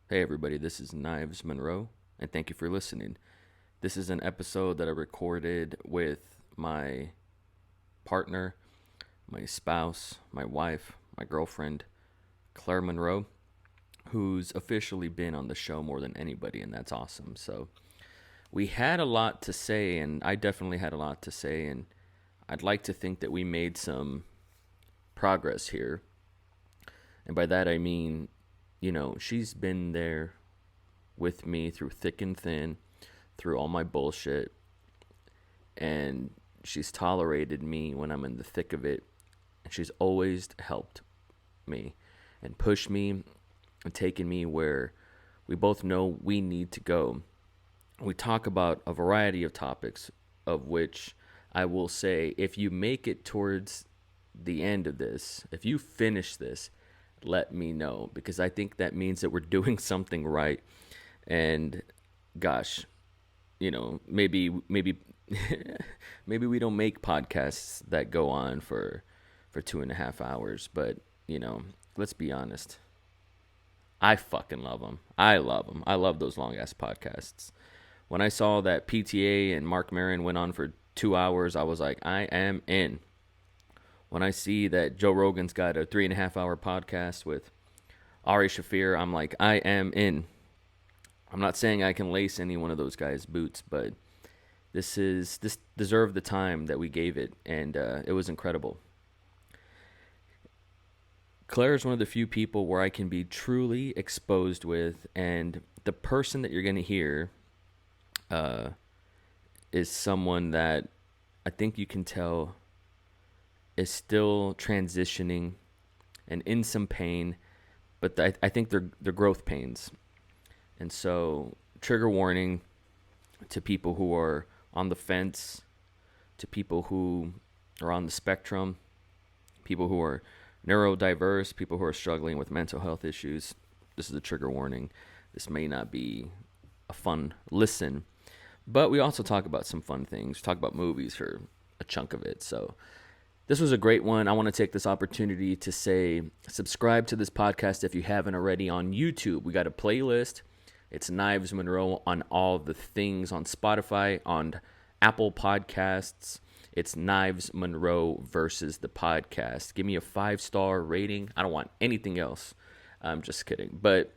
Hey everybody, this is Knives Monroe, and thank you for listening. This is an episode that I recorded with my partner, my spouse, my wife, my girlfriend, Claire Monroe, who's officially been on the show more than anybody, and that's awesome. So we had a lot to say, and I definitely had a lot to say, and I'd like to think that we made some progress here. And by that I mean, she's been there with me through thick and thin, through all my bullshit, and she's tolerated me when I'm in the thick of it, and she's always helped me and pushed me and taken me where we both know we need to go. We talk about a variety of topics, of which I will say, if you make it towards the end of this, if you finish this, let me know, because I think that means that we're doing something right. And gosh, maybe maybe we don't make podcasts that go on for 2.5 hours, but let's be honest. I fucking love them. I love them. I love those long ass podcasts. When I saw that PTA and Mark Maron went on for 2 hours, I was like, I am in. When I see that Joe Rogan's got a 3.5 hour podcast with Ari Shafir, I'm like, I am in. I'm not saying I can lace any one of those guys' boots, but this deserved the time that we gave it, and it was incredible. Claire is one of the few people where I can be truly exposed with, and the person that you're going to hear uh, is someone that I think you can tell is still transitioning and in some pain, but I think they're growth pains. And so, trigger warning to people who are on the fence, to people who are on the spectrum, people who are neurodiverse, people who are struggling with mental health issues. This is a trigger warning. This may not be a fun listen, but we also talk about some fun things. We talk about movies for a chunk of it. So this was a great one. I want to take this opportunity to say subscribe to this podcast if you haven't already on YouTube. We got a playlist. It's Knives Monroe on all the things, on Spotify, on Apple Podcasts. It's Knives Monroe versus the podcast. Give me a 5-star rating. I don't want anything else. I'm just kidding. But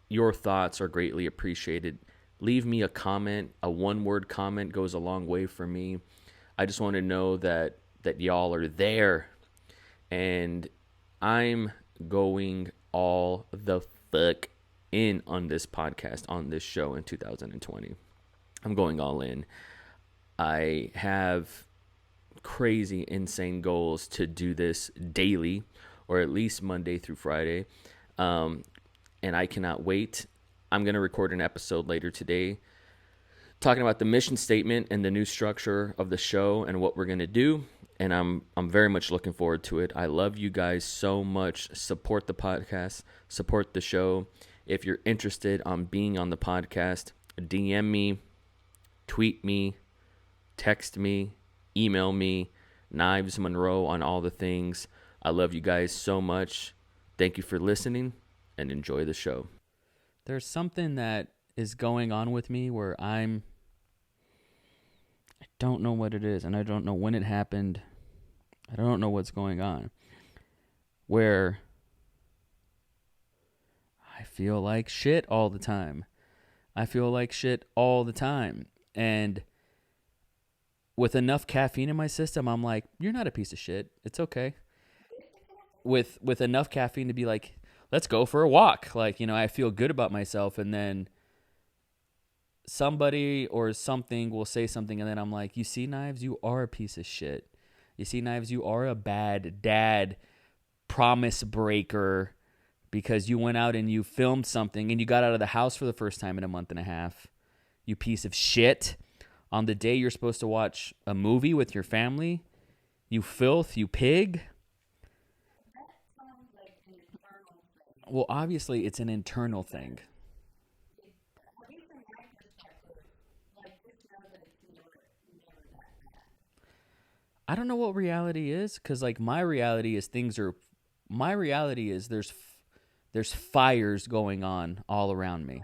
your thoughts are greatly appreciated. Leave me a comment. A one-word comment goes a long way for me. I just want to know that y'all are there. And I'm going all the fuck in on this podcast, on this show in 2020. I'm going all in. I have crazy, insane goals to do this daily, or at least Monday through Friday. And I cannot wait. I'm going to record an episode later today talking about the mission statement and the new structure of the show and what we're going to do. And I'm very much looking forward to it. I love you guys so much. Support the podcast, support the show. If you're interested on being on the podcast, DM me, tweet me, text me, email me, Knives Monroe on all the things. I love you guys so much. Thank you for listening, and enjoy the show. There's something that is going on with me where I don't know what it is, and I don't know when it happened. I don't know what's going on. Where I feel like shit all the time. I feel like shit all the time. And with enough caffeine in my system, I'm like, you're not a piece of shit. It's okay. With enough caffeine to be like, let's go for a walk. Like, I feel good about myself, and then somebody or something will say something, and then I'm like, you see, Knives, you are a piece of shit. You see, Knives, you are a bad dad, promise breaker, because you went out and you filmed something and you got out of the house for the first time in a month and a half. You piece of shit. On the day you're supposed to watch a movie with your family, you filth, you pig. Well, obviously, it's an internal thing. I don't know what reality is, because like my reality is there's fires going on all around me.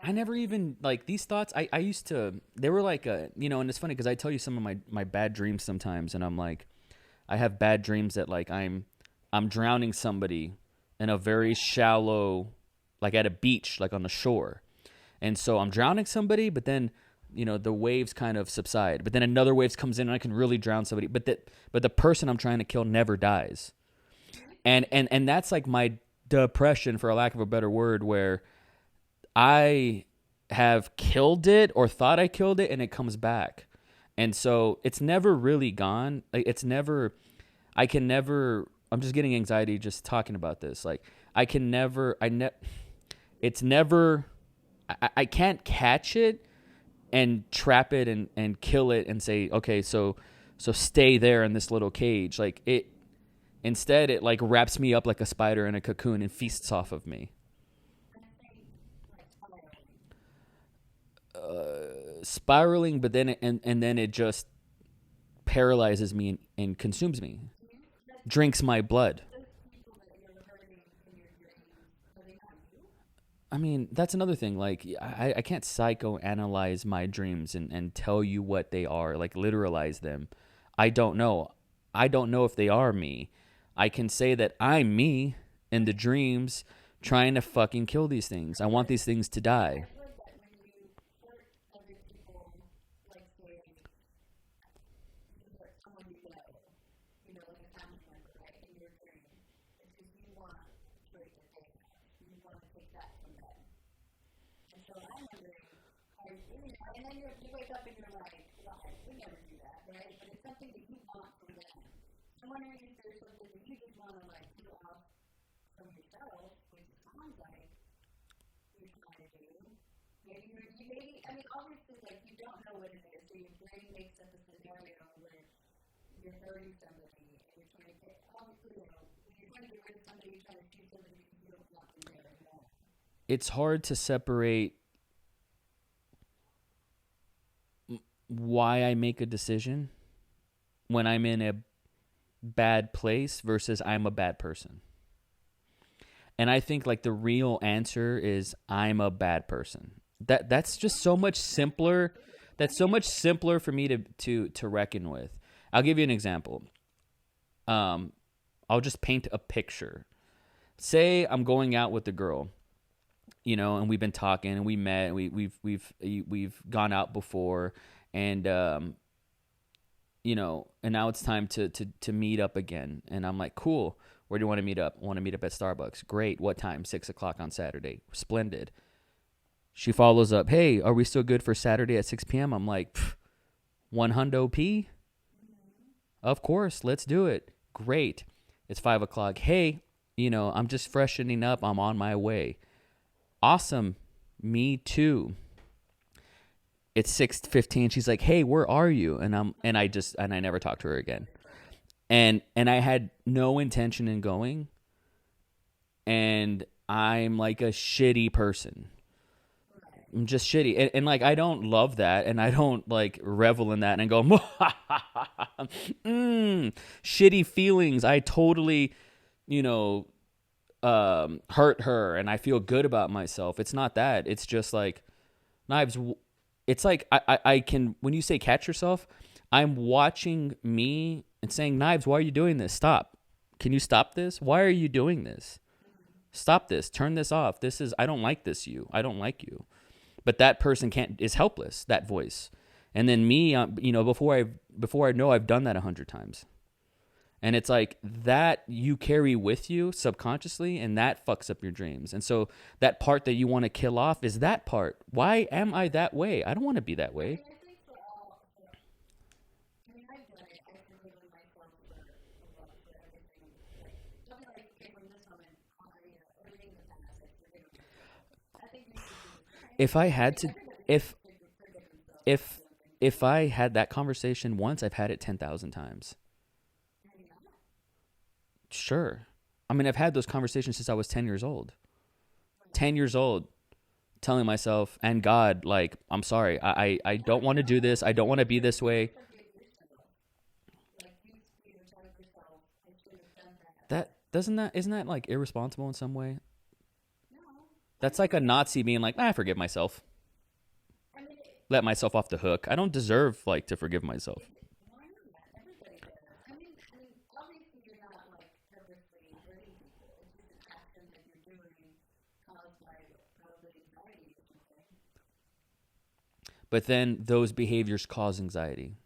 I never even like these thoughts. I used to, they were like, and it's funny because I tell you some of my bad dreams sometimes, and I'm like, I have bad dreams that like I'm drowning somebody in a very shallow, like at a beach, like on the shore. And so I'm drowning somebody, but then, the waves kind of subside. But then another wave comes in and I can really drown somebody. But the person I'm trying to kill never dies. And that's like my depression, for a lack of a better word, where I have killed it or thought I killed it and it comes back. And so it's never really gone. Like it's never, I can never, I'm just getting anxiety just talking about this. Like I can never, it's never, I can't catch it and trap it and kill it and say, okay, so stay there in this little cage. Like instead it like wraps me up like a spider in a cocoon and feasts off of me. Spiraling, but then and then it just paralyzes me and consumes me, drinks my blood. I mean, that's another thing. Like, I can't psychoanalyze my dreams and tell you what they are, like literalize them. I don't know. I don't know if they are me. I can say that I'm me in the dreams trying to fucking kill these things. I want these things to die. It's hard to separate why I make a decision when I'm in a bad place versus I'm a bad person. And I think like the real answer is I'm a bad person. That's just so much simpler. That's so much simpler for me to reckon with. I'll give you an example. I'll just paint a picture. Say I'm going out with a girl, and we've been talking and we met and we've gone out before, and and now it's time to meet up again. And I'm like, cool. Where do you want to meet up? I want to meet up at Starbucks. Great. What time? 6:00 on Saturday. Splendid. She follows up, hey, are we still good for Saturday at 6 p.m.? I'm like, 100 P? Of course. Let's do it. Great. It's 5:00. Hey, I'm just freshening up. I'm on my way. Awesome. Me too. It's 6:15. She's like, hey, where are you? And I never talked to her again. And I had no intention in going. And I'm like a shitty person. I'm just shitty. And like, I don't love that. And I don't like revel in that and go, shitty feelings. I totally, hurt her and I feel good about myself. It's not that. It's just like Knives. It's like I can, when you say catch yourself, I'm watching me and saying, Knives, why are you doing this? Stop. Can you stop this? Why are you doing this? Stop this. Turn this off. I don't like this. I don't like you. But that person is helpless, that voice. And then me, before I know, I've done that 100 times. And it's like that you carry with you subconsciously, and that fucks up your dreams. And so that part that you want to kill off is that part. Why am I that way? I don't want to be that way. If I had to, if if I had that conversation once, I've had it 10,000 times. Sure. I mean, I've had those conversations since I was 10 years old. 10 years old. telling myself and God, like, I'm sorry, I don't want to do this. I don't want to be this way. Isn't that like irresponsible in some way? That's like a Nazi being like, I forgive myself. Let myself off the hook. I don't deserve like to forgive myself. But then those behaviors cause anxiety.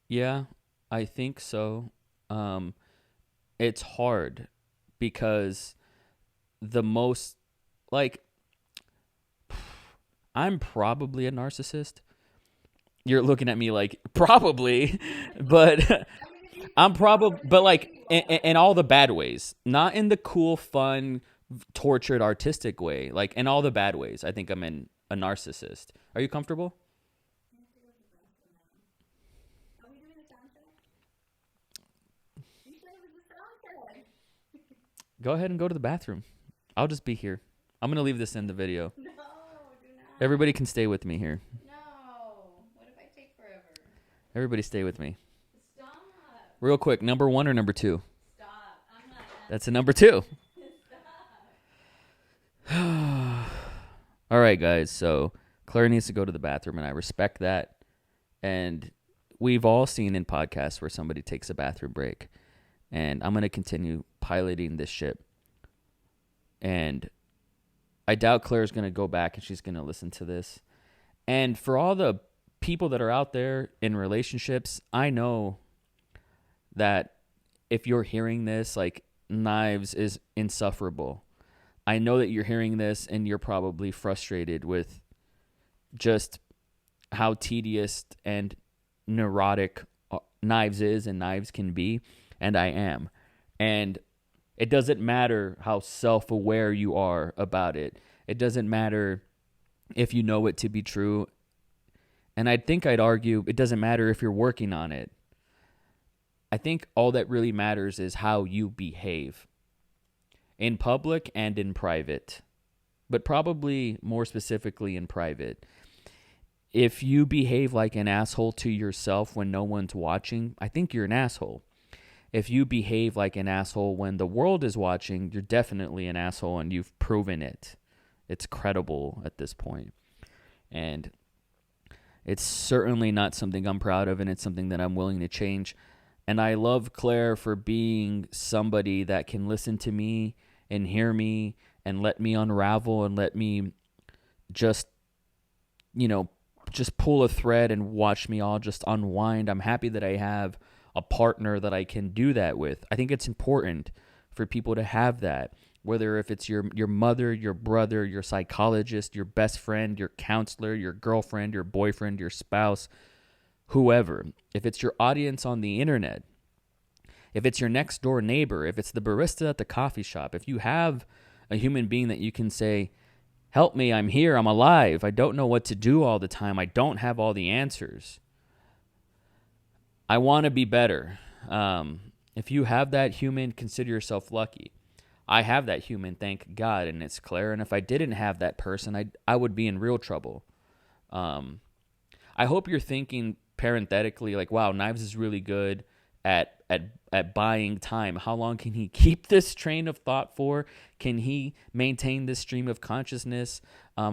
Yeah, I think so. Um, it's hard because the most, like, I'm probably a narcissist. You're looking at me like, probably, but I'm probably, but like, in all the bad ways, not in the cool, fun, tortured, artistic way, like in all the bad ways. I think I'm a narcissist. Are you comfortable? Go ahead and go to the bathroom. I'll just be here. I'm going to leave this in the video. No, do not. Everybody can stay with me here. No. What if I take forever? Everybody stay with me. Stop. Real quick, number 1 or number 2? Stop. I'm not. That's a number 2. Stop. All right, guys. So Claire needs to go to the bathroom, and I respect that. And we've all seen in podcasts where somebody takes a bathroom break. And I'm going to continue piloting this ship. And I doubt Claire's going to go back and she's going to listen to this. And for all the people that are out there in relationships, I know that if you're hearing this, like, Knives is insufferable. I know that you're hearing this and you're probably frustrated with just how tedious and neurotic Knives is and Knives can be. And I am. And it doesn't matter how self-aware you are about it. It doesn't matter if you know it to be true. And I think I'd argue it doesn't matter if you're working on it. I think all that really matters is how you behave in public and in private, but probably more specifically in private. If you behave like an asshole to yourself when no one's watching, I think you're an asshole. If you behave like an asshole when the world is watching, you're definitely an asshole, and you've proven it. It's credible at this point. And it's certainly not something I'm proud of, and it's something that I'm willing to change. And I love Claire for being somebody that can listen to me and hear me and let me unravel and let me just, just pull a thread and watch me all just unwind. I'm happy that I have a partner that I can do that with. I think it's important for people to have that, whether if it's your mother, your brother, your psychologist, your best friend, your counselor, your girlfriend, your boyfriend, your spouse, whoever. If it's your audience on the internet, if it's your next door neighbor, if it's the barista at the coffee shop, if you have a human being that you can say, help me, I'm here, I'm alive, I don't know what to do all the time, I don't have all the answers, I want to be better. If you have that human, consider yourself lucky. I have that human, thank God, and it's Claire. And if I didn't have that person, I would be in real trouble. I hope you're thinking parenthetically, like, wow, Knives is really good at buying time. How long can he keep this train of thought for? Can he maintain this stream of consciousness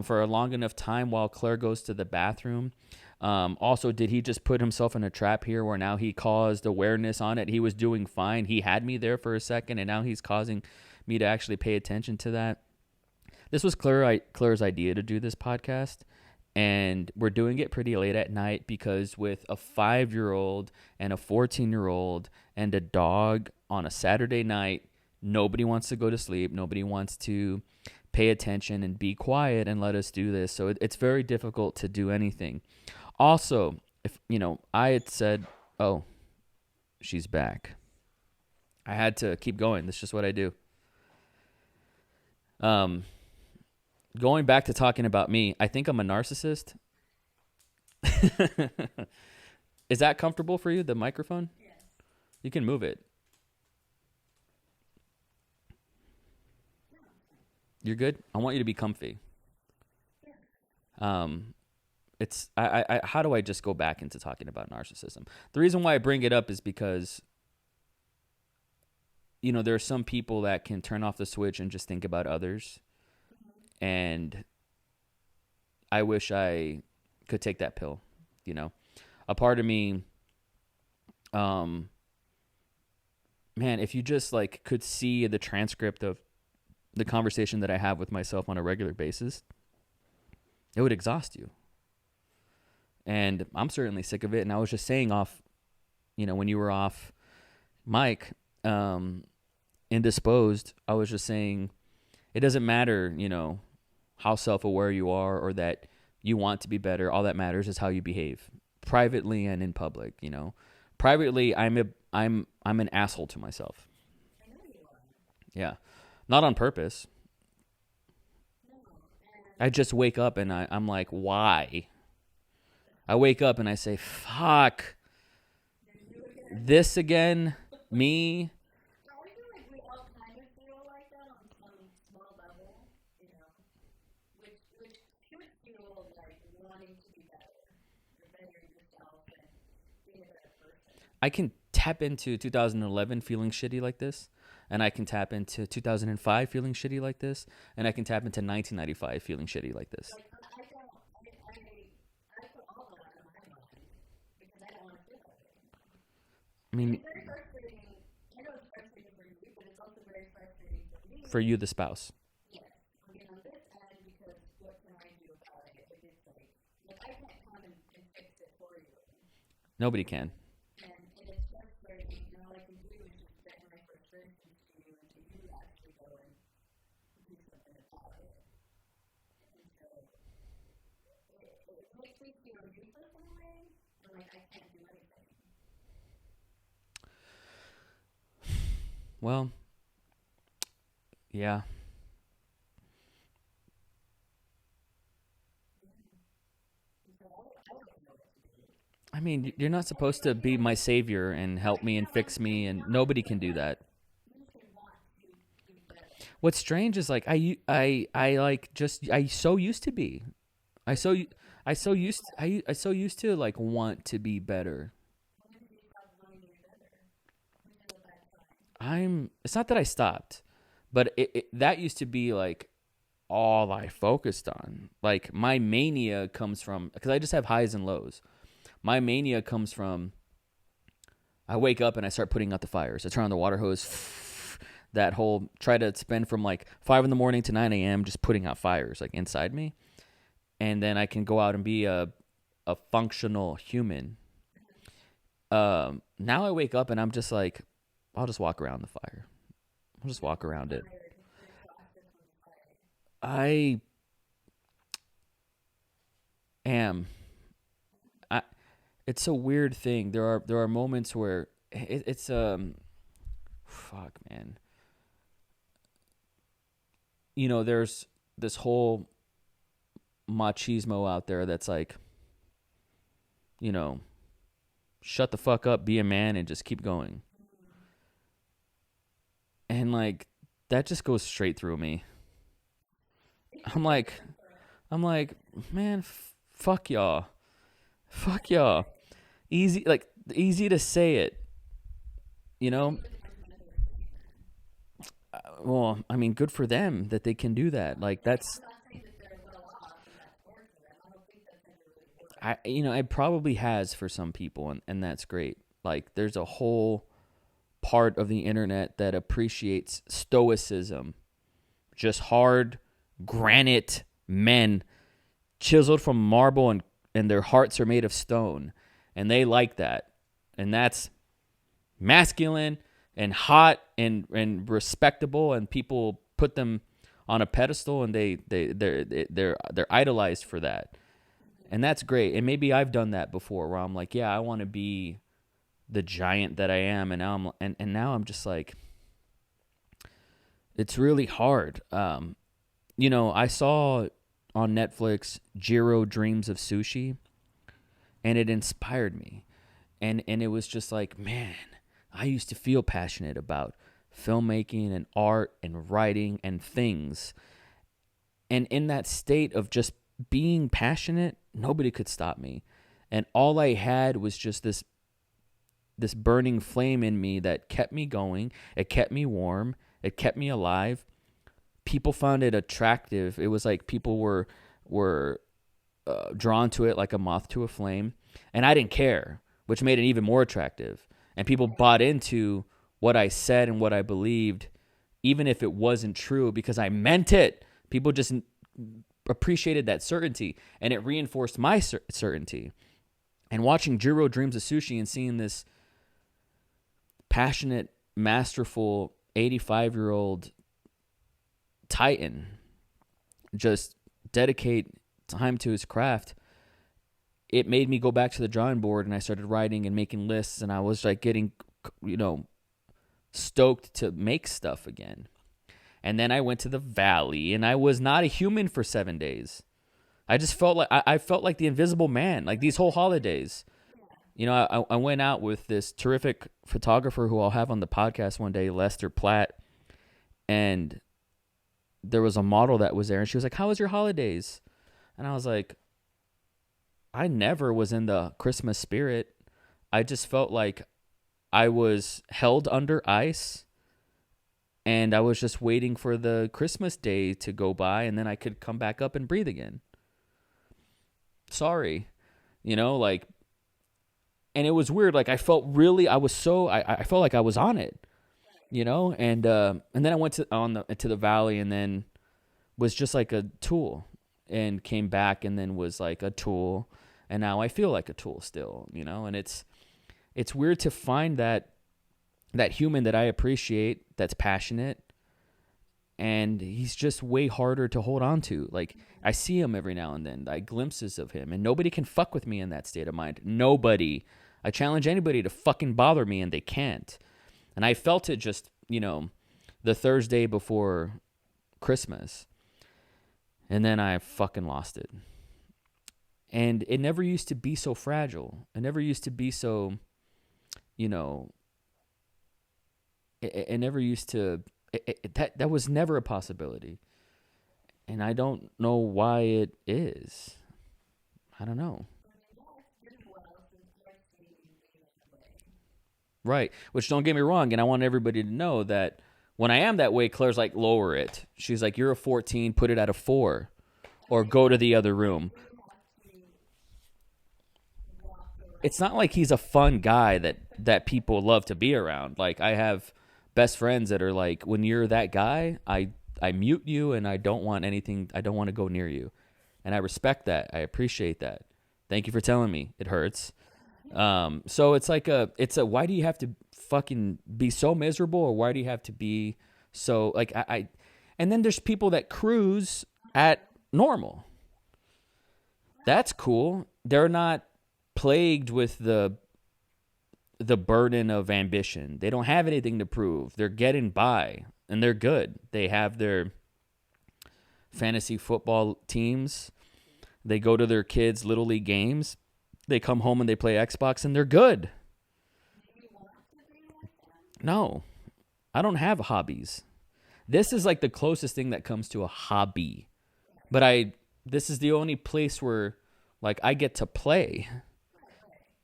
for a long enough time while Claire goes to the bathroom? Also, did he just put himself in a trap here where now he caused awareness on it? He was doing fine. He had me there for a second, and now he's causing me to actually pay attention to that. This was Claire's idea to do this podcast, and we're doing it pretty late at night because with a 5-year-old and a 14-year-old and a dog on a Saturday night, nobody wants to go to sleep. Nobody wants to pay attention and be quiet and let us do this. So it's very difficult to do anything. Also, if I had said, oh, she's back. I had to keep going. That's just what I do. Going back to talking about me, I think I'm a narcissist. Is that comfortable for you, the microphone? Yes. You can move it. You're good? I want you to be comfy. It's I how do I just go back into talking about narcissism? The reason why I bring it up is because there are some people that can turn off the switch and just think about others. And I wish I could take that pill, A part of me, man, if you just could see the transcript of the conversation that I have with myself on a regular basis, it would exhaust you. And I'm certainly sick of it. And I was just saying off, when you were off mic, indisposed, I was just saying it doesn't matter, how self-aware you are or that you want to be better. All that matters is how you behave privately and in public, Privately, I'm an asshole to myself. Yeah. Not on purpose. I just wake up and I'm like, why? I wake up and I say, fuck. This again? Me? I feel like we all kind of feel like that on some small level, which should feel like wanting to be better, or better yourself and being a better person. I can tap into 2011 feeling shitty like this, and I can tap into 2005 feeling shitty like this, and I can tap into 1995 feeling shitty like this. Like, I put all of that in my mind because I don't want to feel that way. I mean, It's very frustrating. I know it's frustrating for you, but it's also very frustrating for me. for you, the spouse. Yes. I mean, on this end, because what can I do about it? If it's like I can't come and fix it for you. Nobody can. And it's frustrating. And all I can do is just vent my frustrations to you until you actually go and do something about it. And so it makes me feel useless in a way, and like I can't do anything. Well, yeah. I mean, you're not supposed to be my savior and help me and fix me, and nobody can do that. What's strange is I so used to be. I so used to want to be better. It's not that I stopped, but that used to be all I focused on. My mania comes from, because I just have highs and lows. My mania comes from, I wake up and I start putting out the fires. I turn on the water hose, try to spend from 5 a.m. to 9 a.m. just putting out fires inside me. And then I can go out and be a functional human. Now I wake up and I'm just I'll just walk around the fire. I'll just walk around it. I am. It's a weird thing. There are moments where it's fuck, man. There's this whole machismo out there that's shut the fuck up, be a man, and just keep going. And that just goes straight through me. I'm like, man, fuck y'all. Fuck y'all. Easy to say it. Well, I mean, good for them that they can do that. That's, it probably has for some people, and that's great. There's a whole part of the internet that appreciates stoicism. Just hard granite men chiseled from marble, and their hearts are made of stone. And they like that. And that's masculine and hot and respectable, and people put them on a pedestal, and they're idolized for that. And that's great. And maybe I've done that before, where I'm yeah, I want to be the giant that I am, and now I'm just like, it's really hard. I saw on Netflix Jiro Dreams of Sushi, and it inspired me. And it was just like, man, I used to feel passionate about filmmaking and art and writing and things. And in that state of just being passionate, nobody could stop me. And all I had was just this burning flame in me that kept me going. It kept me warm. It kept me alive. People found it attractive. It was like people were drawn to it like a moth to a flame. And I didn't care, which made it even more attractive. And people bought into what I said and what I believed, even if it wasn't true, because I meant it. People just appreciated that certainty, and it reinforced my certainty. And watching Jiro Dreams of Sushi and seeing this passionate, masterful 85-year-old titan just dedicate time to his craft, it made me go back to the drawing board, and I started writing and making lists, and I was like getting, stoked to make stuff again. And then I went to the valley, and I was not a human for 7 days. I just felt like I felt like the Invisible Man, like these whole holidays. I went out with this terrific photographer who I'll have on the podcast one day, Lester Platt, and there was a model that was there, and she was like, "How was your holidays?" And I was like, I never was in the Christmas spirit. I just felt like I was held under ice, and I was just waiting for the Christmas day to go by, and then I could come back up and breathe again. Sorry. And it was weird. Like I felt really, I felt like I was on it, and then I went to the valley, and then was just like a tool, and came back, and then was like a tool. And now I feel like a tool still, and it's weird to find that human that I appreciate, that's passionate, and he's just way harder to hold on to. Like I see him every now and then, like glimpses of him, and nobody can fuck with me in that state of mind. Nobody. I challenge anybody to fucking bother me, and they can't. And I felt it just, the Thursday before Christmas, and then I fucking lost it. And it never used to be so fragile. It never used to be so, it never used to, that was never a possibility. And I don't know why it is. I don't know. Right. Which, don't get me wrong, and I want everybody to know that when I am that way, Claire's like, lower it. She's like, you're a 14, put it at a 4. Or go to the other room. It's not like he's a fun guy that people love to be around. Like, I have best friends that are like, when you're that guy, I mute you, and I don't want to go near you. And I respect that. I appreciate that. Thank you for telling me. It hurts. So it's like why do you have to fucking be so miserable, or why do you have to be so like, and then there's people that cruise at normal. That's cool. They're not plagued with the burden of ambition. They don't have anything to prove. They're getting by, and they're good. They have their fantasy football teams. They go to their kids' little league games. They come home and they play Xbox, and they're good. No, I don't have hobbies. This is like the closest thing that comes to a hobby. But this is the only place where like I get to play.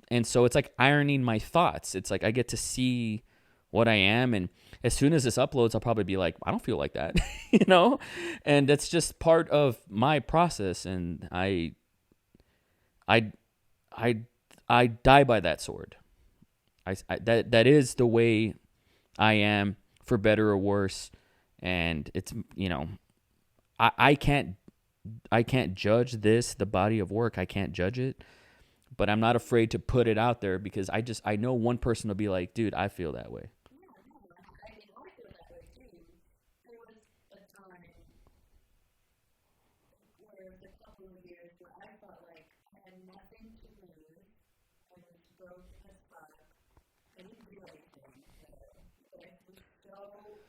And so it's like ironing my thoughts. It's like I get to see what I am. And as soon as this uploads, I'll probably be like, I don't feel like that, And that's just part of my process. And I die by that sword. That is the way I am, for better or worse. And it's, I can't judge the body of work. I can't judge it, but I'm not afraid to put it out there, because I know one person will be like, dude, I feel that way. I feel that way too. There was a time where it was a couple of years where I felt like I had nothing to lose. I was broke as fuck. I didn't realize things, but I was so,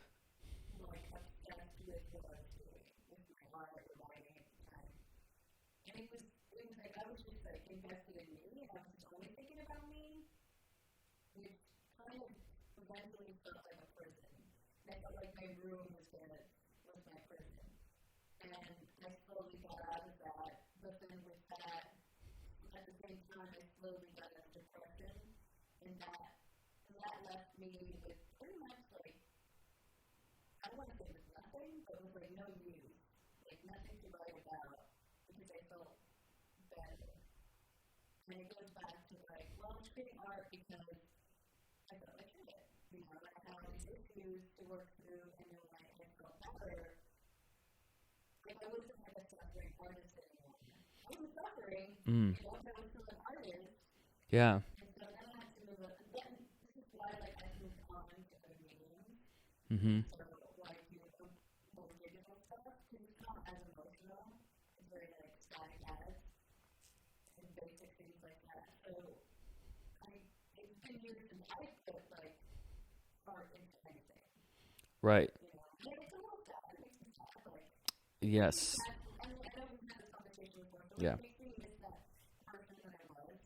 like, obsessed with what I was doing, with my art, or writing at the time. And it was like, I was just, like, invested in me, and I was just only thinking about me, which kind of eventually felt like a prison. I felt like my room was my prison. And I slowly got out of that, but then with that, at the same time, I slowly got into depression, and that left me with pretty much, like, I don't want to say it was nothing, but it was, like, no news, like, nothing to write about, because I felt better. And it goes back to, like, well, I'm creating art because I felt like shit. You know, I had these issues to work through, and then when I felt better, like, I wasn't like a suffering artist anymore. I was suffering, you know, but I was still an artist. Yeah. And so then I had to move on. Then this is why, like, I moved on to other mediums. So, like, you know, more digital stuff, because it's not as emotional. It's very, like, static ads and basic things like that. So, it's been years since I put, like, art into anything. Right. You know, and it's a little sad. It makes me sad. Like, Yes. I know we've had this conversation before, so Yeah. it makes me miss that person that I was.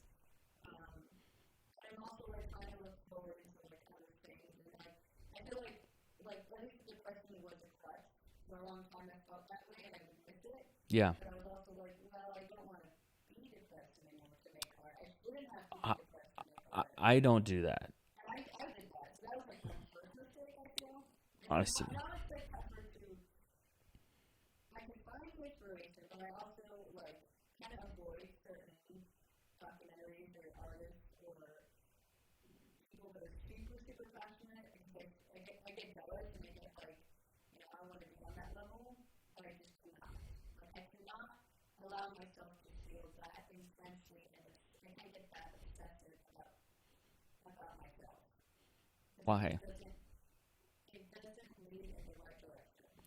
I'm also, like, trying to look forward into, like, other things, and, like, I feel like at least depression was a crutch. For a long time I felt that way, and I would miss it. Yeah. But I was also like, well, I don't want to be depressed anymore to make art. I shouldn't have to be depressed to make art. I don't do that. And I did that. So that was, like, my first mistake, I feel. Honestly. I don't expect effort to, I can find inspiration, but I also, like, kind of avoid certain documentaries or artists or people that are super, super passionate, because I get jealous and I get, like, you know, I want to be on that level, but I just cannot. Like, I cannot allow myself to feel that intensely, and I can't get that obsessive about myself. Why? It doesn't lead in the right direction.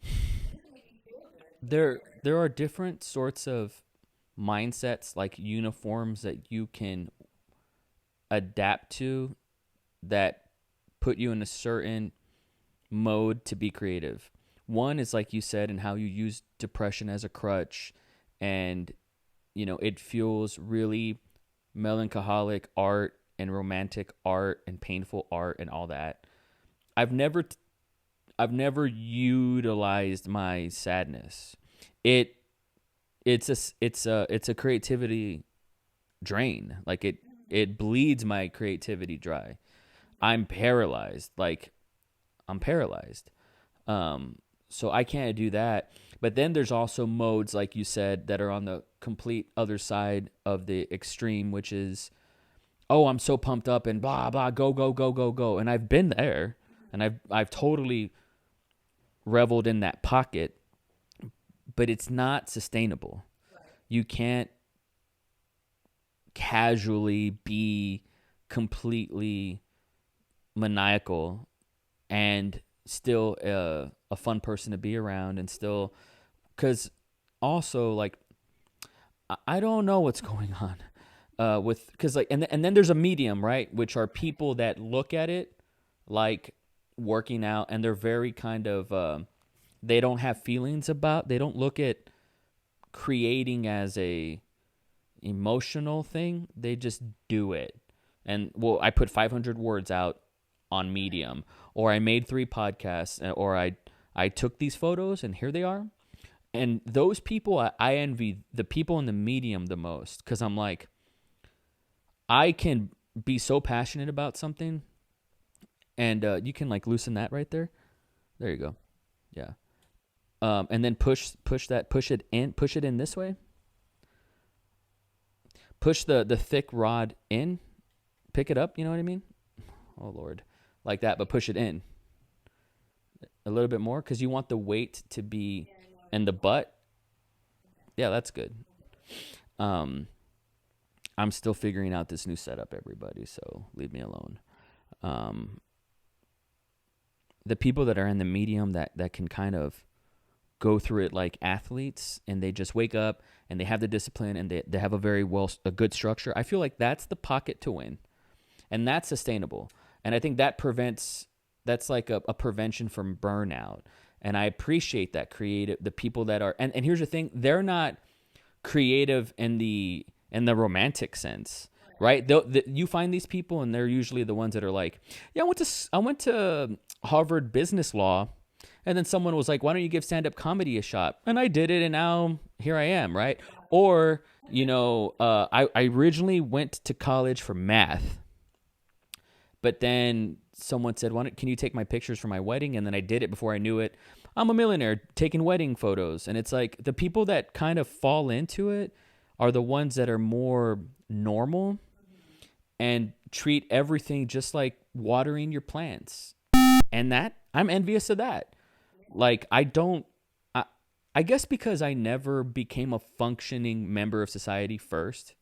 It doesn't make me feel good. There are different sorts of mindsets, like uniforms, that you can adapt to that put you in a certain mode to be creative. One is, like you said, and how you use depression as a crutch, and, you know, it fuels really melancholic art and romantic art and painful art and all that. I've never utilized my sadness. It's a creativity drain. Like, it bleeds my creativity dry. I'm paralyzed. So I can't do that. But then there's also modes, like you said, that are on the complete other side of the extreme, which is, oh, I'm so pumped up and blah, blah, go, go, go, go, go. And I've been there, and I've totally reveled in that pocket, but it's not sustainable. You can't casually be completely maniacal and still a fun person to be around, and still, because also, like, I don't know what's going on because, like, and then there's a medium, right, which are people that look at it like working out, and they're very kind of they don't have feelings about, they don't look at creating as a emotional thing, they just do it. And, well, I put 500 words out on Medium, or I made 3 podcasts, or I took these photos and here they are. And those people, I envy the people in the Medium the most, because I'm like, I can be so passionate about something, and you can, like, loosen that right there. There you go. Yeah. And then push it in this way. Push the thick rod in, pick it up, you know what I mean? Oh, Lord. Like that, but push it in a little bit more, because you want the weight to be in the butt. Yeah, that's good. I'm still figuring out this new setup, everybody, so leave me alone. The people that are in the medium that can kind of go through it like athletes, and they just wake up and they have the discipline, and they have a good structure. I feel like that's the pocket to win. and that's sustainable. And I think that's like a prevention from burnout. And I appreciate that the people that are, and here's the thing, they're not creative in the romantic sense, right? You find these people, and they're usually the ones that are like, yeah, I went to Harvard Business Law, and then someone was like, why don't you give stand-up comedy a shot? And I did it, and now here I am, right? Or, I originally went to college for math, but then someone said, can you take my pictures for my wedding? And then I did it before I knew it. I'm a millionaire taking wedding photos. And it's like the people that kind of fall into it are the ones that are more normal and treat everything just like watering your plants. And that, I'm envious of that. Like, I guess because I never became a functioning member of society first.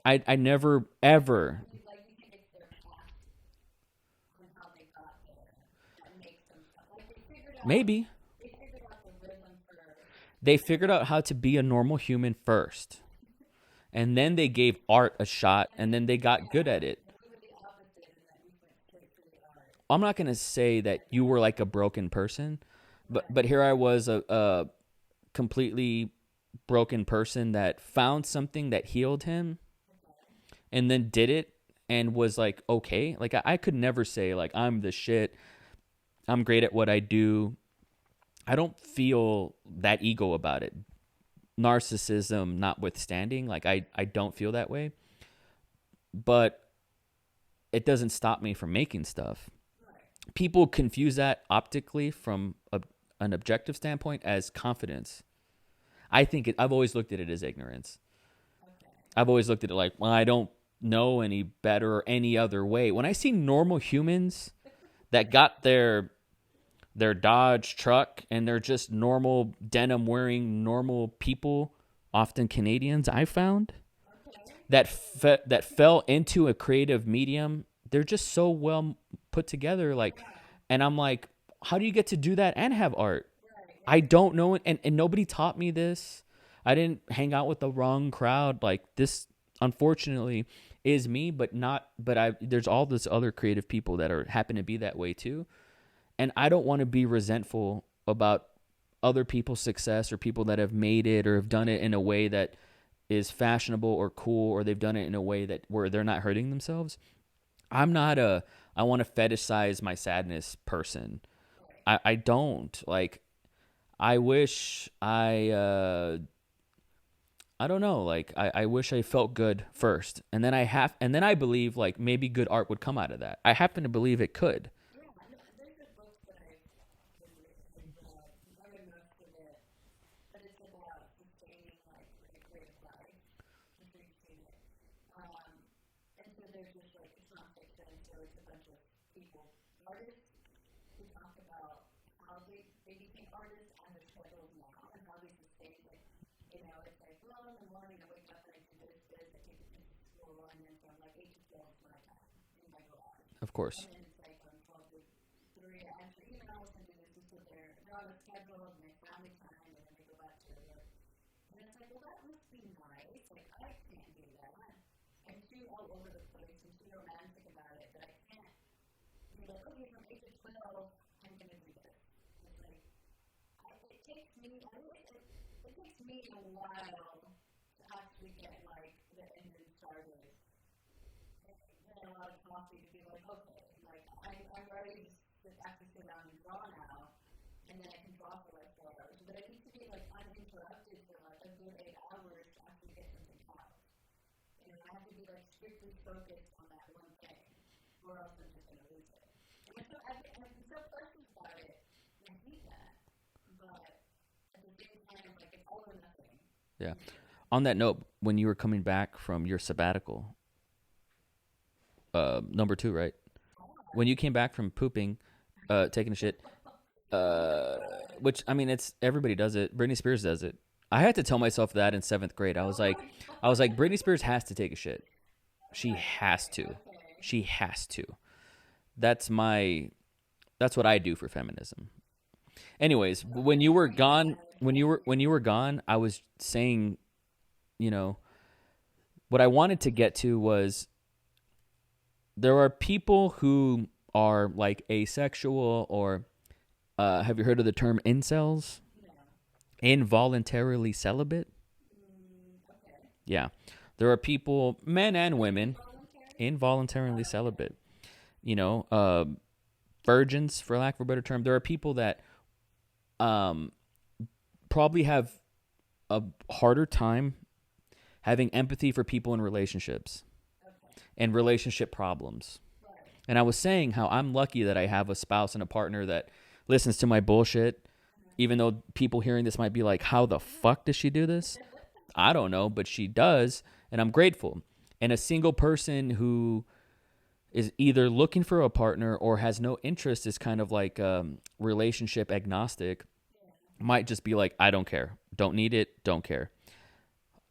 I never, ever. Maybe. They figured out how to be a normal human first. And then they gave art a shot, and then they got good at it. I'm not going to say that you were like a broken person, but here I was, a completely broken person that found something that healed him and then did it and was like, okay. Like, I could never say, like, I'm the shit. I'm great at what I do. I don't feel that ego about it. Narcissism notwithstanding, like, I don't feel that way. But it doesn't stop me from making stuff. People confuse that optically from an objective standpoint as confidence. I've always looked at it as ignorance. I've always looked at it like, well, I don't know any better or any other way. When I see normal humans that got their Dodge truck and they're just normal denim wearing normal people, often Canadians, I found, that fell into a creative medium, they're just so well put together. Like, and I'm like, how do you get to do that and have art? I don't know. And nobody taught me this. I didn't hang out with the wrong crowd. Like, this, unfortunately, is me, but there's all this other creative people that happen to be that way too. And I don't want to be resentful about other people's success or people that have made it or have done it in a way that is fashionable or cool, or they've done it in a way where they're not hurting themselves. I'm not I want to fetishize my sadness person. I don't. Like, I wish I don't know. Like, I wish I felt good first, and then I believe, like, maybe good art would come out of that. I happen to believe it could. Of course. And then it's like from 12 to 3, I answer emails and do this and sit there. They're on a schedule and they family time, and then they go back to work. And it's like, well, that must be nice. Like, I can't do that. I'm too all over the place and too romantic about it that I can't be like, okay, from 8 to 12, I'm going to do this. It's like, it takes me a while to actually get, like, the engine started. A lot of coffee to be like, okay, like, I'm ready to actually sit down and draw now, and then I can draw for like 4 hours. But I need to be like uninterrupted for like a good 8 hours to actually get something out. I have to be like strictly focused on that one thing, or else I'm just going to lose it. And so I'm so frustrated about it, and I hate that. But at the same time, like, it's all or nothing. Yeah. On that note, when you were coming back from your sabbatical, number 2, right? When you came back from pooping, taking a shit, which, I mean, it's, everybody does it. Britney Spears does it. I had to tell myself that in 7th grade. I was like, Britney Spears has to take a shit. She has to. She has to. That's what I do for feminism. Anyways, when you were gone, I was saying, what I wanted to get to was, there are people who are like asexual, or have you heard of the term incels? Involuntarily celibate. Yeah, there are people, men and women, involuntarily celibate. You know, virgins, for lack of a better term. There are people that probably have a harder time having empathy for people in relationships and relationship problems. And I was saying how I'm lucky that I have a spouse and a partner that listens to my bullshit, even though people hearing this might be like, how the fuck does she do this? I don't know, but she does, and I'm grateful. And a single person who is either looking for a partner or has no interest, is kind of like relationship agnostic, might just be like, I don't care. Don't need it. Don't care.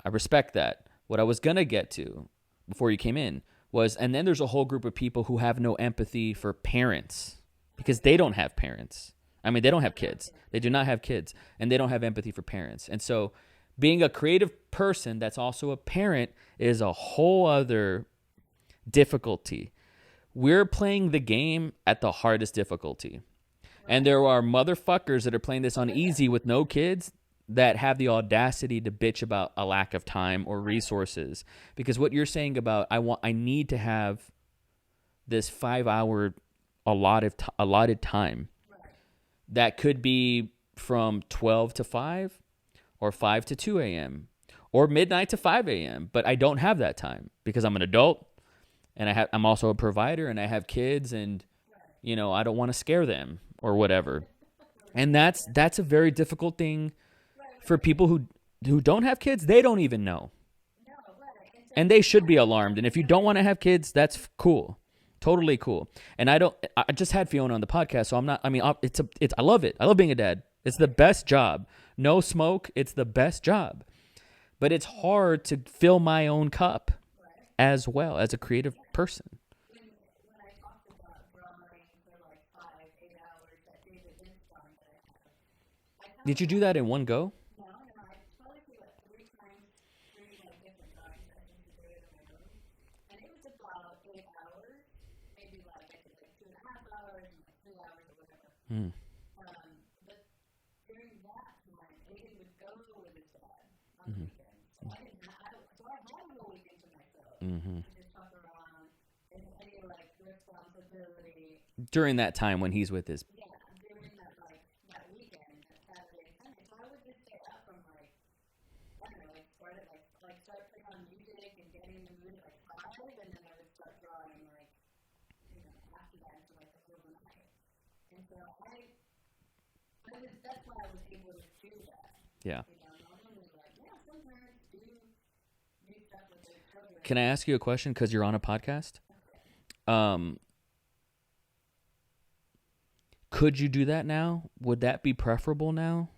I respect that. What I was going to get to before you came in was, and then there's a whole group of people who have no empathy for parents because they don't have parents. I mean, they don't have kids. They do not have kids, and they don't have empathy for parents. And so being a creative person that's also a parent is a whole other difficulty. We're playing the game at the hardest difficulty. And there are motherfuckers that are playing this on easy with no kids that have the audacity to bitch about a lack of time or resources. Because what you're saying about, I need to have this 5-hour allotted time that could be from 12 to 5 or 5 to 2 a.m. or midnight to 5 a.m. But I don't have that time because I'm an adult, and I'm also a provider, and I have kids, and you know, I don't want to scare them or whatever. And that's a very difficult thing for people who don't have kids. They don't even know. And they should be alarmed. And if you don't want to have kids, that's cool. Totally cool. And I just had Fiona on the podcast, so I love it. I love being a dad. It's the best job. No smoke. It's the best job. But it's hard to fill my own cup as well as a creative person. Did you do that in one go? Hmm. But during that time, Aiden would go with his dad on the weekend. So I had a whole weekend to myself. Just fuck around and any like responsibility. During that time when he's with his. Yeah, during that weekend, that Saturday and Sunday. So I would just stay up from like, I don't know, start putting on music and getting in the mood at 5, and then I would start drawing after that until the middle of the night. And so that's why I was able to do that. Yeah. Normally, some parents do stuff with their children. Can I ask you a question? Because you're on a podcast. Could you do that now? Would that be preferable now?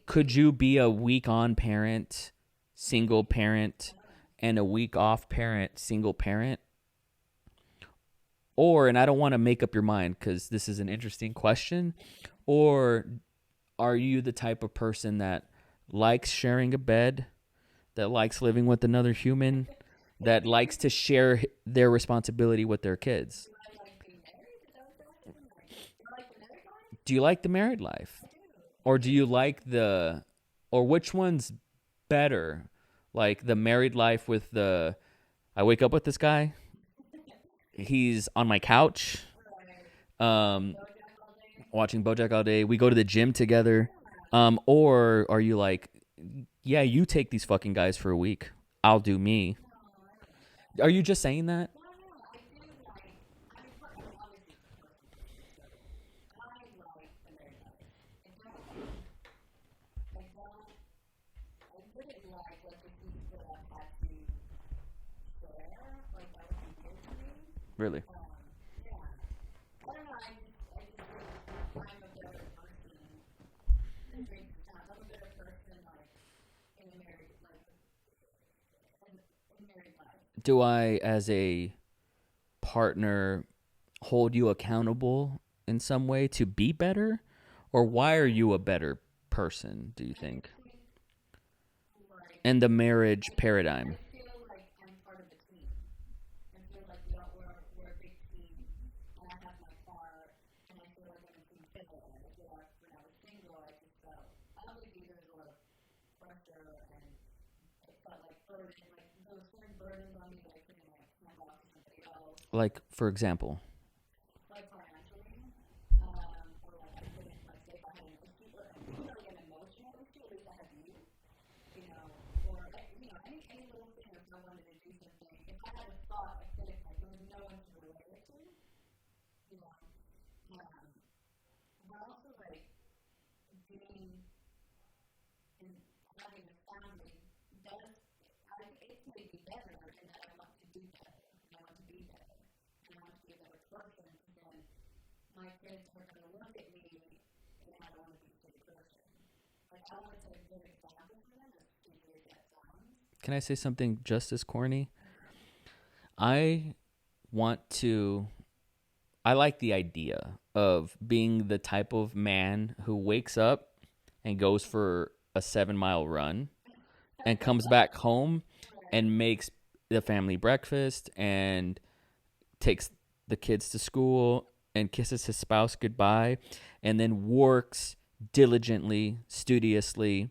Could you be a week on parent, single parent, and a week off parent, single parent? Or, and I don't want to make up your mind because this is an interesting question, or are you the type of person that likes sharing a bed, that likes living with another human, that likes to share their responsibility with their kids? Do you like the married life? Or do you like or which one's better? Like the married life with I wake up with this guy. He's on my couch, watching BoJack all day. We go to the gym together. Or are you like, yeah, you take these fucking guys for a week. I'll do me. Are you just saying that? Really? Yeah. I don't know, I just I'm a better person I'm a better person, in a married life. Do I, as a partner, hold you accountable in some way to be better? Or why are you a better person, do you think? In the marriage paradigm. I feel like I'm part of the team. pressure and it felt like burden, like those sort of burdens on me that I couldn't like hand off to somebody else. Like, for example. Like financially, or like I couldn't like say if I had an issue or like an emotional issue, at least I had you, or like, any little thing if I wanted to do something. If I had a thought, I couldn't, like there was no one to relate it to, but also like being and having a family does, it's made me better in that I want to do better, and I want to be better, and I want to be a better person, and then my kids are going to look at me and I want to be a good person. Like, I want to set a good example for them, as stupid as that sounds. Can I say something just as corny? I like the idea of being the type of man who wakes up and goes for a 7-mile run and comes back home and makes the family breakfast and takes the kids to school and kisses his spouse goodbye and then works diligently, studiously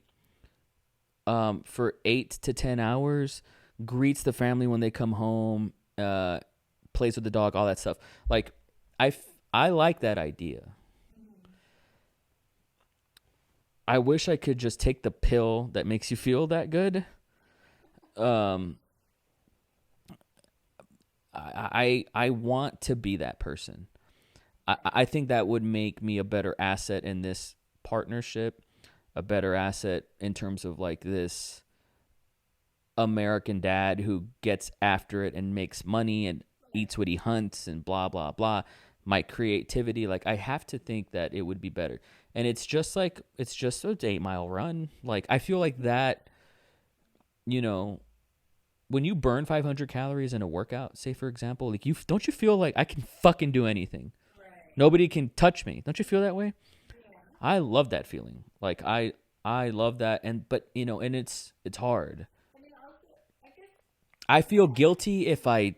for 8 to 10 hours, greets the family when they come home, plays with the dog, all that stuff. Like, I like that idea. I wish I could just take the pill that makes you feel that good. I want to be that person. I think that would make me a better asset in this partnership, a better asset in terms of like this American dad who gets after it and makes money and eats what he hunts and blah, blah, blah. My creativity, like I have to think that it would be better. And it's just an 8-mile run. Like I feel like that, when you burn 500 calories in a workout, say for example, like don't you feel like I can fucking do anything? Right. Nobody can touch me. Don't you feel that way? Yeah. I love that feeling. Like I love that, and it's hard. I mean, also, I guess. I feel guilty if I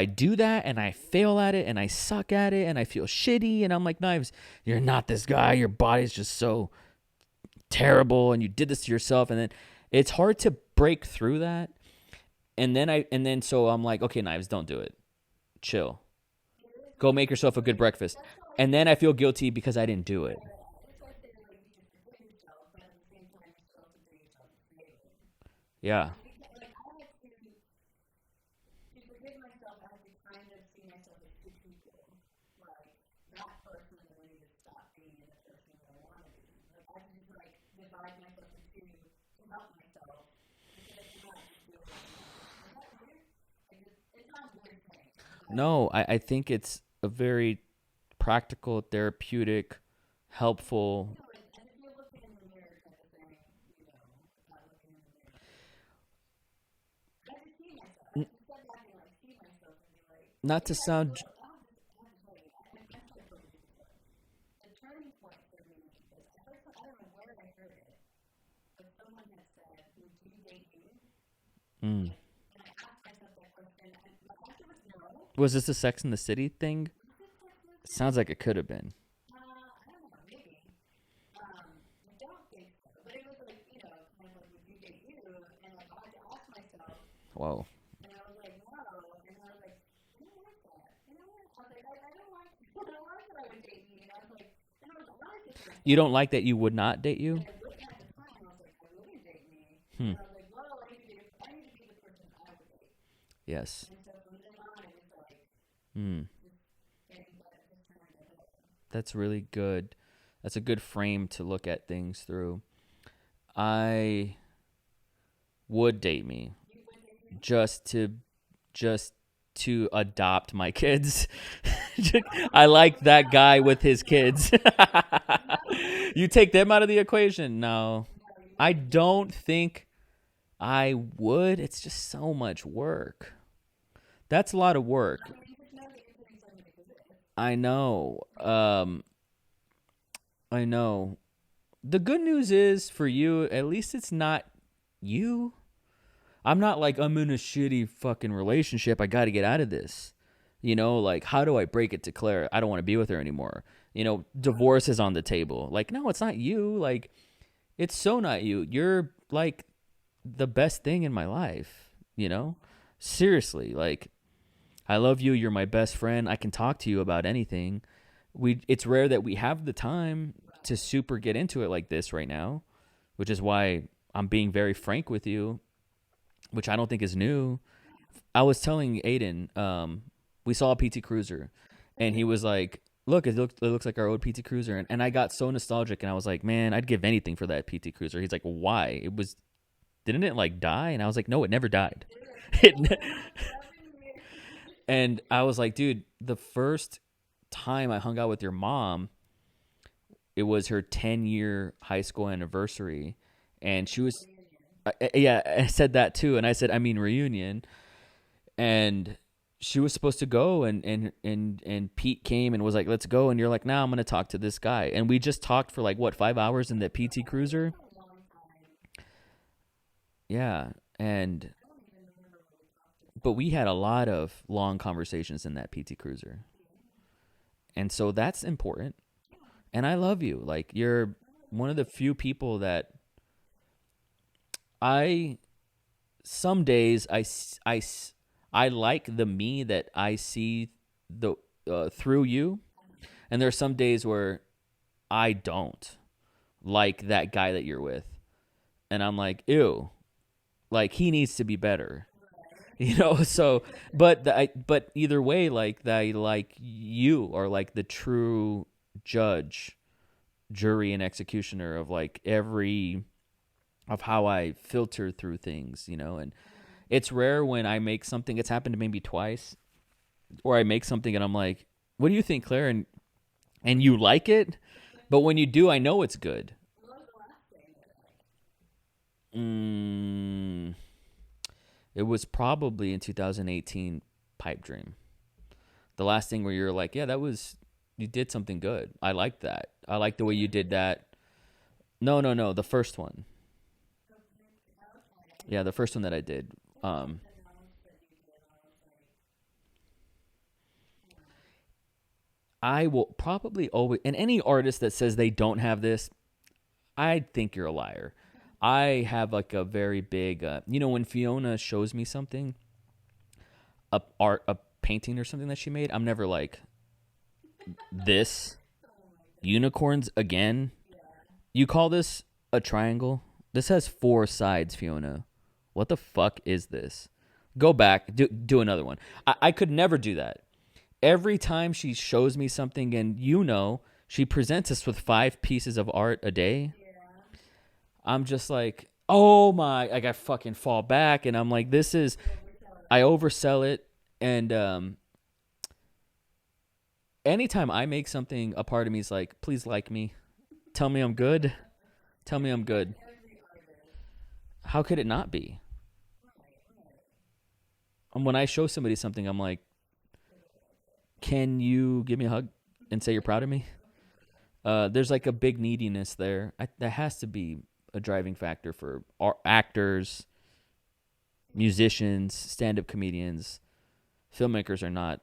do that and I fail at it and I suck at it and I feel shitty and I'm like, Knives, you're not this guy. Your body's just so terrible and you did this to yourself, and then it's hard to break through that. And so I'm like, okay, Knives, don't do it. Chill. Go make yourself a good breakfast. And then I feel guilty because I didn't do it. Yeah. Like, I have to forgive myself, I have to kind of see myself as two people. Like, that person that I need to stop being the person that I want to be. Like, I have to just, divide myself into two to help myself. Because I cannot just do it. Is that weird? It's not a weird thing. No, I think it's a very practical, therapeutic, helpful. As if you're looking in the mirror type of thing, not looking in the mirror. I have to see myself. I have to step back and see myself and be like. Not to sound. The turning point for me is, I don't know where I heard it, but someone had said, "Would you date me?" And I asked myself that question, and my answer was no. Was this a Sex and the City thing? Sounds like it could have been. I don't know, maybe. I don't think so. But it was like, kind of like, would you date you? And I had to ask myself. Whoa. And I was like, no. And I was like, I don't like that. I was like, I don't like that I would date me. And I was like, and I was honest. You don't like that you would not date you? And I looked at the time, I was like, I wouldn't date me. And I was like, well, I need to be the person I would date. Yes. And so from then on, it was like, That's really good. That's a good frame to look at things through. I would date me just to adopt my kids. I like that guy with his kids. You take them out of the equation? No. I don't think I would. It's just so much work. That's a lot of work. I know. I know. The good news is for you, at least it's not you. I'm not like, I'm in a shitty fucking relationship. I got to get out of this. Like, how do I break it to Claire? I don't want to be with her anymore. Divorce is on the table. Like, no, it's not you. Like, it's so not you. like the best thing in my life, you know? Seriously, like I love you, you're my best friend. I can talk to you about anything. It's rare that we have the time to super get into it like this right now, which is why I'm being very frank with you, which I don't think is new. I was telling Aiden, we saw a PT Cruiser, and he was like, look, it looks like our old PT Cruiser. And I got so nostalgic, and I was like, man, I'd give anything for that PT Cruiser. He's like, why? Didn't it like die? And I was like, no, it never died. And I was like, dude, the first time I hung out with your mom, it was her 10-year high school anniversary. And she was, yeah, I said that too. And I said, I mean, reunion. And she was supposed to go, and Pete came and was like, let's go. And you're like, nah, I'm going to talk to this guy. And we just talked for like, what, 5 hours in that PT Cruiser? Yeah. But we had a lot of long conversations in that PT Cruiser. And so that's important. And I love you. Like, you're one of the few people that some days I like the me that I see through you. And there are some days where I don't like that guy that you're with. And I'm like, ew, like he needs to be better. You know, so, but either way, like I like you are like the true judge, jury, and executioner of like of how I filter through things, you know. And it's rare when I make something. It's happened to maybe twice, or I make something and I'm like, "What do you think, Claire?" And you like it, but when you do, I know it's good. It was probably in 2018, Pipe Dream. The last thing where you're like, yeah, you did something good. I like that. I like the way you did that. No, the first one. Yeah, the first one that I did. I will probably always, and any artist that says they don't have this, I think you're a liar. I have like a very big, when Fiona shows me something, a painting or something that she made, I'm never like, this, unicorns again? You call this a triangle? This has 4 sides, Fiona. What the fuck is this? Go back, do another one. I could never do that. Every time she shows me something, and she presents us with 5 pieces of art a day, I'm just like, oh my, like I fucking fall back, and I'm like, I oversell it. And anytime I make something, a part of me is like, please like me. Tell me I'm good. Tell me I'm good. How could it not be? And when I show somebody something, I'm like, can you give me a hug and say you're proud of me? There's like a big neediness there. That has to be a driving factor for actors, musicians, stand-up comedians. Filmmakers are not,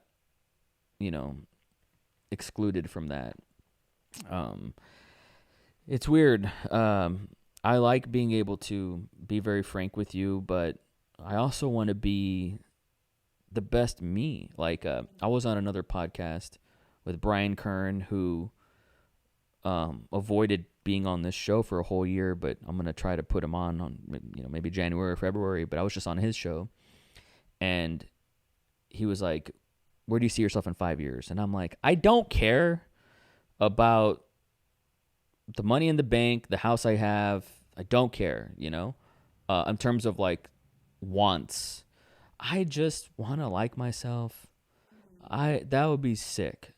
excluded from that. It's weird. I like being able to be very frank with you, but I also want to be the best me. Like, I was on another podcast with Brian Kern, who avoided being on this show for a whole year, but I'm going to try to put him on maybe January or February, but I was just on his show. And he was like, where do you see yourself in 5 years? And I'm like, I don't care about the money in the bank, the house I have. I don't care, in terms of like wants. I just want to like myself. That would be sick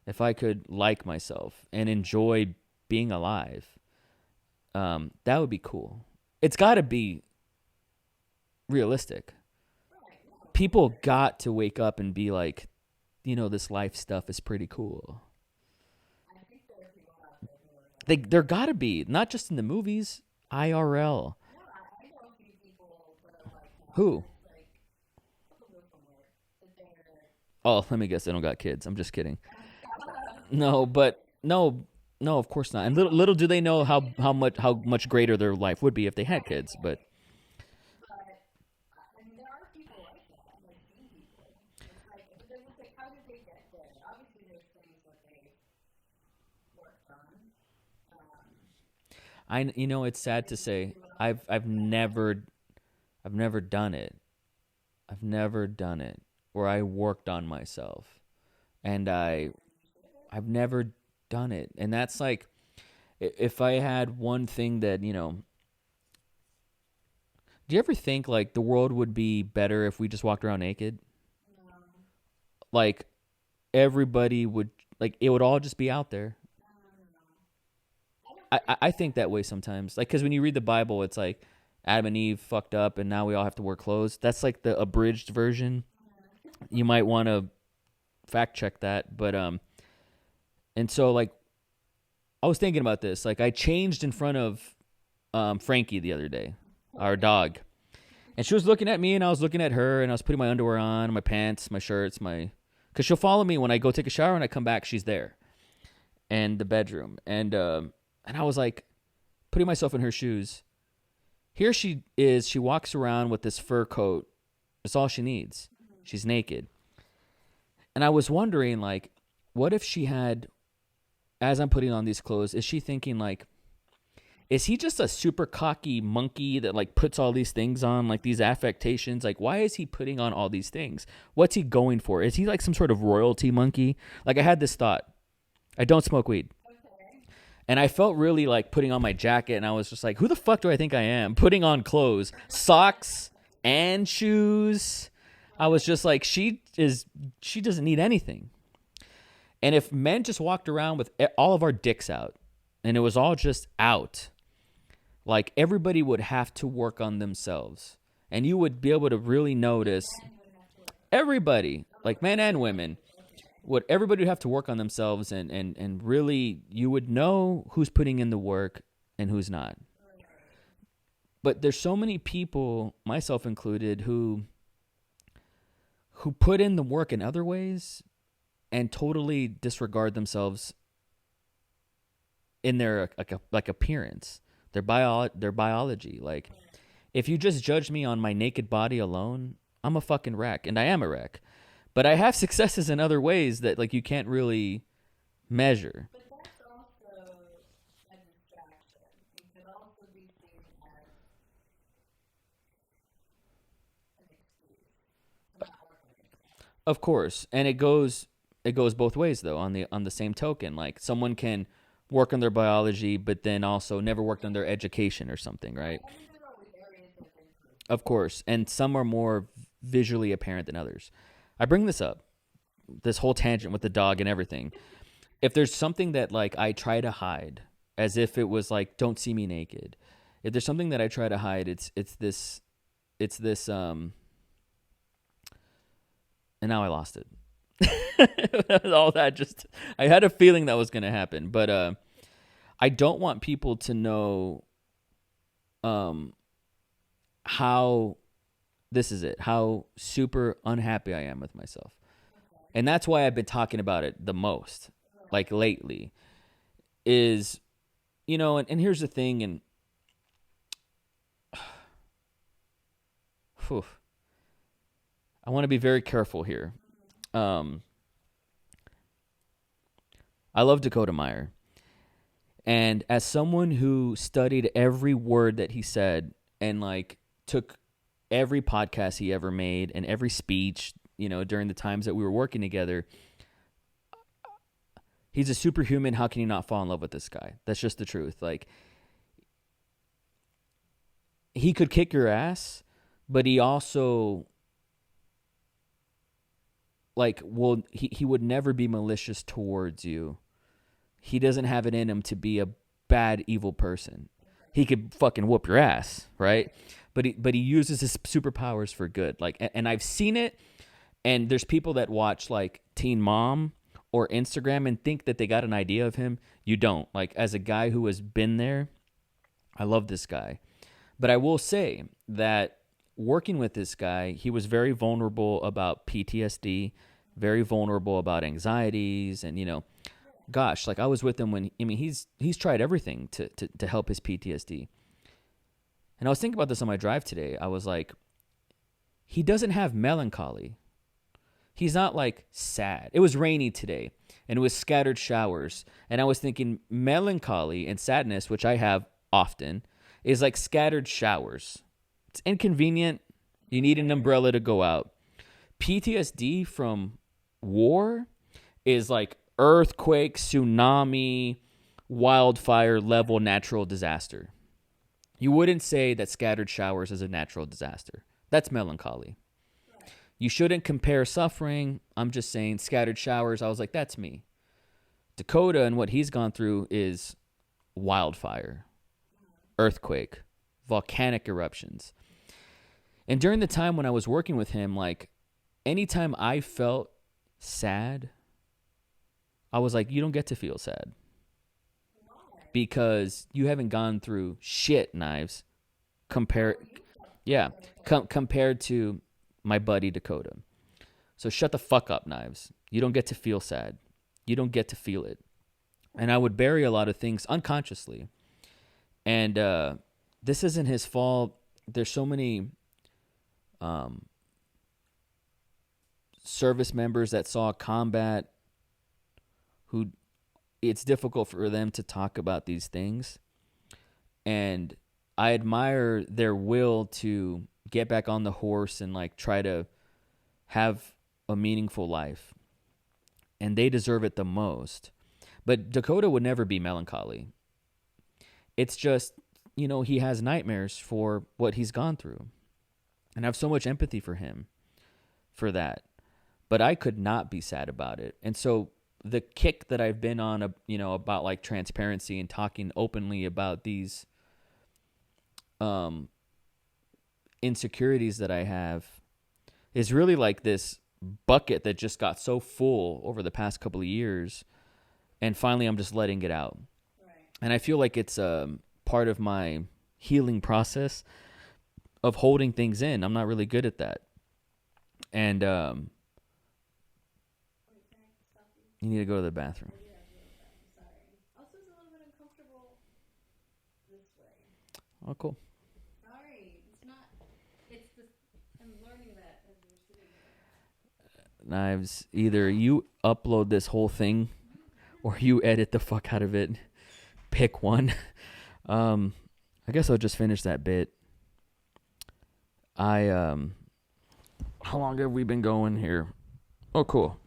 if I could like myself and enjoy being alive. That would be cool. It's got to be realistic. People got to wake up and be like, this life stuff is pretty cool. There got to be, not just in the movies, IRL. Who? Oh, let me guess. They don't got kids. I'm just kidding. No, No, of course not. And little do they know how much greater their life would be if they had kids. But But I mean, there are people like that, like some people. It's like, but then it's like, how did they get there? Obviously, there's things that they worked on. it's sad to say, I've never done it. I've never done it where I worked on myself, and I've never done it. And that's like, if I had one thing that, do you ever think like the world would be better if we just walked around naked? Like everybody would, like it would all just be out there. I think that way sometimes. Like, because when you read the Bible, it's like Adam and Eve fucked up and now we all have to wear clothes. That's like the abridged version. You might want to fact check that. But, and so like, I was thinking about this. Like, I changed in front of Frankie the other day, our dog. And she was looking at me and I was looking at her and I was putting my underwear on, my pants, my shirts, because she'll follow me when I go take a shower and I come back, she's there. And the bedroom. And I was like, putting myself in her shoes. Here she is. She walks around with this fur coat. That's all she needs. She's naked. And I was wondering, like, what if she had, as I'm putting on these clothes, is she thinking, like, is he just a super cocky monkey that, like, puts all these things on, like, these affectations? Like, why is he putting on all these things? What's he going for? Is he, like, some sort of royalty monkey? Like, I had this thought. I don't smoke weed. And I felt really like putting on my jacket, and I was just like, who the fuck do I think I am? Putting on clothes, socks, and shoes. I was just like, she doesn't need anything. And if men just walked around with all of our dicks out, and it was all just out, like everybody would have to work on themselves. And you would be able to really notice everybody, like men and women, everybody would have to work on themselves, and really you would know who's putting in the work and who's not. But there's so many people, myself included, who put in the work in other ways and totally disregard themselves in their like appearance, their biology. Like, if you just judge me on my naked body alone, I'm a fucking wreck, and I am a wreck. But I have successes in other ways that, like, you can't really measure. But that's also a distraction. It could also be seen as an excuse. Not working. Of course, and it goes both ways though. On the same token, like someone can work on their biology, but then also never worked on their education or something, right? I think there are always areas of improvement. Of course, and some are more visually apparent than others. I bring this up, this whole tangent with the dog and everything. If there's something that, like, I try to hide, as if it was like, don't see me naked. If there's something that I try to hide, it's this, and now I lost it. All that I had a feeling that was going to happen, but I don't want people to know how how super unhappy I am with myself. And that's why I've been talking about it the most, like lately, is, and here's the thing, and I want to be very careful here. I love Dakota Meyer. And as someone who studied every word that he said and, like, took every podcast he ever made and every speech, during the times that we were working together, he's a superhuman. How can you not fall in love with this guy? That's just the truth. Like, he could kick your ass, but he also, like, he would never be malicious towards you. He doesn't have it in him to be a bad, evil person. He could fucking whoop your ass, right? But he uses his superpowers for good. Like, and I've seen it. And there's people that watch, like, Teen Mom or Instagram and think that they got an idea of him. You don't. Like, as a guy who has been there, I love this guy. But I will say that working with this guy, he was very vulnerable about PTSD, very vulnerable about anxieties, and, gosh, like I was with him when, I mean, he's tried everything to help his PTSD. And I was thinking about this on my drive today. I was like, he doesn't have melancholy. He's not like sad. It was rainy today and it was scattered showers. And I was thinking melancholy and sadness, which I have often, is like scattered showers. It's inconvenient. You need an umbrella to go out. PTSD from war is like earthquake, tsunami, wildfire level natural disaster. You wouldn't say that scattered showers is a natural disaster. That's melancholy. You shouldn't compare suffering. I'm just saying scattered showers. I was like, that's me. Dakota and what he's gone through is wildfire, earthquake, volcanic eruptions. And during the time when I was working with him, like anytime I felt sad, I was like, you don't get to feel sad. Because you haven't gone through shit, Knives, compared to my buddy Dakota. So shut the fuck up, Knives. You don't get to feel sad. You don't get to feel it. And I would bury a lot of things unconsciously. And this isn't his fault. There's so many service members that saw combat who it's difficult for them to talk about these things. And I admire their will to get back on the horse and like try to have a meaningful life. And they deserve it the most. But Dakota would never be melancholy. It's just, you know, he has nightmares for what he's gone through. And I have so much empathy for him for that. But I could not be sad about it. And so the kick that I've been on, you know, about like transparency and talking openly about these insecurities that I have is really like this bucket that just got so full over the past couple of years. And finally, I'm just letting it out. Right. And I feel like it's part of my healing process of holding things in. I'm not really good at that. And you need to go to the bathroom. Sorry. Also, it's a little bit uncomfortable this way. Oh, cool. Sorry. It's not. It's just. I'm learning that as you're sitting there. Knives, either you upload this whole thing or you edit the fuck out of it. Pick one. I guess I'll just finish that bit. How long have we been going here? Oh, cool.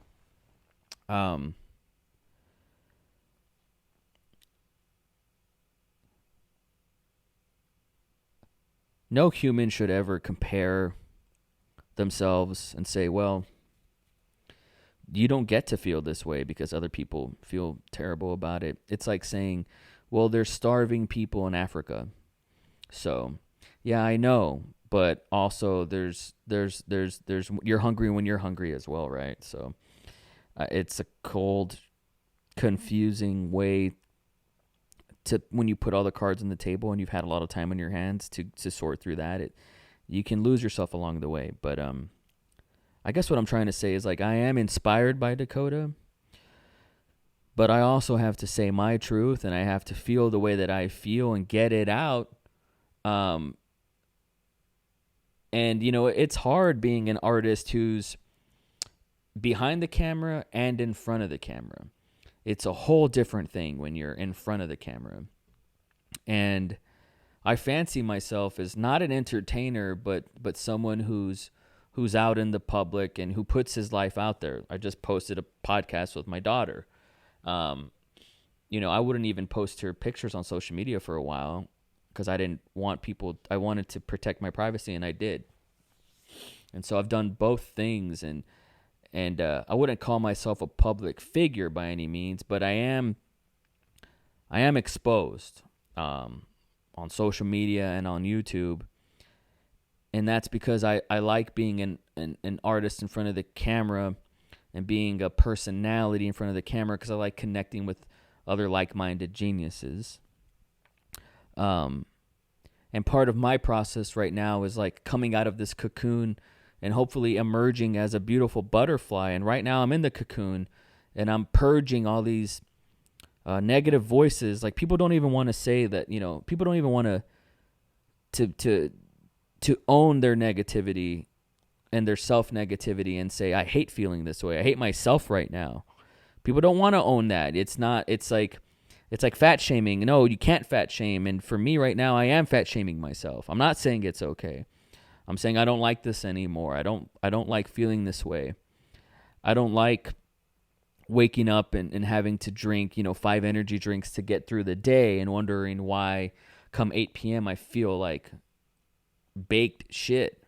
No human should ever compare themselves and say, well, you don't get to feel this way because other people feel terrible about it. It's like saying, well, there's starving people in Africa. So, yeah, I know, but also there's you're hungry when you're hungry as well, right? So, it's a cold, confusing way to, when you put all the cards on the table and you've had a lot of time on your hands to sort through that, you can lose yourself along the way. But I guess what I'm trying to say is, like, I am inspired by Dakota, but I also have to say my truth, and I have to feel the way that I feel and get it out. And, you know, it's hard being an artist who's behind the camera and in front of the camera. It's a whole different thing when you're in front of the camera. And I fancy myself as not an entertainer, but someone who's out in the public and who puts his life out there. I just posted a podcast with my daughter. You know, I wouldn't even post her pictures on social media for a while because I didn't want people, I wanted to protect my privacy, and I did. And so I've done both things, and I wouldn't call myself a public figure by any means, but I am exposed on social media and on YouTube. And that's because I like being an artist in front of the camera and being a personality in front of the camera because I like connecting with other like-minded geniuses. And part of my process right now is like coming out of this cocoon and hopefully emerging as a beautiful butterfly. And right now I'm in the cocoon and I'm purging all these negative voices. Like people don't even want to say that, people don't even want to own their negativity and their self-negativity and say, I hate feeling this way. I hate myself right now. People don't want to own that. It's like fat shaming. No, you can't fat shame. And for me right now, I am fat shaming myself. I'm not saying it's okay. I'm saying I don't like this anymore. I don't like feeling this way. I don't like waking up and having to drink, 5 energy drinks to get through the day and wondering why come 8 p.m. I feel like baked shit.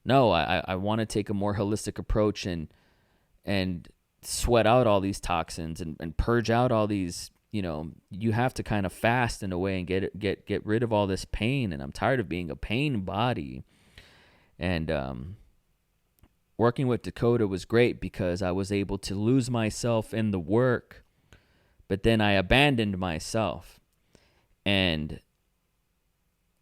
No, I want to take a more holistic approach and sweat out all these toxins and purge out all these, you have to kind of fast in a way and get rid of all this pain. And I'm tired of being a pain body. And working with Dakota was great because I was able to lose myself in the work, but then I abandoned myself. And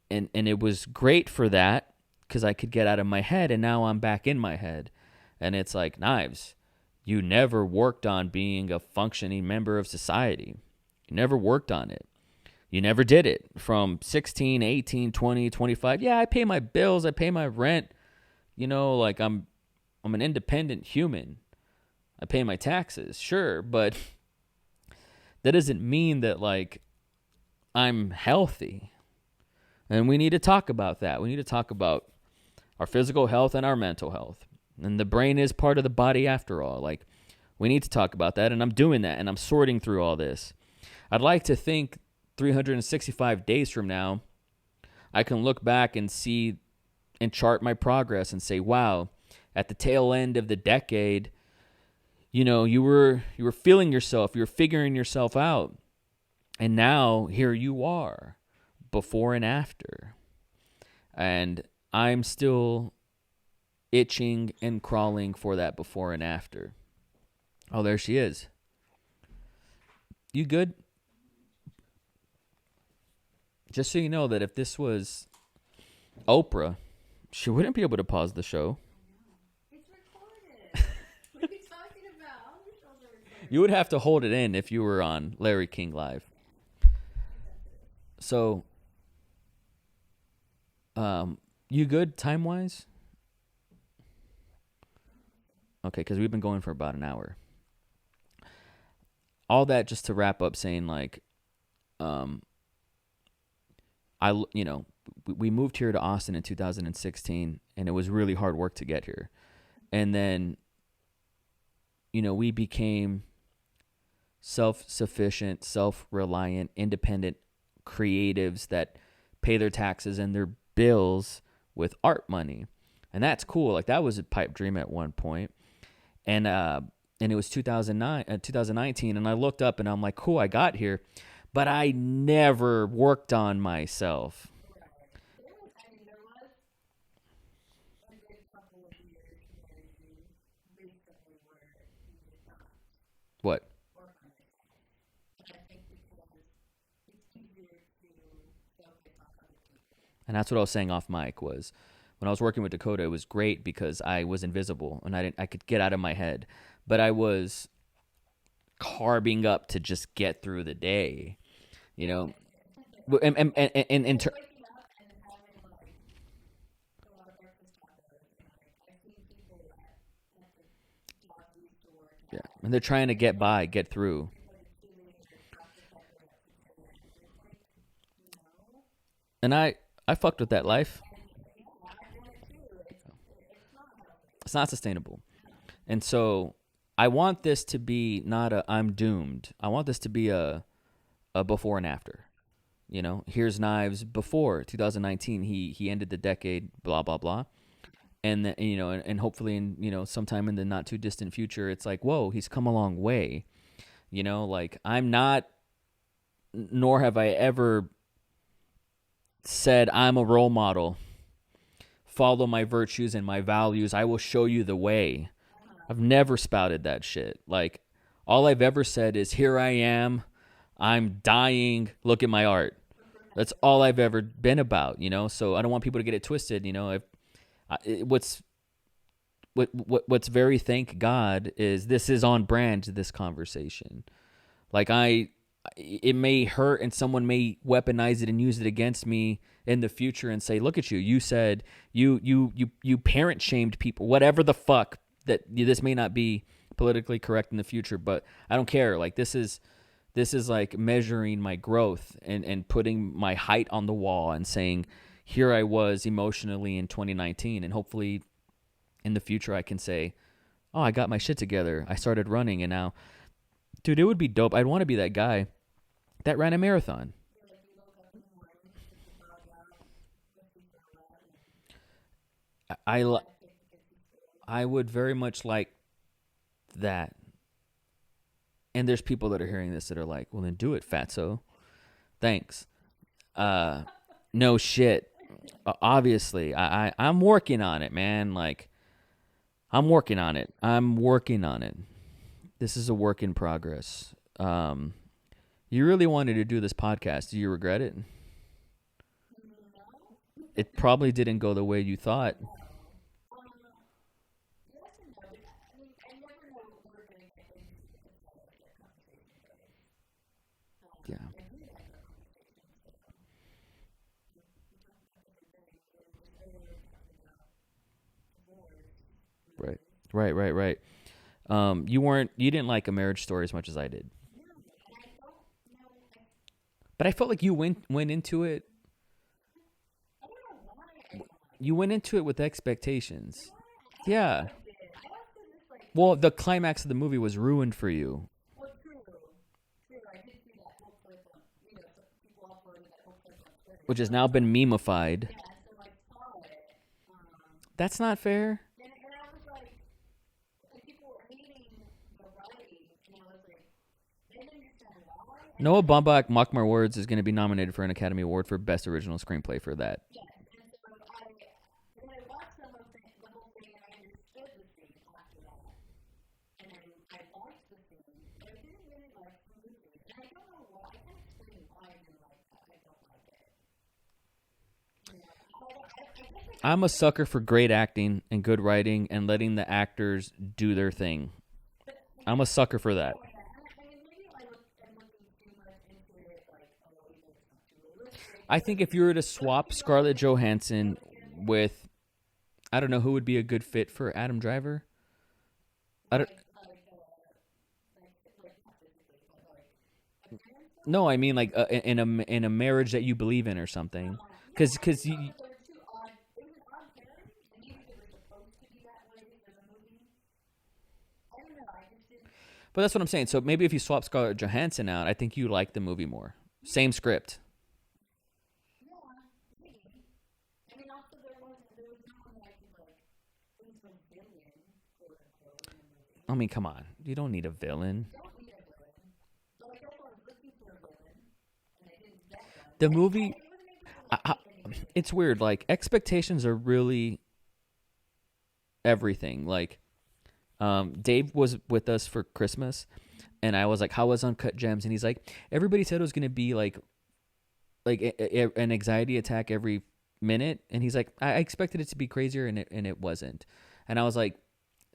it was great for that because I could get out of my head, and now I'm back in my head. And it's like, Knives, you never worked on being a functioning member of society. You never worked on it. You never did it. From 16, 18, 20, 25. Yeah, I pay my bills. I pay my rent. Like I'm an independent human. I pay my taxes, sure, but that doesn't mean that like I'm healthy. And we need to talk about that. We need to talk about our physical health and our mental health. And the brain is part of the body after all. Like, we need to talk about that, and I'm doing that, and I'm sorting through all this. I'd like to think 365 days from now, I can look back and see and chart my progress and say, wow, at the tail end of the decade, you were feeling yourself, you were figuring yourself out. And now here you are, before and after. And I'm still itching and crawling for that before and after. Oh, there she is. You good? Just so you know that if this was Oprah, she wouldn't be able to pause the show. It's recorded. What are you talking about? You would have to hold it in if you were on Larry King Live. So, you good time-wise? Okay, because we've been going for about an hour. All that just to wrap up saying, like, we moved here to Austin in 2016, and it was really hard work to get here. And then, we became self-sufficient, self-reliant, independent creatives that pay their taxes and their bills with art money. And that's cool. Like, that was a pipe dream at one point. And it was 2019, and I looked up and I'm like, cool, I got here, but I never worked on myself. What? And that's what I was saying off mic was when I was working with Dakota, it was great because I was invisible and I could get out of my head, but I was carving up to just get through the day, and yeah, and they're trying to get through. And I fucked with that life. It's not sustainable. And so I want this to be not a I'm doomed. I want this to be a before and after. Here's Knives before 2019. He ended the decade, blah, blah, blah. And, and hopefully in, sometime in the not too distant future, it's like, whoa, he's come a long way. Like I'm not, nor have I ever said I'm a role model. Follow my virtues and my values. I will show you the way. I've never spouted that shit. Like, all I've ever said is, here I am. I'm dying. Look at my art. That's all I've ever been about, So I don't want people to get it twisted, What's very thank God is this is on brand, this conversation. Like it may hurt and someone may weaponize it and use it against me in the future and say, look at you, you said you parent shamed people, whatever the fuck, that this may not be politically correct in the future, but I don't care. Like this is like measuring my growth and putting my height on the wall and saying, here I was emotionally in 2019, and hopefully in the future I can say, oh, I got my shit together. I started running, and now, dude, it would be dope. I'd want to be that guy that ran a marathon. I would very much like that. And there's people that are hearing this that are like, well, then do it, fatso. Thanks. No shit. Obviously, I'm working on it, man. Like, I'm working on it. This is a work in progress. You really wanted to do this podcast. Do you regret it? It probably didn't go the way you thought. Yeah. Right. You didn't like A Marriage Story as much as I did. But I felt like you went into it. You went into it with expectations. Yeah. Well, the climax of the movie was ruined for you. Which has now been memeified. That's not fair. Noah Baumbach, Mock My Words, is going to be nominated for an Academy Award for Best Original Screenplay for that. I'm a sucker for great acting and good writing and letting the actors do their thing. I'm a sucker for that. I think if you were to swap Scarlett Johansson with, I don't know who would be a good fit for Adam Driver. No, I mean like in a marriage that you believe in or something, because you. But that's what I'm saying. So maybe if you swap Scarlett Johansson out, I think you like the movie more. Same script. I mean, come on. You don't need a villain. The movie, it's weird. Like, expectations are really everything. Like, Dave was with us for Christmas, and I was like, how was Uncut Gems? And he's like, everybody said it was going to be like an anxiety attack every minute. And he's like, I expected it to be crazier, and it wasn't. And I was like,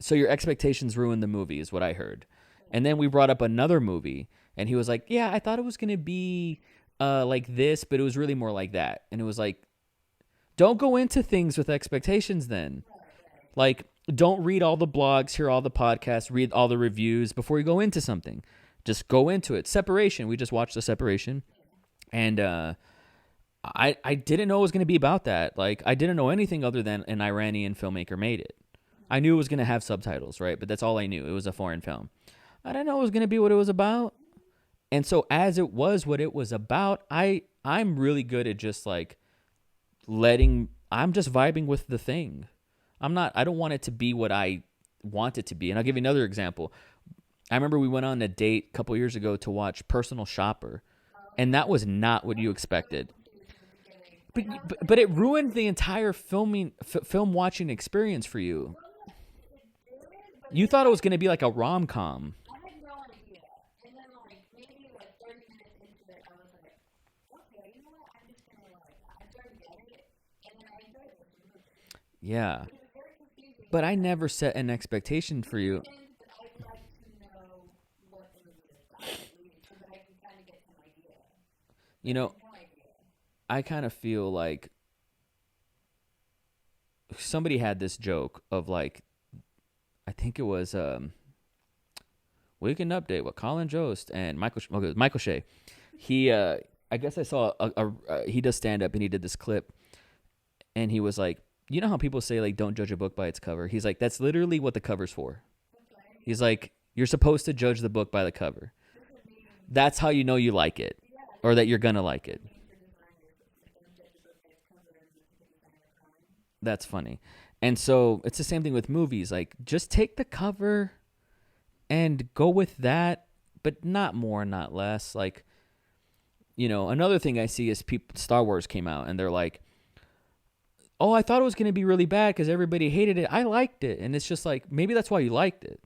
so your expectations ruined the movie is what I heard. And then we brought up another movie, and he was like, yeah, I thought it was going to be like this, but it was really more like that. And it was like, don't go into things with expectations then. Like, don't read all the blogs, hear all the podcasts, read all the reviews before you go into something. Just go into it. Separation. We just watched The Separation. And I didn't know it was going to be about that. Like, I didn't know anything other than an Iranian filmmaker made it. I knew it was going to have subtitles, right? But that's all I knew. It was a foreign film. I didn't know it was going to be what it was about. And so as it was what it was about, I'm really good at just like I'm just vibing with the thing. I don't want it to be what I want it to be. And I'll give you another example. I remember we went on a date a couple years ago to watch Personal Shopper, and that was not what you expected. But it ruined the entire film watching experience for you. You thought it was going to be like a rom-com. Yeah. But I never set an expectation for you. You know, No idea. I kind of feel like somebody had this joke of like, I think it was Weekend Update with Colin Jost and Michael Shea. He I guess I saw he does stand up and he did this clip and he was like, you know how people say like don't judge a book by its cover? He's like, that's literally what the cover's for. He's like, you're supposed to judge the book by the cover. That's how you know you like it or that you're gonna like it. That's funny. And so it's the same thing with movies. Like, just take the cover and go with that, but not more, not less. Like, another thing I see is Star Wars came out and they're like, oh, I thought it was going to be really bad because everybody hated it. I liked it. And it's just like, maybe that's why you liked it,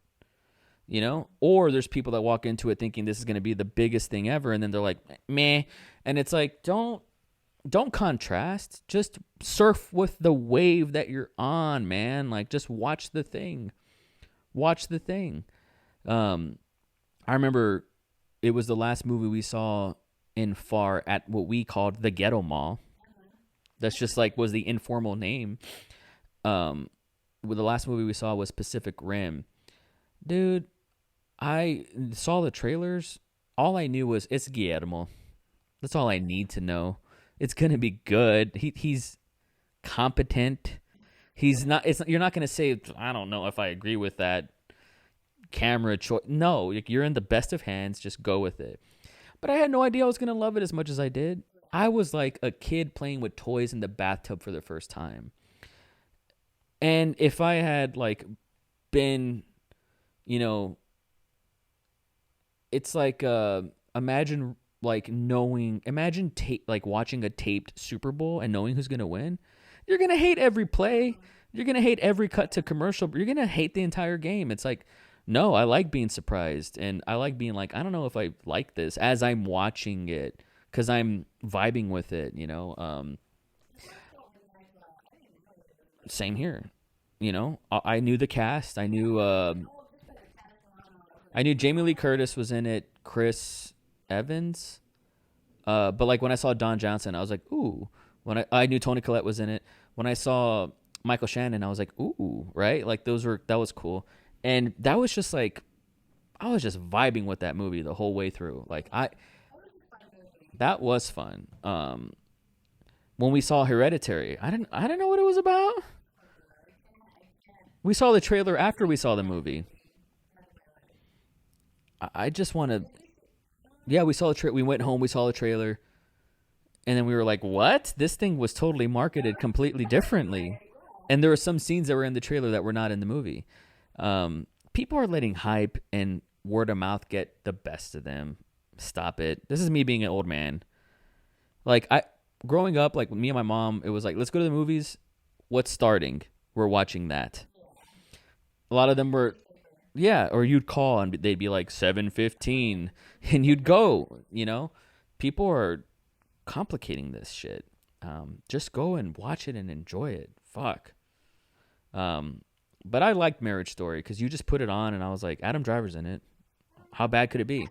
Or there's people that walk into it thinking this is going to be the biggest thing ever. And then they're like, meh. And it's like, don't contrast. Just surf with the wave that you're on, man. Like, just watch the thing. Watch the thing. I remember it was the last movie we saw in FAR at what we called the Ghetto Mall. That's just like was the informal name. The last movie we saw was Pacific Rim. Dude, I saw the trailers. All I knew was it's Guillermo. That's all I need to know. It's gonna be good. He's competent. He's not. You're not gonna say I don't know if I agree with that camera choice. No, you're in the best of hands. Just go with it. But I had no idea I was gonna love it as much as I did. I was like a kid playing with toys in the bathtub for the first time. And if I had like been, it's like imagine like watching a taped Super Bowl and knowing who's gonna win. You're gonna hate every play. You're gonna hate every cut to commercial. You're gonna hate the entire game. It's like, no, I like being surprised, and I like being like, I don't know if I like this as I'm watching it because I'm vibing with it. Same here. I knew the cast. I knew Jamie Lee Curtis was in it. Chris Evans. But like when I saw Don Johnson, I was like, ooh. When I knew Toni Collette was in it. When I saw Michael Shannon, I was like, ooh, right? Like that was cool. And that was just like, I was just vibing with that movie the whole way through. Like that was fun. When we saw Hereditary, I didn't know what it was about. We saw the trailer after we saw the movie. I just want to. Yeah, we saw the trailer. We went home. We saw the trailer, and then we were like, "What? This thing was totally marketed completely differently." And there were some scenes that were in the trailer that were not in the movie. People are letting hype and word of mouth get the best of them. Stop it. This is me being an old man. Like growing up, like me and my mom, it was like, let's go to the movies. What's starting? We're watching that. A lot of them were, yeah, or you'd call and they'd be like 7:15 and you'd go, People are complicating this shit. Just go and watch it and enjoy it. Fuck. But I liked Marriage Story because you just put it on and I was like, Adam Driver's in it. How bad could it be?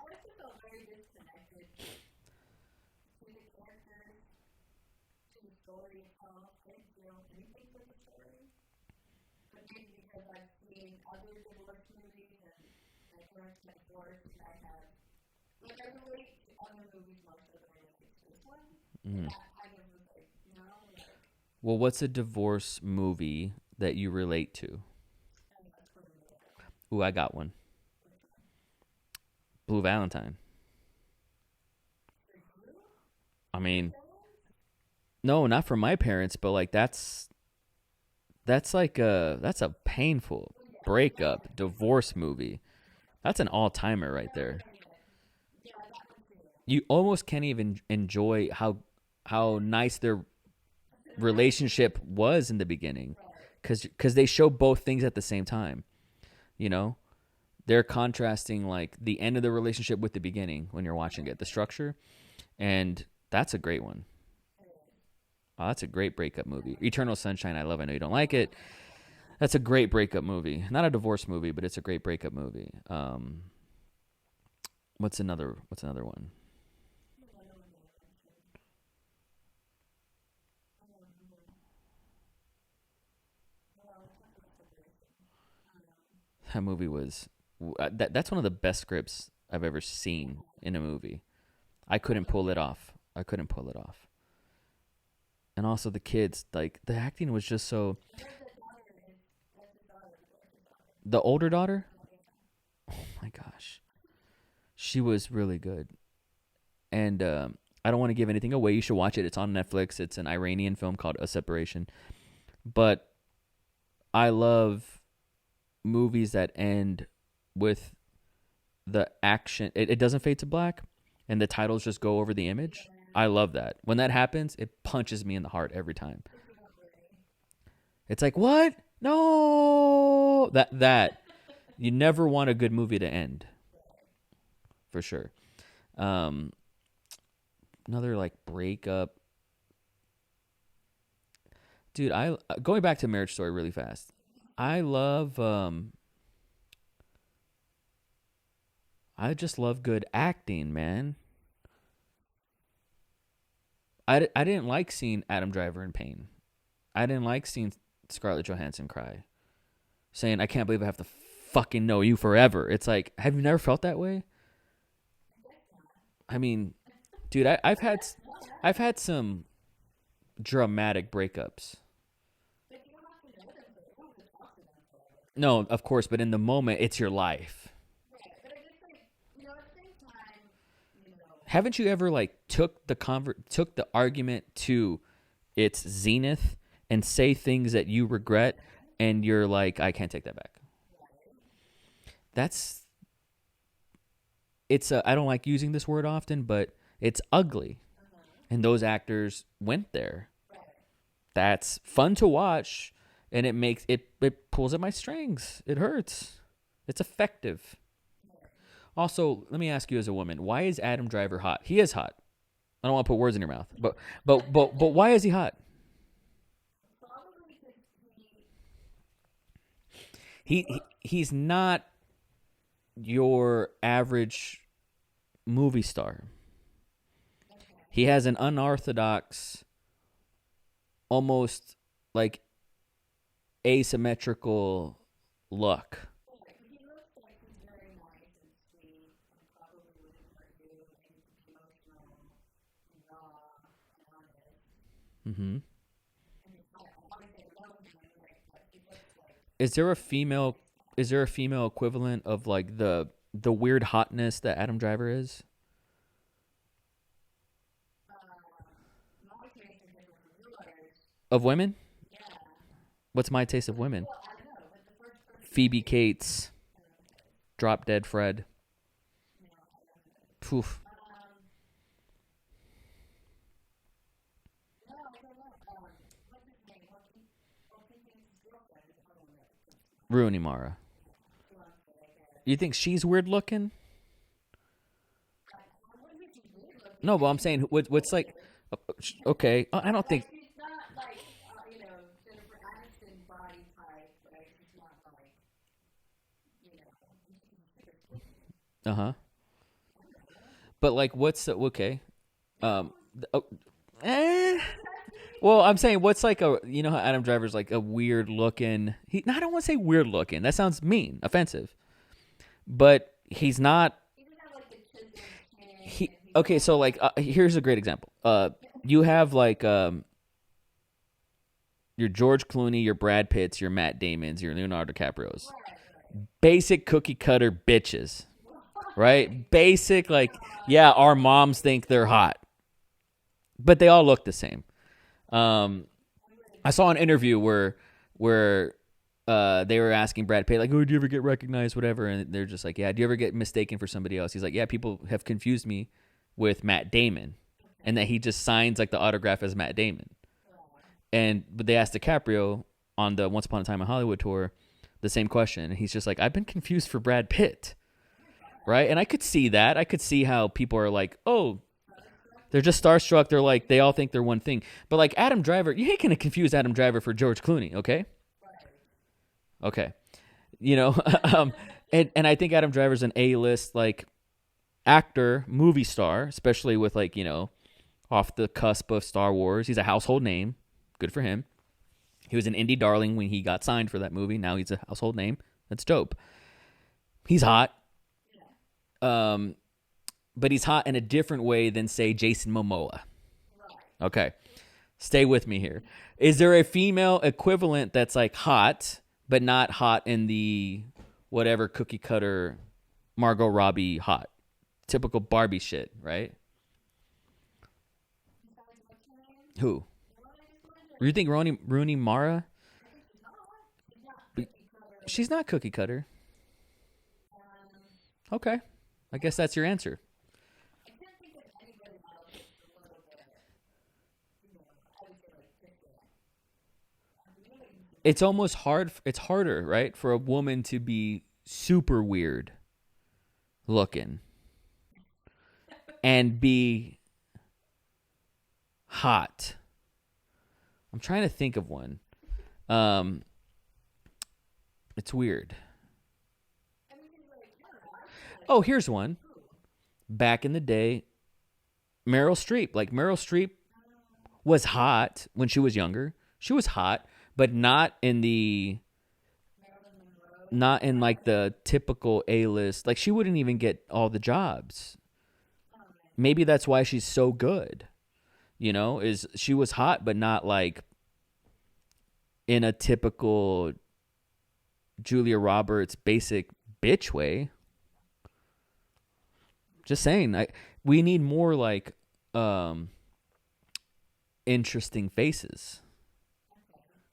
Mm. Well, what's a divorce movie that you relate to? Ooh, I got one. Blue Valentine. I mean, no, not from my parents, but like that's a painful breakup, divorce movie. That's an all-timer right there. You almost can't even enjoy how nice their relationship was in the beginning because they show both things at the same time. They're contrasting like the end of the relationship with the beginning when you're watching it, the structure, and that's a great one. Oh, that's a great breakup movie. Eternal Sunshine, I love. I know you don't like it. That's a great breakup movie. Not a divorce movie, but it's a great breakup movie. What's another one? That movie was that's one of the best scripts I've ever seen in a movie. I couldn't pull it off. And also the kids, like the acting was just so. The older daughter? Oh my gosh. She was really good. And I don't want to give anything away. You should watch it. It's on Netflix. It's an Iranian film called A Separation. But I love movies that end with the action. It doesn't fade to black and the titles just go over the image. I love that. When that happens, it punches me in the heart every time. It's like, what? No. That you never want a good movie to end. For sure. Another like breakup. Dude, going back to Marriage Story really fast. I love I just love good acting, man. I didn't like seeing Adam Driver in pain. I didn't like seeing Scarlett Johansson cry. Saying, I can't believe I have to fucking know you forever. It's like, have you never felt that way? I mean, dude, I've had some dramatic breakups. No, of course, but in the moment, it's your life. Haven't you ever like took the argument to its zenith and say things that you regret and you're like, I can't take that back? I don't like using this word often, but it's ugly. And those actors went there. That's fun to watch, and it pulls at my strings. It hurts. It's effective. Also, let me ask you as a woman, why is Adam Driver hot? He is hot. I don't want to put words in your mouth, but why is he hot? He's not your average movie star. He has an unorthodox, almost like asymmetrical look. Mm-hmm. Is there a female equivalent of like the weird hotness that Adam Driver is? Of women? What's my taste of women? Phoebe Cates, Drop Dead Fred. Poof. Rooney Mara. You think she's weird looking? No, but I'm saying what's like. Okay, I don't think. She's not like Jennifer Aniston body type, but she's not like But like, what's okay? Well, I'm saying what's like how Adam Driver's like a weird looking. I don't want to say weird looking. That sounds mean, offensive. But he's not. Okay, so like here's a great example. You have like your George Clooney, your Brad Pitts, your Matt Damons, your Leonardo DiCaprios. Basic cookie cutter bitches, right? Basic like our moms think they're hot, but they all look the same. I saw an interview where they were asking Brad Pitt, like, oh, do you ever get recognized, whatever? And they're just like, yeah, do you ever get mistaken for somebody else? He's like, yeah, people have confused me with Matt Damon, and that he just signs like the autograph as Matt Damon. But they asked DiCaprio on the Once Upon a Time in Hollywood tour the same question, and he's just like, I've been confused for Brad Pitt, right? And I could see that. I could see how people are like, oh, they're just starstruck. They're like, they all think they're one thing. But like Adam Driver, you ain't gonna confuse Adam Driver for George Clooney, okay? Okay, and I think Adam Driver's an A-list like actor, movie star, especially with like off the cusp of Star Wars. He's a household name. Good for him. He was an indie darling when he got signed for that movie. Now he's a household name. That's dope. He's hot. But he's hot in a different way than, say, Jason Momoa. Okay. Stay with me here. Is there a female equivalent that's like hot, but not hot in the whatever cookie cutter Margot Robbie hot? Typical Barbie shit, right? Who? You think Rooney Mara? She's not cookie cutter. Okay. I guess that's your answer. It's almost hard. It's harder, right, for a woman to be super weird looking and be hot. I'm trying to think of one. It's weird. Oh, here's one. Back in the day, Meryl Streep. Like, Meryl Streep was hot when she was younger. She was hot, but not in like the typical A-list. Like, she wouldn't even get all the jobs. Maybe that's why she's so good. You know, is she was hot, but not like in a typical Julia Roberts basic bitch way. Just saying, we need more like interesting faces.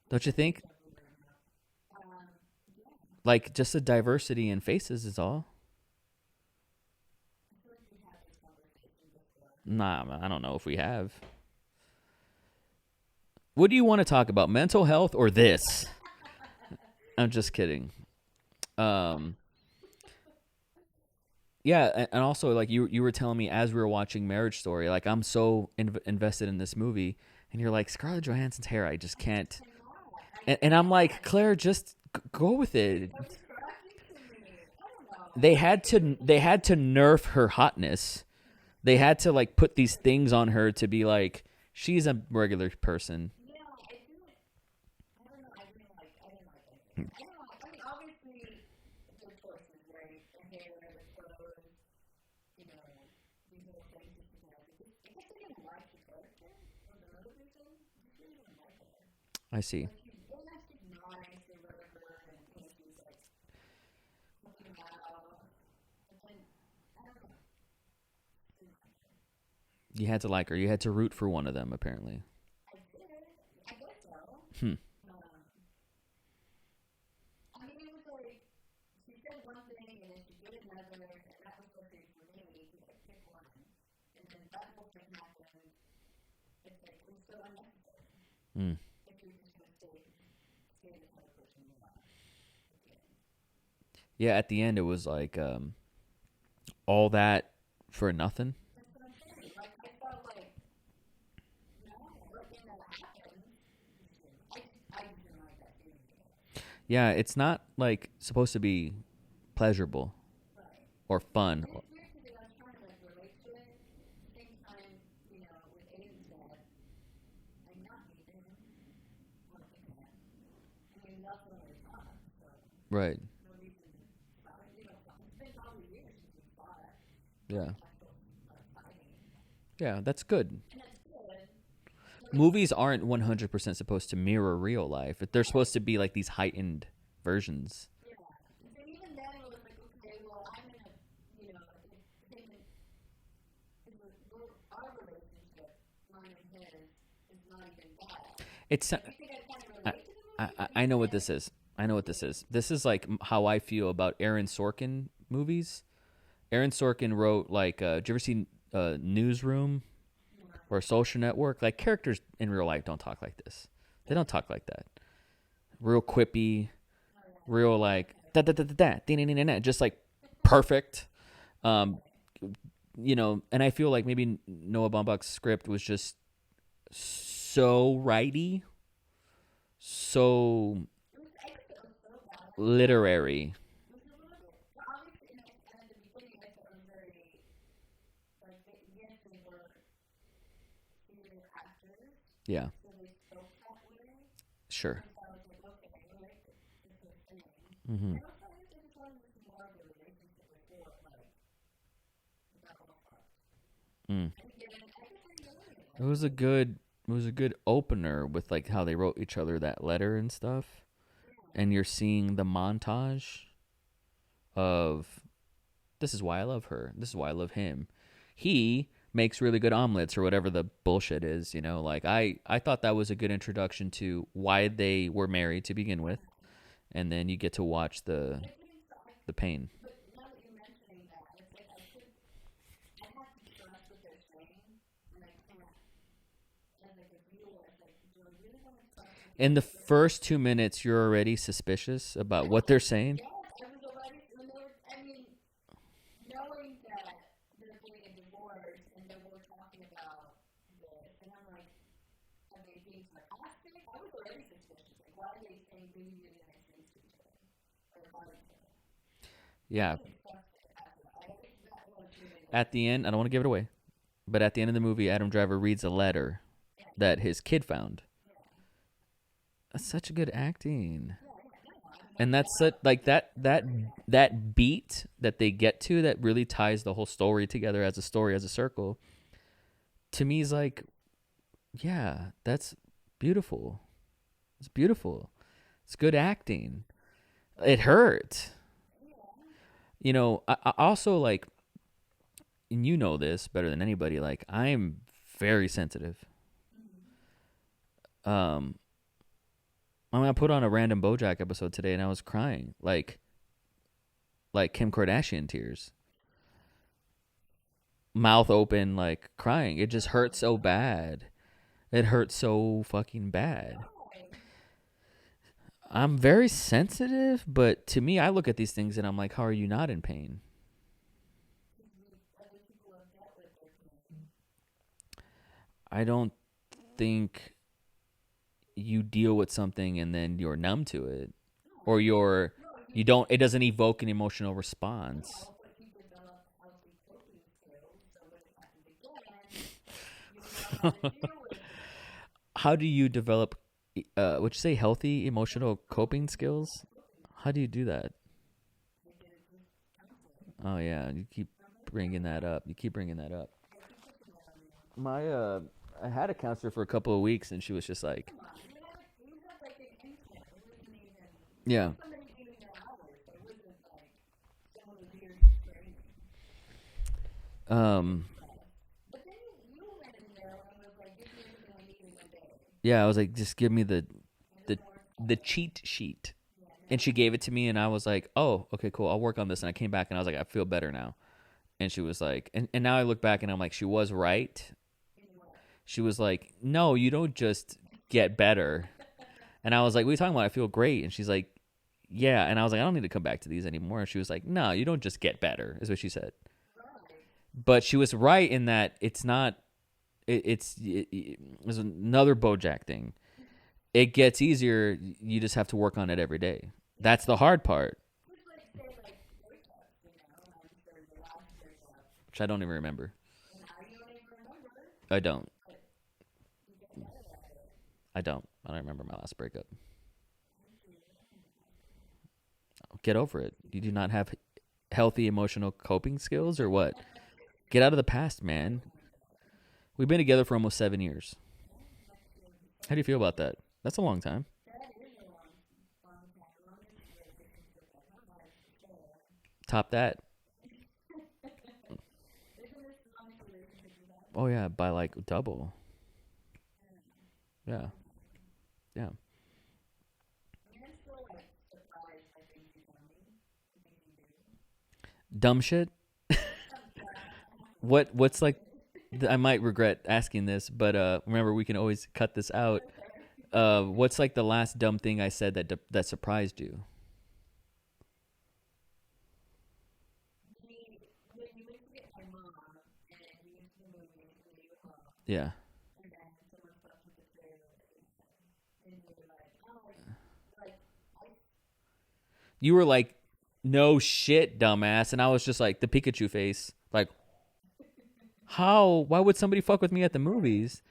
Don't you think? Like, just a diversity in faces is all. Nah, I don't know if we have. What do you want to talk about? Mental health or this? I'm just kidding. Yeah, and also, like, you were telling me as we were watching Marriage Story, like, I'm so invested in this movie, and you're like, Scarlett Johansson's hair, I just can't. And I'm like, Claire, just go with it. They had to nerf her hotness. They had to, like, put these things on her to be like, she's a regular person. I see. You had to like her. You had to root for one of them, apparently. Hmm. Hmm. Yeah, at the end it was like all that for nothing. Yeah, it's not like supposed to be pleasurable or fun. Right. Yeah. Yeah, that's good. Movies aren't 100% supposed to mirror real life. They're supposed to be like these heightened versions. It's I know what this is. I know what this is. This is like how I feel about Aaron Sorkin movies. Aaron Sorkin wrote like did you ever see Newsroom or Social Network? Like, characters in real life don't talk like this. They don't talk like that. Real quippy, real like da da da da da, just like perfect. You know, and I feel like maybe Noah Baumbach's script was just so righty, so literary. Yeah. Sure. Mm-hmm. Mm. It was a good opener with like how they wrote each other that letter and stuff. And you're seeing the montage of this is why I love her. This is why I love him. He makes really good omelets or whatever the bullshit is, you know, like I thought that was a good introduction to why they were married to begin with. And then you get to watch the pain. But now that you're mentioning that, it's like I have to trust what they're saying, and I can't. As like a viewer, it's like, do I really want to trust? In the first 2 minutes, you're already suspicious about what they're saying. Yes, I was already. I mean, knowing that they're getting a divorce and they were talking about this, and I'm like, are they being sarcastic? I was already suspicious. Like, why are they saying really, really nice things to each other or about each other? Yeah. At the end, I don't want to give it away, but at the end of the movie, Adam Driver reads a letter that his kid found. That's such good acting. And that's like that beat that they get to that really ties the whole story together as a story, as a circle. To me, is like, yeah, that's beautiful. It's beautiful. It's good acting. It hurt. You know, I also like, and you know this better than anybody, like I'm very sensitive. I mean, I put on a random BoJack episode today and I was crying, like Kim Kardashian tears. Mouth open, like crying. It just hurt so bad. It hurt so fucking bad. I'm very sensitive, but to me, I look at these things and I'm like, how are you not in pain? I don't think you deal with something and then you're numb to it, or it doesn't evoke an emotional response. How do you develop, would you say healthy emotional coping skills? How do you do that? Oh yeah, you keep bringing that up. I had a counselor for a couple of weeks and she was just like, yeah. Yeah, I was like, just give me the cheat sheet. And she gave it to me and I was like, oh, okay, cool. I'll work on this. And I came back and I was like, I feel better now. And she was like, and now I look back and I'm like, she was right. She was like, no, you don't just get better. And I was like, what are you talking about? I feel great. And she's like, yeah. And I was like, I don't need to come back to these anymore. And she was like, no, you don't just get better, is what she said. But she was right in that it's not, it's another BoJack thing. It gets easier. You just have to work on it every day. That's the hard part. Which I don't even remember. I don't remember my last breakup. Get over it. You do not have healthy emotional coping skills or what? Get out of the past, man. We've been together for almost 7 years. How do you feel about that? That's a long time. Top that. Oh yeah, by like double. Yeah. Yeah. Dumb shit? What's like, I might regret asking this, but remember, we can always cut this out. What's like the last dumb thing I said that surprised you? Yeah. You were like, no shit, dumbass. And I was just like, the Pikachu face. Like, how? Why would somebody fuck with me at the movies?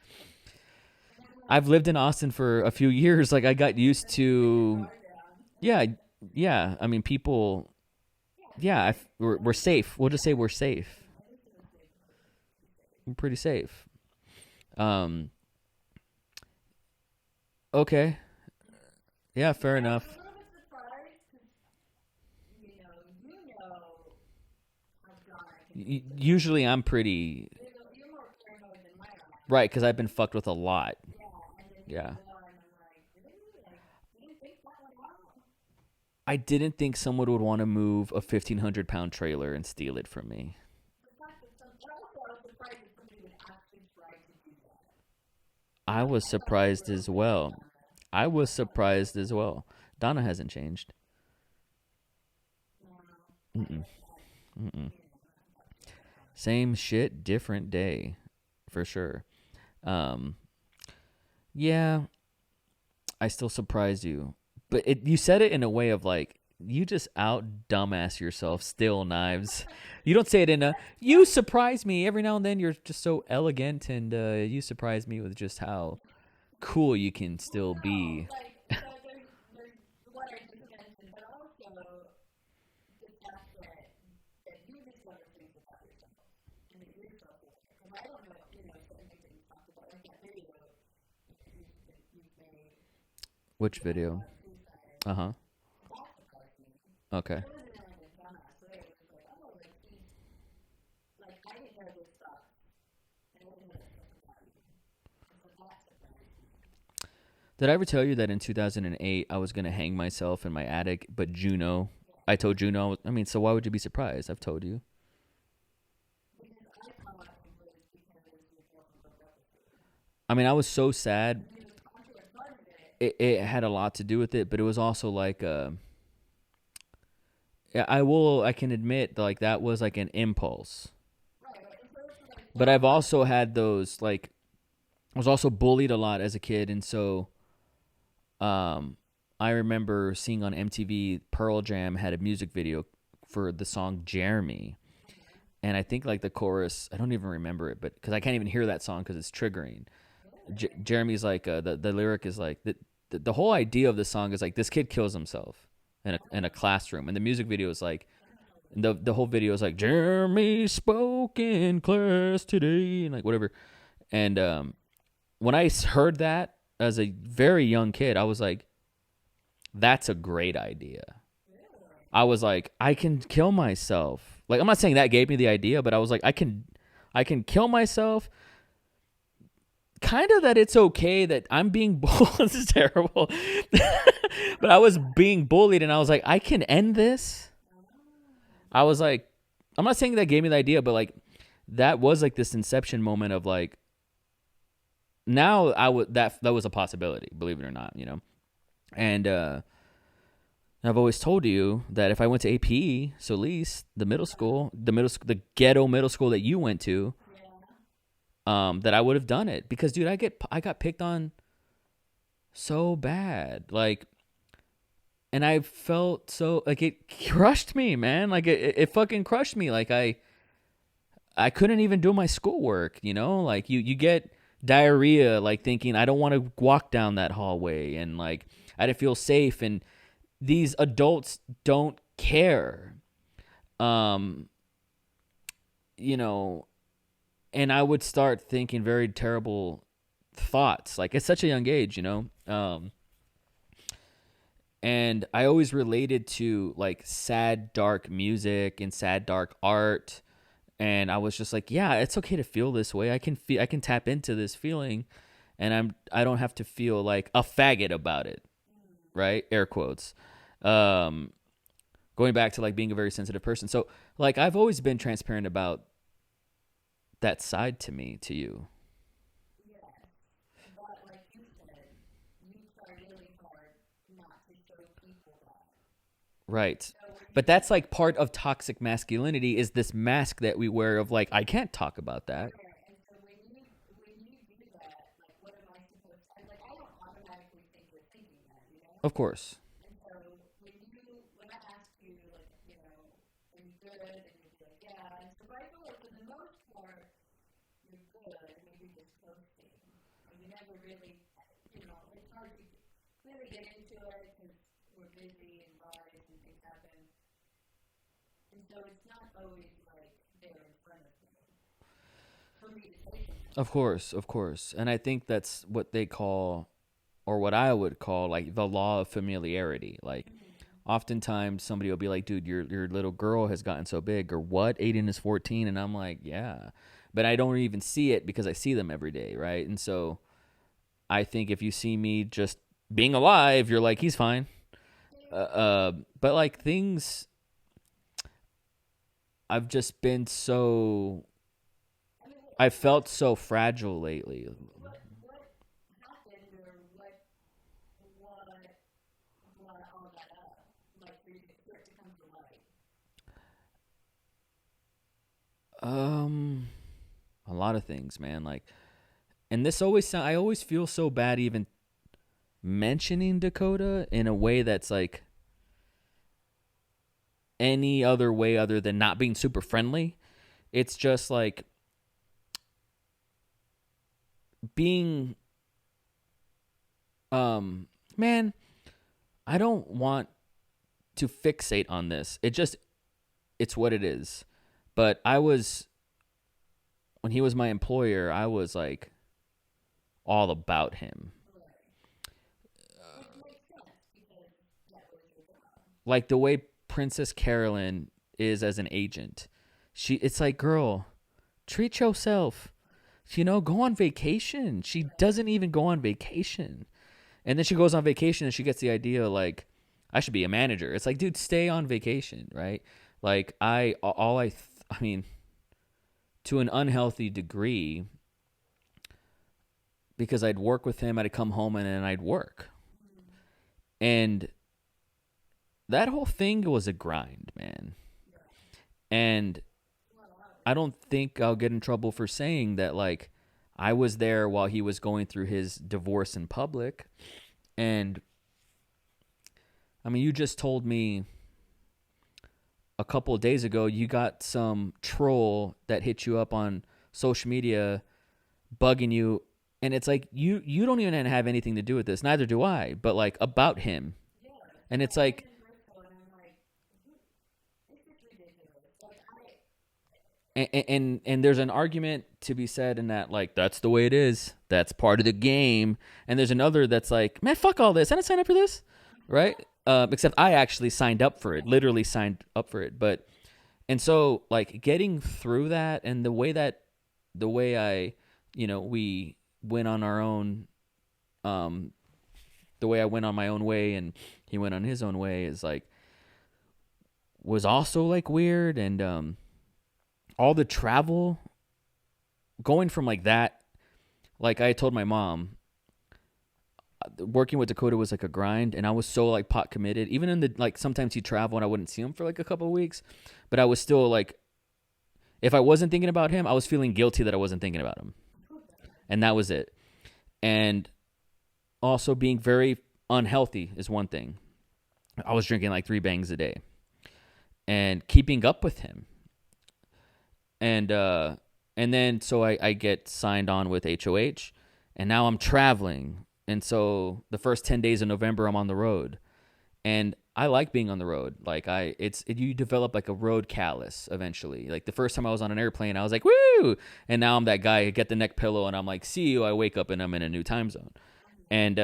I've lived in Austin for a few years. Like, I got used to. Yeah. I mean, people. Yeah, we're safe. We'll just say we're safe. pretty safe. Okay. Yeah, fair enough. I'm a little bit surprised because, how strong I can be. Usually I'm pretty You're more paranoid than my eyes. right because I've been fucked with a lot. Yeah, and then Yeah. and I'm like, really? Like, you didn't think that one out? I didn't think someone would want to move a 1,500-pound trailer and steal it from me. The fact that also I was surprised that somebody would actually try to do that. I was surprised as well. Donna hasn't changed. Mm-mm. Same shit, different day, for sure. Yeah, I still surprised you, but you said it in a way of like you just out dumbass yourself. Still, Knives. You don't say it in a you surprise me every now and then. You're just so elegant, and you surprise me with just how cool you can still be. Like, so there's what I just mentioned, but also the fact that you discover things about yourself and that you're self-aware. Because I don't know, certain things that you talked about, like that video you made. Which video? Uh-huh. That surprised me. Okay. It wasn't in like a dumbass way. It was like, oh, like he's, like I didn't know this stuff. And I didn't know this stuff about you. And so that surprised me. Did I ever tell you that in 2008 I was gonna hang myself in my attic, but Juno, I told Juno, so why would you be surprised? I've told you. Because I thought it was because you felt so devastated. I was so sad. I mean, the controversial part of it. It had a lot to do with it, but it was also like I can admit like that was like an impulse. Right. And so it's like, But I've also had those like I was also bullied a lot as a kid, and so I remember seeing on MTV Pearl Jam had a music video for the song Jeremy. And I think like the chorus, I don't even remember it, but because I can't even hear that song because it's triggering. Jeremy's like the lyric is like the whole idea of the song is like this kid kills himself in a classroom, and the music video is like the whole video is like Jeremy spoke in class today and like whatever. And when I heard that as a very young kid, I was like, that's a great idea. I was like, I can kill myself. Like, I'm not saying that gave me the idea, but I was like, I can kill myself. Kind of that it's okay that I'm being bullied. This is terrible. But I was being bullied, and I was like, I can end this. I was like, I'm not saying that gave me the idea, but like, that was like this inception moment of like, now that was a possibility, believe it or not, And I've always told you that if I went to AP, Solis, the ghetto middle school that you went to, that I would have done it because, dude, I got picked on so bad, like, and I felt so like it crushed me, man. Like it fucking crushed me. Like I couldn't even do my schoolwork, like you get diarrhea, like thinking I don't want to walk down that hallway, and like I didn't feel safe, and these adults don't care, and I would start thinking very terrible thoughts, like at such a young age, and I always related to like sad, dark music and sad, dark art. And I was just like, yeah, it's okay to feel this way. I can tap into this feeling, and I don't have to feel like a faggot about it, right? Air quotes. Going back to like being a very sensitive person. So like I've always been transparent about that side to you. Yes. But like you said, you try really hard not to show people that. Right. But that's like part of toxic masculinity is this mask that we wear of like, I can't talk about that. And so when you do that, like what am I supposed to, like I don't automatically think you're thinking that, Of course. And so when I ask you, like, are you good? And you're like, yeah. And so I feel like for the most part, you're good. Maybe just coasting. And you never really, it's hard to really get into it because we're busy and lives and things happen. And so it's not always like there in front of you. So Of course. And I think that's what they call, or what I would call, like the law of familiarity. Like, oftentimes somebody will be like, dude, your little girl has gotten so big, or what? Aiden is 14. And I'm like, yeah. But I don't even see it because I see them every day, right? And so I think if you see me just being alive, you're like, he's fine. But like things, I've just been so, I felt so fragile lately. What happened or what brought all that up? Like for it to come to light? A lot of things, man. Like, and this always sound, I always feel so bad even mentioning Dakota in a way that's like any other way other than not being super friendly. It's just like being, man, I don't want to fixate on this. It's what it is. But when he was my employer, I was like all about him. Like the way Princess Carolyn is as an agent. It's like, girl, treat yourself. Go on vacation. She doesn't even go on vacation. And then she goes on vacation and she gets the idea like, I should be a manager. It's like, dude, stay on vacation, right? Like I mean, to an unhealthy degree, because I'd work with him, I'd come home and then I'd work. And that whole thing was a grind, man. And I don't think I'll get in trouble for saying that, like, I was there while he was going through his divorce in public. And, I mean, you just told me a couple of days ago you got some troll that hit you up on social media bugging you. And it's like, you don't even have anything to do with this. Neither do I. But, like, about him. And it's like, and there's an argument to be said in that, like, that's the way it is. That's part of the game. And there's another that's like, man, fuck all this. I didn't sign up for this, right? Except I actually signed up for it, literally signed up for it. But, and so, like, getting through that and the way I, we went on our own, the way I went on my own way and he went on his own way is like, was also like weird. And, all the travel going from like that, like I told my mom, working with Dakota was like a grind, and I was so like pot committed. Even in the, like, sometimes he'd travel and I wouldn't see him for like a couple of weeks, but I was still like, if I wasn't thinking about him, I was feeling guilty that I wasn't thinking about him. And that was it. And also being very unhealthy is one thing. I was drinking like 3 bangs a day and keeping up with him. And then so I get signed on with HOH, and now I'm traveling. And so the first 10 days of November, I'm on the road, and I like being on the road. Like you develop like a road callus eventually. Like the first time I was on an airplane, I was like, woo! And now I'm that guy, I get the neck pillow and I'm like, see you. I wake up and I'm in a new time zone. And,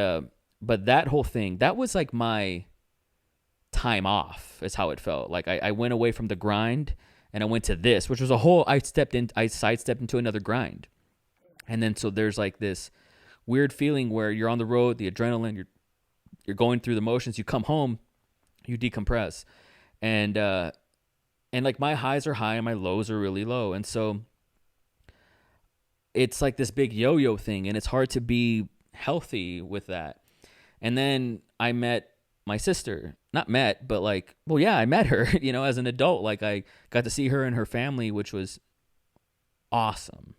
but that whole thing, that was like my time off is how it felt. Like I went away from the grind and I went to this, which was I sidestepped into another grind. And then, so there's like this weird feeling where you're on the road, the adrenaline, you're going through the motions, you come home, you decompress. And like my highs are high and my lows are really low. And so it's like this big yo-yo thing, and it's hard to be healthy with that. And then I met my sister. Not met, but like, well, yeah, I met her, as an adult. Like I got to see her and her family, which was awesome.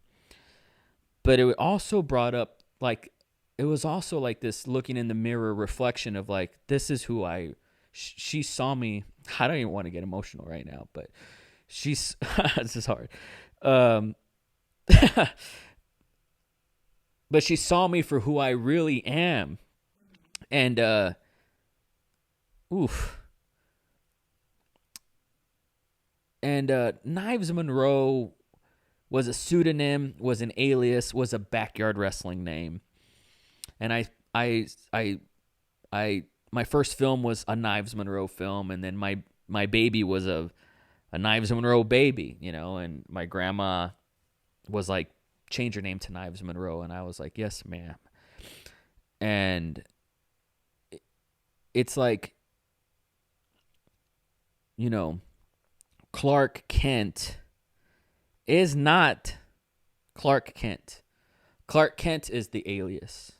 But it also brought up, like, it was also like this looking in the mirror reflection of like, this is who she saw me. I don't even want to get emotional right now, but this is hard. But she saw me for who I really am. And, oof. And Knives Monroe was a pseudonym, was an alias, was a backyard wrestling name. And my first film was a Knives Monroe film, and then my baby was a Knives Monroe baby, you know, and my grandma was like, change your name to Knives Monroe, and I was like, yes, ma'am. And it's like, you know, Clark Kent is not Clark Kent. Clark Kent is the alias.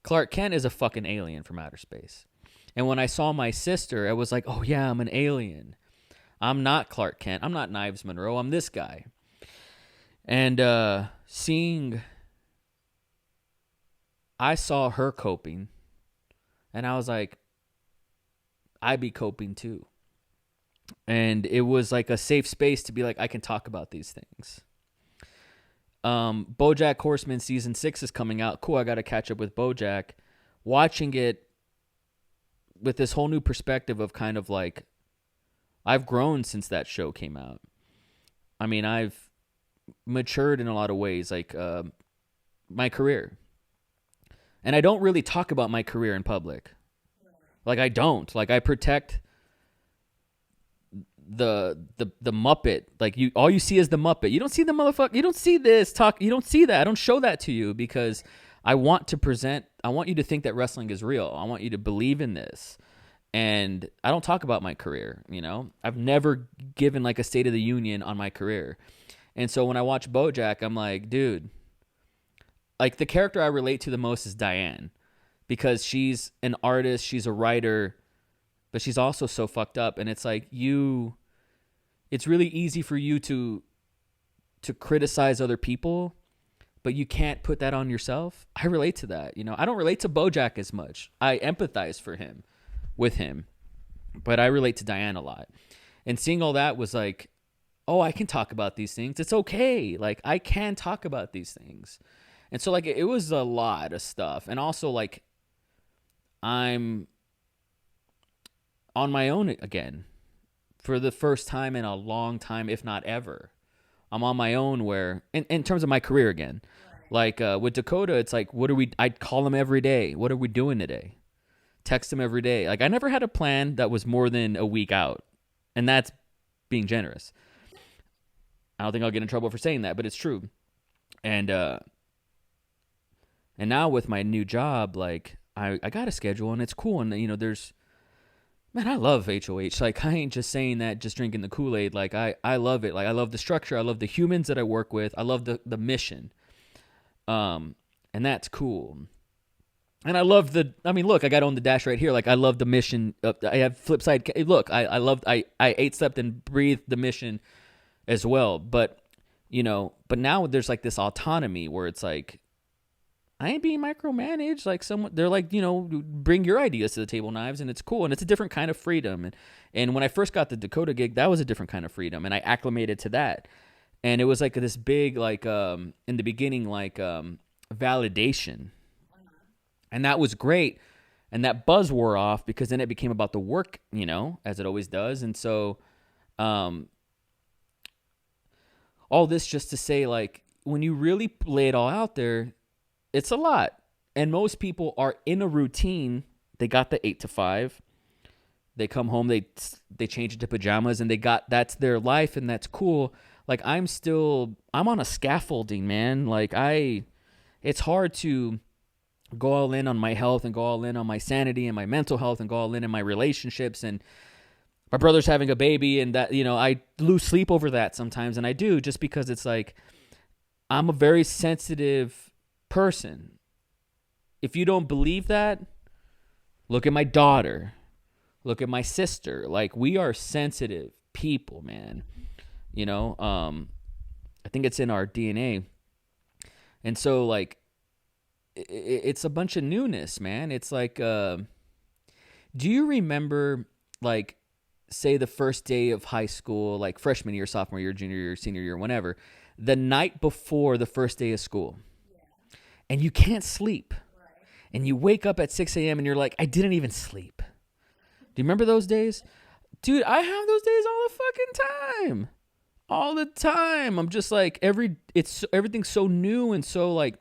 Clark Kent is a fucking alien from outer space. And when I saw my sister, I was like, oh yeah, I'm an alien. I'm not Clark Kent. I'm not Knives Monroe. I'm this guy. And I saw her coping, and I was like, I be coping too. And it was like a safe space to be like, I can talk about these things. BoJack Horseman season 6 is coming out. Cool, I got to catch up with BoJack. Watching it with this whole new perspective of kind of like, I've grown since that show came out. I mean, I've matured in a lot of ways, like my career. And I don't really talk about my career in public. Like, I don't. Like, I protect the Muppet. Like, all you see is the Muppet. You don't see the motherfucker. You don't see this talk. You don't see that. I don't show that to you because I want you to think that wrestling is real. I want you to believe in this. And I don't talk about my career, you know? I've never given like a State of the Union on my career. And so when I watch BoJack, I'm like, dude, like the character I relate to the most is Diane, because she's an artist, she's a writer, but she's also so fucked up. And it's like it's really easy for you to criticize other people, but you can't put that on yourself. I relate to that. You know, I don't relate to BoJack as much. I empathize with him, but I relate to Diane a lot. And seeing all that was like, oh, I can talk about these things. It's okay. Like, I can talk about these things. And so, like, it was a lot of stuff. And also, like, I'm on my own again for the first time in a long time, if not ever. I'm on my own where, in terms of my career again, like with Dakota, it's like, I'd call him every day. What are we doing today? Text him every day. Like, I never had a plan that was more than a week out. And that's being generous. I don't think I'll get in trouble for saying that, but it's true. And now with my new job, like, I got a schedule and it's cool. And, you know, man, I love HOH. Like, I ain't just saying that, just drinking the Kool-Aid. Like, I love it. Like, I love the structure. I love the humans that I work with. I love the mission. And that's cool. And I love look, I got on the dash right here. Like, I love the mission. I have flip side. Look, I ate, slept, and breathed the mission as well. But, you know, now there's like this autonomy where it's like, I ain't being micromanaged. Like, they're like, you know, bring your ideas to the table, Knives, and it's cool. And it's a different kind of freedom. And when I first got the Dakota gig, that was a different kind of freedom. And I acclimated to that. And it was like this big, like, in the beginning, like, validation. And that was great. And that buzz wore off because then it became about the work, you know, as it always does. And so, all this just to say, like, when you really lay it all out there, it's a lot. And most people are in a routine. They got the 8 to 5. They come home, they change into pajamas, and that's their life, and that's cool. Like, I'm on a scaffolding, man. Like, it's hard to go all in on my health and go all in on my sanity and my mental health and go all in my relationships. And my brother's having a baby, and that, you know, I lose sleep over that sometimes. And I do, just because it's like, I'm a very sensitive person. If you don't believe that, look at my daughter, look at my sister. Like, we are sensitive people, man. You know, I think it's in our DNA. And so, like, it's a bunch of newness, man. It's like, do you remember, like, say the first day of high school, like freshman year, sophomore year, junior year, senior year, whenever, the night before the first day of school, and you can't sleep, and you wake up at 6 a.m. and you're like, I didn't even sleep. Do you remember those days? Dude, I have those days all the fucking time. all the time. I'm just like everything's so new and so like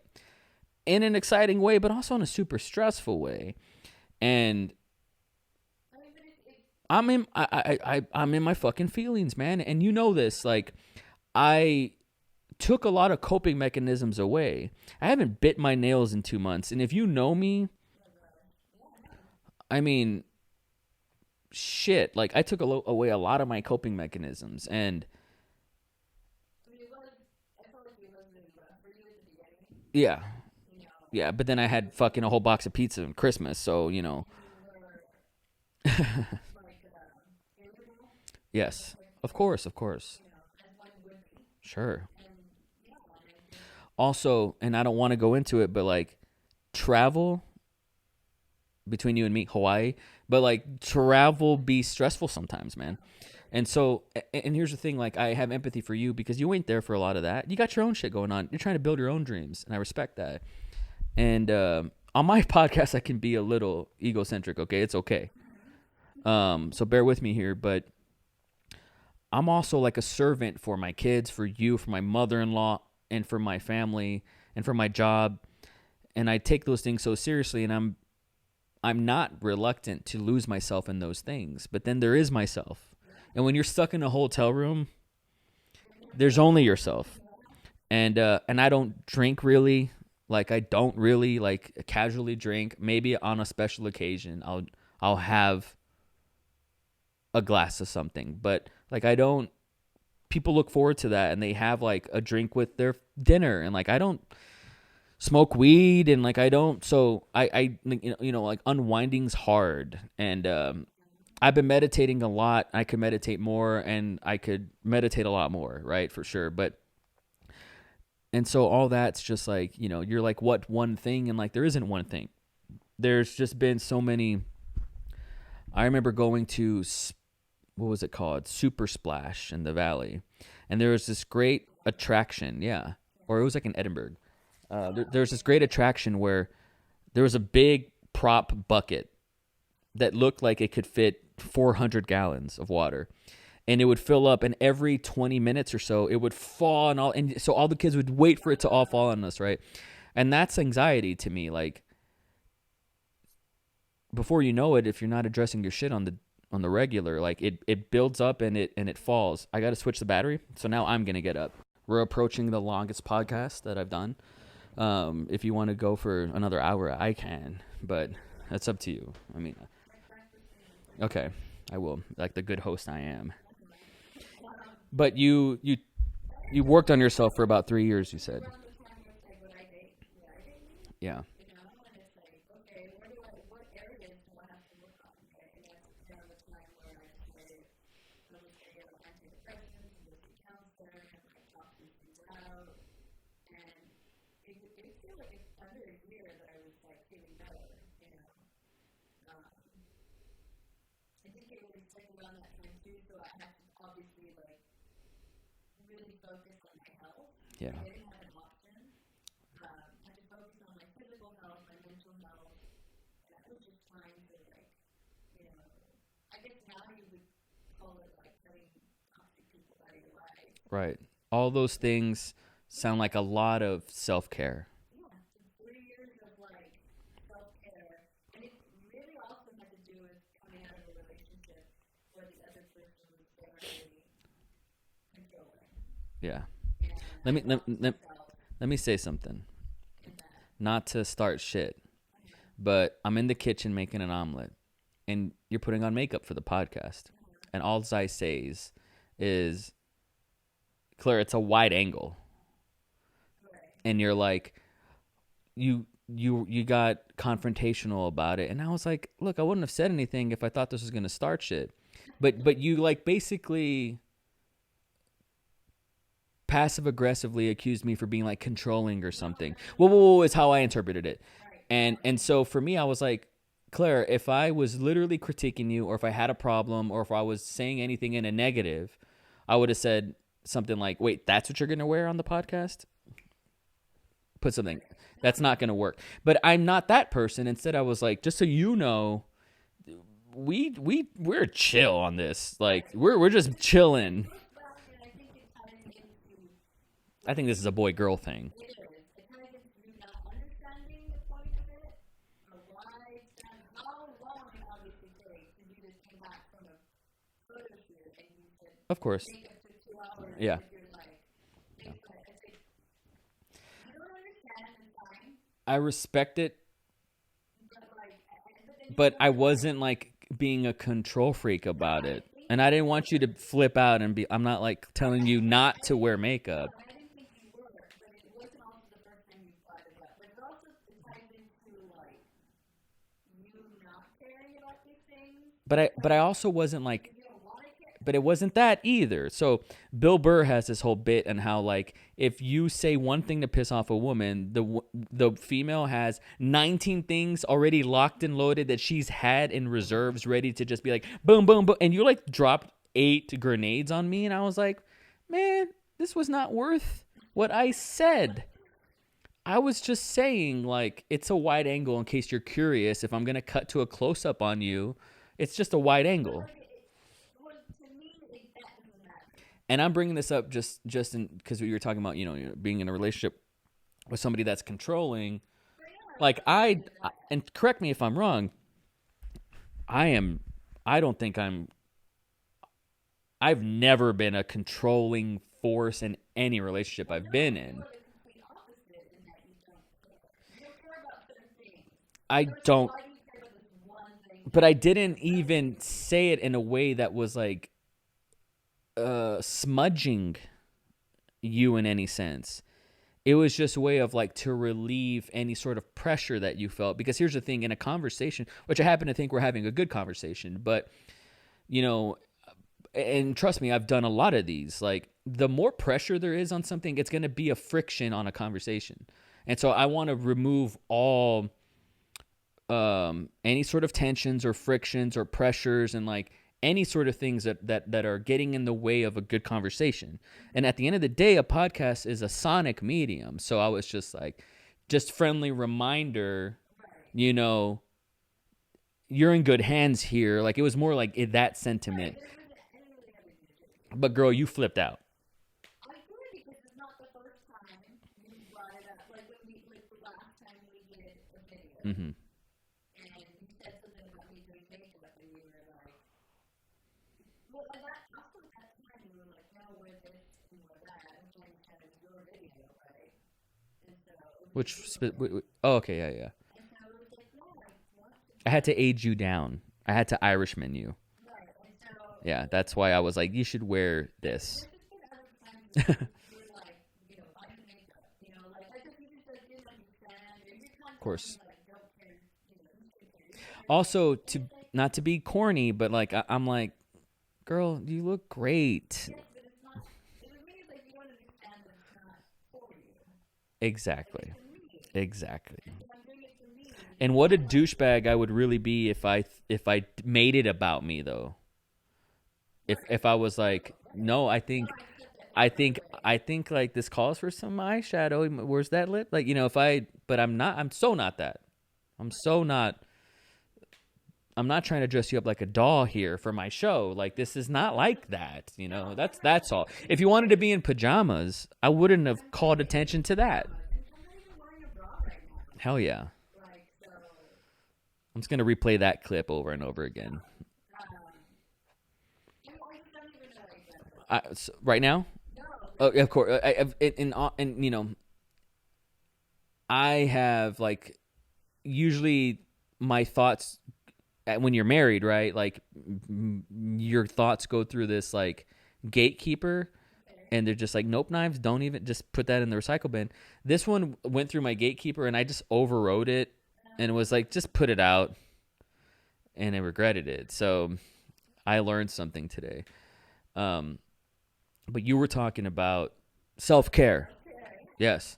in an exciting way, but also in a super stressful way. And I'm in my fucking feelings, man. And you know this, like I took a lot of coping mechanisms away. I haven't bit my nails in 2 months, and if you know me, I mean, shit, like I took away a lot of my coping mechanisms, and yeah, yeah. But then I had fucking a whole box of pizza on Christmas, so you know. Yes, of course, sure. Also, and I don't want to go into it, but like travel between you and me, Hawaii, but like travel be stressful sometimes, man. And so, and here's the thing, like I have empathy for you because you ain't there for a lot of that. You got your own shit going on. You're trying to build your own dreams, and I respect that. And on my podcast, I can be a little egocentric. Okay, it's okay. So bear with me here, but I'm also like a servant for my kids, for you, for my mother-in-law, and for my family, and for my job. And I take those things so seriously, and I'm not reluctant to lose myself in those things. But then there is myself. And when you're stuck in a hotel room, there's only yourself. And I don't drink really. Like I don't really like casually drink. Maybe on a special occasion I'll have a glass of something, but like I don't. People look forward to that, and they have like a drink with their dinner, and like I don't smoke weed, and like I don't. So I like unwinding's hard, and I've been meditating a lot. I could meditate more, and I could meditate a lot more, right, for sure. But and so all that's just like you're like what one thing, and like there isn't one thing. There's just been so many. I remember going to what was it called? Super Splash in the Valley. And there was this great attraction, yeah. Or it was like in Edinburgh. There was this great attraction where there was a big prop bucket that looked like it could fit 400 gallons of water. And it would fill up, and every 20 minutes or so, it would fall, and so all the kids would wait for it to all fall on us, right? And that's anxiety to me. Like, before you know it, if you're not addressing your shit on the regular, like it builds up and it falls. I got to switch the battery, so now I'm gonna get up. We're approaching the longest podcast that I've done. If you want to go for another hour, I can, but that's up to you. I mean, okay, I will, like the good host I am. But you worked on yourself for about 3 years, you said. Yeah. Yeah. Right. All those things sound like a lot of self-care. Yeah. Let me say something. Not to start shit, but I'm in the kitchen making an omelet, and you're putting on makeup for the podcast, and all I say is, Claire, it's a wide angle, and you're like, you got confrontational about it, and I was like, look, I wouldn't have said anything if I thought this was gonna start shit, but you like basically passive aggressively accused me for being like controlling or something. Whoa, is how I interpreted it. And so for me, I was like, Claire, if I was literally critiquing you, or if I had a problem, or if I was saying anything in a negative, I would have said something like, wait, that's what you're going to wear on the podcast? Put something. That's not going to work. But I'm not that person. Instead, I was like, just so you know, we're chill on this. Like we're just chilling. I think this is a boy-girl thing. It is. It kind of gets you not understanding the point of it, or why, how long it obviously takes, and you just came back from a photo shoot, and you said, Of course. makeup took 2 hours, Yeah. if you're like, I think, you don't understand, it's fine, I respect it, but like, then but I wasn't like being a control freak about it. And I didn't want you to flip out and be, I'm not like telling you not to wear makeup. I didn't think you were, but it wasn't also the first time you brought it up. But it also ties into like you not caring about these things. But I also wasn't like, You don't want to care. but it wasn't that either. So Bill Burr has this whole bit on how like if you say one thing to piss off a woman, the female has 19 things already locked and loaded that she's had in reserves, ready to just be like boom, boom, boom, and you like dropped 8 grenades on me, and I was like, man, this was not worth what I said. I was just saying like it's a wide angle in case you're curious. If I'm gonna cut to a close up on you, it's just a wide angle. Well, to me, that doesn't matter. And I'm bringing this up just because we were talking about, being in a relationship with somebody that's controlling. Like and correct me if I'm wrong, I've never been a controlling force in any relationship I've been in. The complete opposite in that you don't care. You don't care about certain things. I don't, Why do you care about this one thing? but I didn't even say it in a way that was like smudging you in any sense. It was just a way of like to relieve any sort of pressure that you felt. Because here's the thing, in a conversation, which I happen to think we're having a good conversation, but and trust me, I've done a lot of these. Like the more pressure there is on something, it's going to be a friction on a conversation. And so I want to remove all any sort of tensions or frictions or pressures and like any sort of things that are getting in the way of a good conversation. And at the end of the day, a podcast is a sonic medium. So I was just like, just friendly reminder, you're in good hands here. Like it was more like that sentiment. But girl, you flipped out. I agree because it's not the first time you brought it up. Like when like the last time we did a video, Mm-hmm. and you said something about me doing makeup, and you were like, well, and that also at that time you were like, no, we're this and we're that, and so kind of your video, right? And so Oh, okay, yeah. and so it was like, no, I want to, I had to age you down. I had to Irishman you. right? And so Yeah, that's why I was like, you should wear this. there's just been other times you were like, buy the makeup, like if you just like did like a stand, or you're kind of Course. like don't care, who's care. Also, not to be corny, but like I'm like, girl, you look great. But it's not. It means like you don't understand that it's not for you. Exactly. It's for me. Exactly. If I'm doing it for me, And what a douchebag I would really be if I made it about me though. If I was like, no, I think like this calls for some eyeshadow. Where's that lip? Like, but I'm not. I'm so not that. I'm not trying to dress you up like a doll here for my show. Like this is not like that. That's all. If you wanted to be in pajamas, I wouldn't have called attention to that. I'm not even wearing a bra right now. Hell yeah. Like so. I'm just gonna replay that clip over and over again. I don't even know exactly. So right now? No. Oh, of course. I have like usually my thoughts when you're married, right? Like your thoughts go through this like gatekeeper, and they're just like, nope, knives. Don't even just put that in the recycle bin. This one went through my gatekeeper, and I just overrode it, and was like, just put it out, and I regretted it. So I learned something today. But you were talking about self-care. Yes.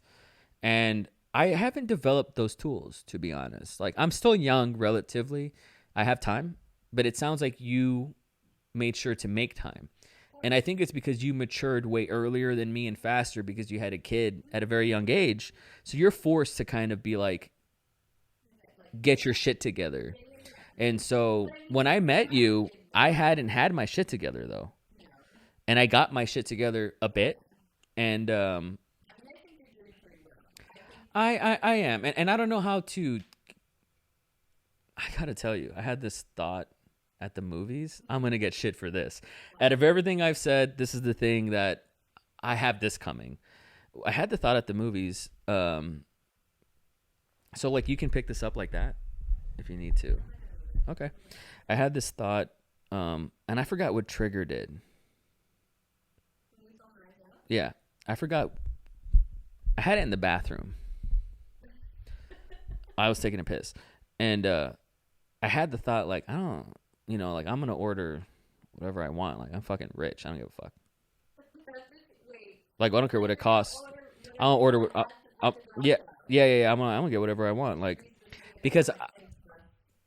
And I haven't developed those tools, to be honest. Like, I'm still young relatively. I have time, but it sounds like you made sure to make time. And I think it's because you matured way earlier than me and faster because you had a kid at a very young age. So you're forced to kind of be like, get your shit together. And so when I met you, I hadn't had my shit together though. And I got my shit together a bit. And I am, and I don't know how to. I gotta tell you, I had this thought at the movies. I'm gonna get shit for this. Out of everything I've said, this is the thing that I have this coming. I had the thought at the movies. So like you can pick this up like that if you need to. Okay. I had this thought, and I forgot what Trigger did. Yeah, I forgot. I had it in the bathroom. I was taking a piss, and I had the thought like, I don't, like I'm gonna order whatever I want. Like I'm fucking rich. I don't give a fuck. Like I don't care what it costs. I'll order. Yeah. I'm gonna get whatever I want. Like because,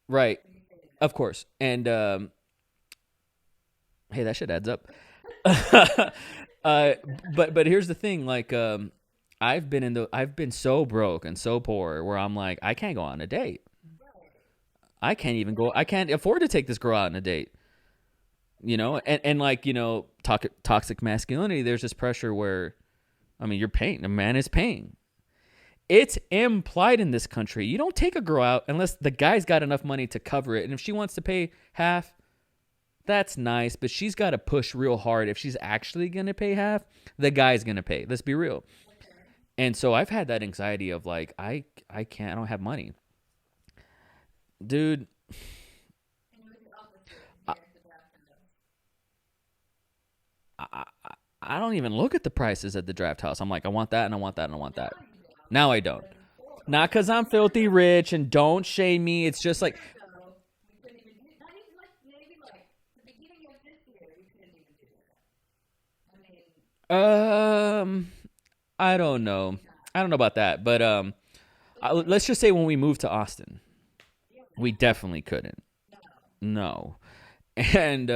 right, of course. And hey, that shit adds up. But here's the thing. Like I've been so broke and so poor where I'm like I can't go on a date. I can't afford to take this girl out on a date. And like, toxic masculinity, there's this pressure where, I mean, you're paying, a man is paying. It's implied in this country. You don't take a girl out unless the guy's got enough money to cover it. And if she wants to pay half, that's nice, but she's got to push real hard. If she's actually going to pay half, the guy's going to pay. Let's be real. And so I've had that anxiety of like, I don't have money. Dude, I don't even look at the prices at the draft house. I'm like, I want that and I want that and I want that. Now I don't. Not because I'm filthy rich and don't shame me. It's just like, I don't know. I don't know about that. But let's just say when we moved to Austin, we definitely couldn't. No. And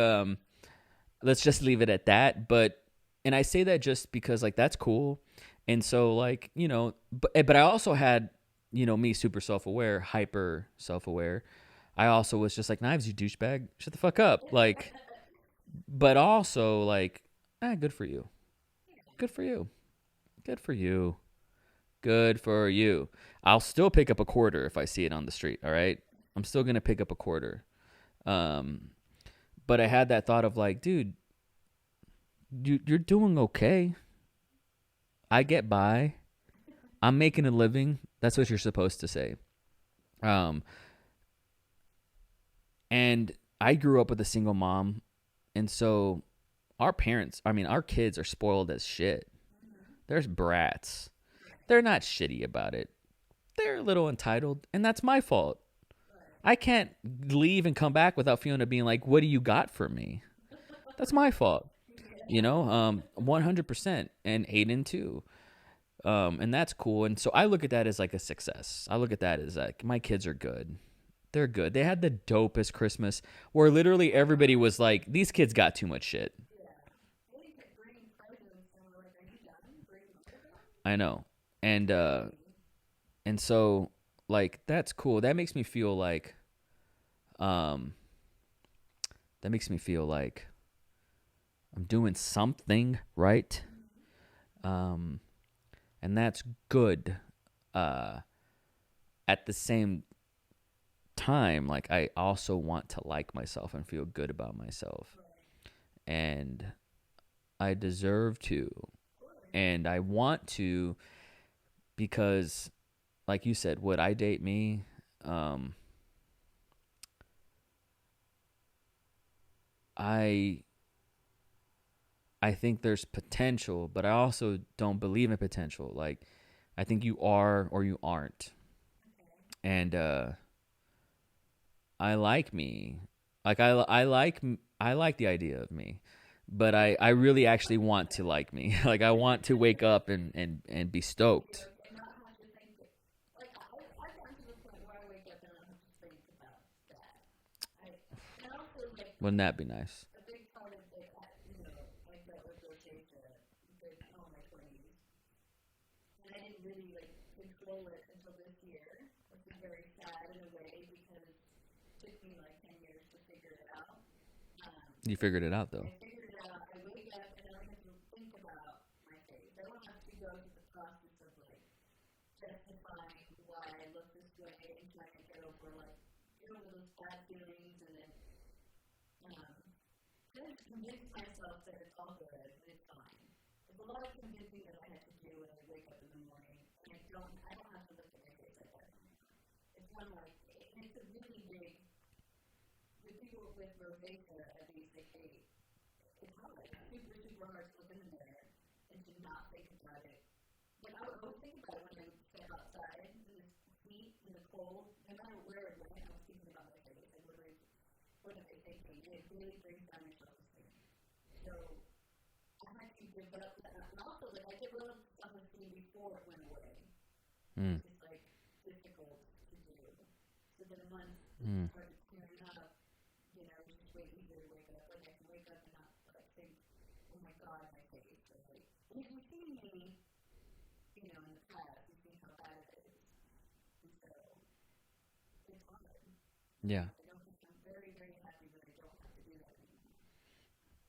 let's just leave it at that. And I say that just because like that's cool. And so like, but I also had, me super self-aware, hyper self-aware. I also was just like, Knives, you douchebag, shut the fuck up. Like, but also like, good for you. Good for you. Good for you. Good for you. I'll still pick up a quarter if I see it on the street. All right. I'm still going to pick up a quarter. But I had that thought of like, dude, you're doing okay. I get by. I'm making a living. That's what you're supposed to say. And I grew up with a single mom. And so our kids are spoiled as shit. They're brats. They're not shitty about it. They're a little entitled, and that's my fault. I can't leave and come back without Fiona being like, what do you got for me? That's my fault. 100%, and Aiden too. And that's cool. And so I look at that as like a success. I look at that as like, my kids are good. They're good. They had the dopest Christmas where literally everybody was like, these kids got too much shit. I know. And so like, that's cool. That makes me feel like, I'm doing something right. And that's good. At the same time, like I also want to like myself and feel good about myself. And I deserve to. And I want to, because like you said, would I date me? I think there's potential, but I also don't believe in potential. Like, I think you are or you aren't. And I like me. Like I like the idea of me, but I really actually want to like me. Like I want to wake up and be stoked. Wouldn't that be nice? You figured it out, though. bad feelings, and then kind of convince myself that it's all good, and it's fine. There's a lot of convincing that I had to do when I wake up in the morning, and I don't have to look at my face like that anymore. It's one like, it's a really big, the people with rosacea, at least, they hate. It's hard. Super, super hard to look in the mirror and to not think about it. But I would always think about it when I would step outside in the heat, in the cold, no matter where it went, I was thinking about my face. I literally, what am I thinking? It really brings down my self-esteem. So, I had to give up that. And also, like, I get rid of self-esteem before it went away. It's like difficult to do. So then once it started clearing up, you know, it's just way easier to wake up. Like, I can wake up and not like think, oh my God, my face. Or, like, if you've seen me, you know, in the past, you've seen how bad it is. And so, it's hard. Yeah. I'm very, very happy that I don't have to do that anymore.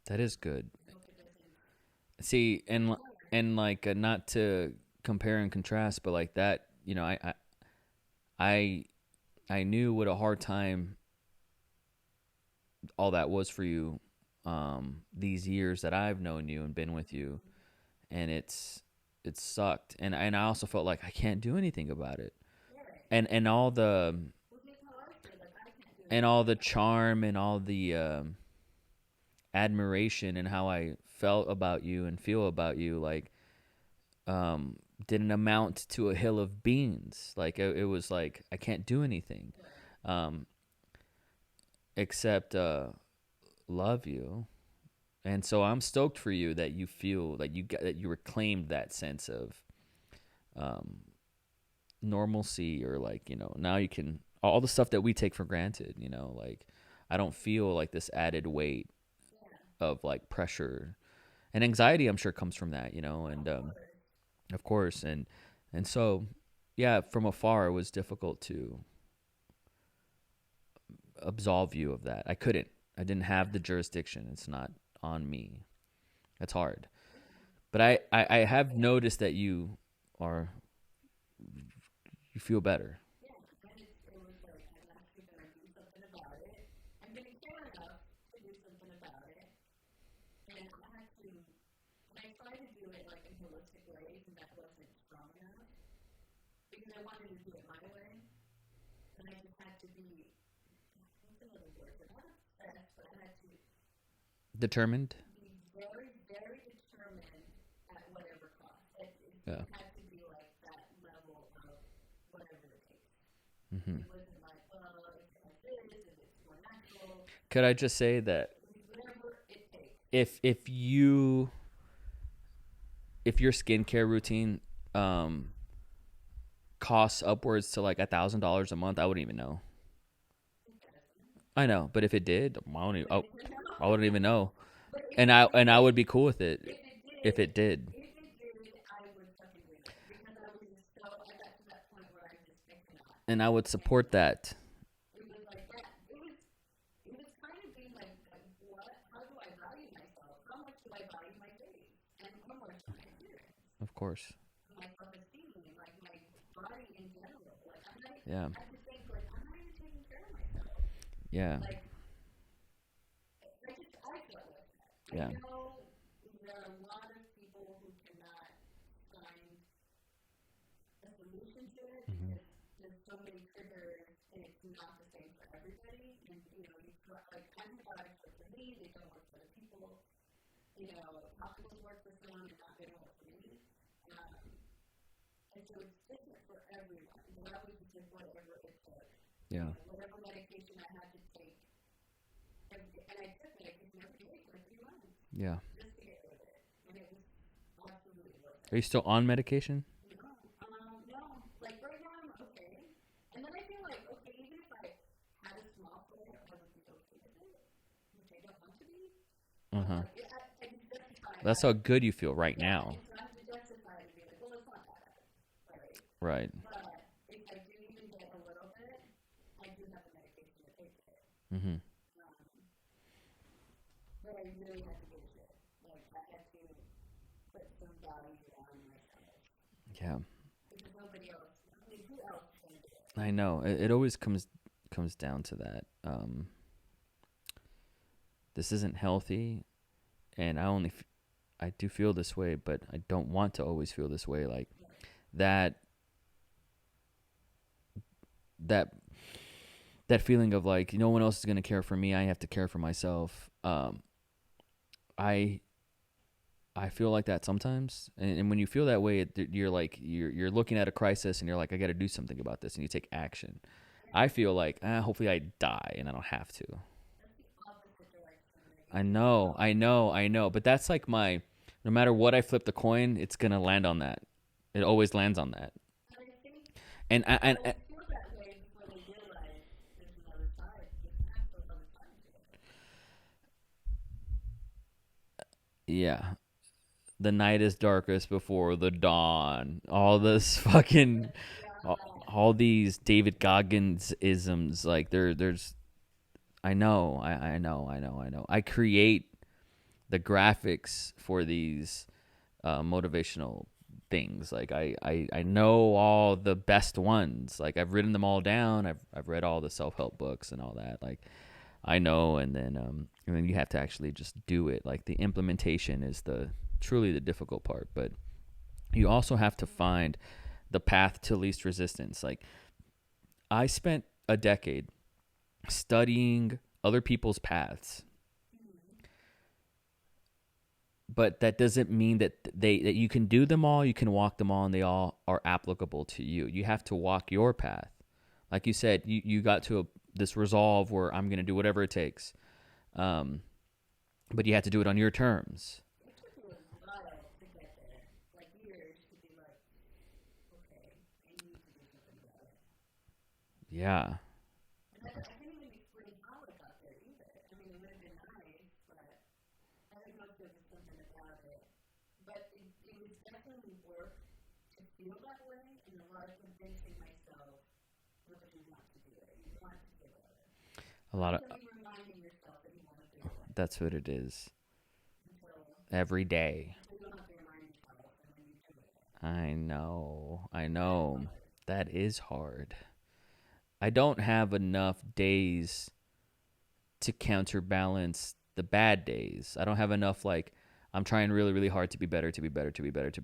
That is good. I hope it doesn't. See, and like not to compare and contrast, but like that, you know, I knew what a hard time all that was for you, these years that I've known you and been with you, and it sucked, and I also felt like I can't do anything about it, and all the charm and all the admiration and how I felt about you and feel about you, like, didn't amount to a hill of beans. Like it was like I can't do anything, except love you. And so I'm stoked for you that you feel like that you reclaimed that sense of normalcy, or like, you know, now you can, all the stuff that we take for granted, you know, like I don't feel like this added weight of like pressure and anxiety. I'm sure comes from that, you know, and of course, and so yeah, from afar it was difficult to absolve you of that. I didn't have the jurisdiction. It's not on me. That's hard. But I have noticed that you feel better. Yeah, and it was like, I'm actually going to do something about it. I'm going to care enough to do something about it. And I had to, when I tried to do it like in holistic ways, and that wasn't strong enough, because I wanted to do it my way, and I just had to be, what's another word, but not obsessed, but I had to Determined? be very, very determined at whatever cost. It Yeah. had to be like that level of whatever it takes. Mm-hmm. It wasn't like, well, it's like this, and it's more natural. Could I just say that Whatever it takes. if your skincare routine costs upwards to like $1,000 a month, I wouldn't even know. I know, but if it did, I wouldn't even know, and I would be cool with it if it did. If it did, I would fucking do it. Because I was just so, I got to that point where I just cannot. And I would support that. It was like that. It was kind of being like what? How do I value myself? How much do I value my face? And how much my appearance? Of course. My self-esteem, like my body in general. Like Yeah. I just think like I'm not even taking care of myself. Yeah. Like I feel like that. Yeah. I know there are a lot of people who cannot find a solution to it because there's so many triggers and it's not the same for everybody. And you know, like antibiotics work for me, they don't work for other people. You know, topicals work for some, and not going to work for me. And so it's different for everyone. But I was just like whatever it took. Yeah. You know, whatever medication I had to take. And I took medication every day for 3 months. Yeah. Just to get rid of it. And it was absolutely worth it. Are you still on medication? No. Like right now I'm okay. And then I feel like, okay, even if I had a small flare, I would be okay with it. Which I don't want to be. Uh-huh. I can justify That's how good you feel right now. So I have to justify it and be like, well, it's not that bad. Right. But if I do even get a little bit, I do have the medication to take it. Mm-hmm. But I really had to do it. Like, I had to put some value on myself. Yeah. Because nobody else, I mean, who else can do it? I know. It always comes. comes down to that. This isn't healthy, and I do feel this way, but I don't want to always feel this way. Like that feeling of like no one else is gonna care for me. I have to care for myself. I feel like that sometimes, and when you feel that way, you're like you're looking at a crisis, and you're like, I got to do something about this, and you take action. I feel like hopefully I die, and I don't have to. I know, but that's like no matter what I flip the coin, it's gonna land on that. It always lands on that. And yeah, the night is darkest before the dawn. All this fucking, all these David Goggins isms. Like there's. I know. I create the graphics for these motivational things. Like I know all the best ones. Like I've written them all down. I've read all the self-help books and all that. Like I know, and then you have to actually just do it. Like the implementation is truly the difficult part, but you also have to find the path to least resistance. Like I spent a decade studying other people's paths, but that doesn't mean that that you can do them all, you can walk them all, and they all are applicable to you. You have to walk your path. Like you said, you got to this resolve where I'm going to do whatever it takes, but you have to do it on your terms. Yeah. A lot of that's what it is. Every day. I know. That is hard. I don't have enough days to counterbalance the bad days. I don't have enough, like, I'm trying really, really hard to be better.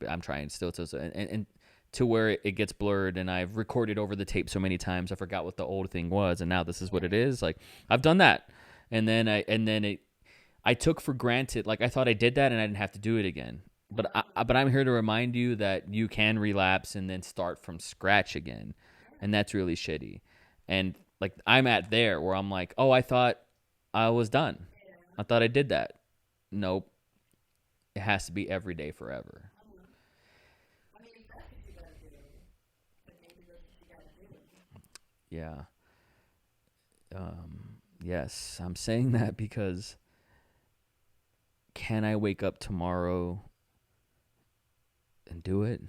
I'm trying still and to where it gets blurred, and I've recorded over the tape so many times I forgot what the old thing was, and now this is what it is. Like I've done that, and then I took for granted, like I thought I did that and I didn't have to do it again. But I'm here to remind you that you can relapse and then start from scratch again, and that's really shitty. And like I'm at there where I'm like, oh, I thought I was done. I thought I did that. Nope. It has to be every day forever. Yeah. Yes, I'm saying that because can I wake up tomorrow and do it?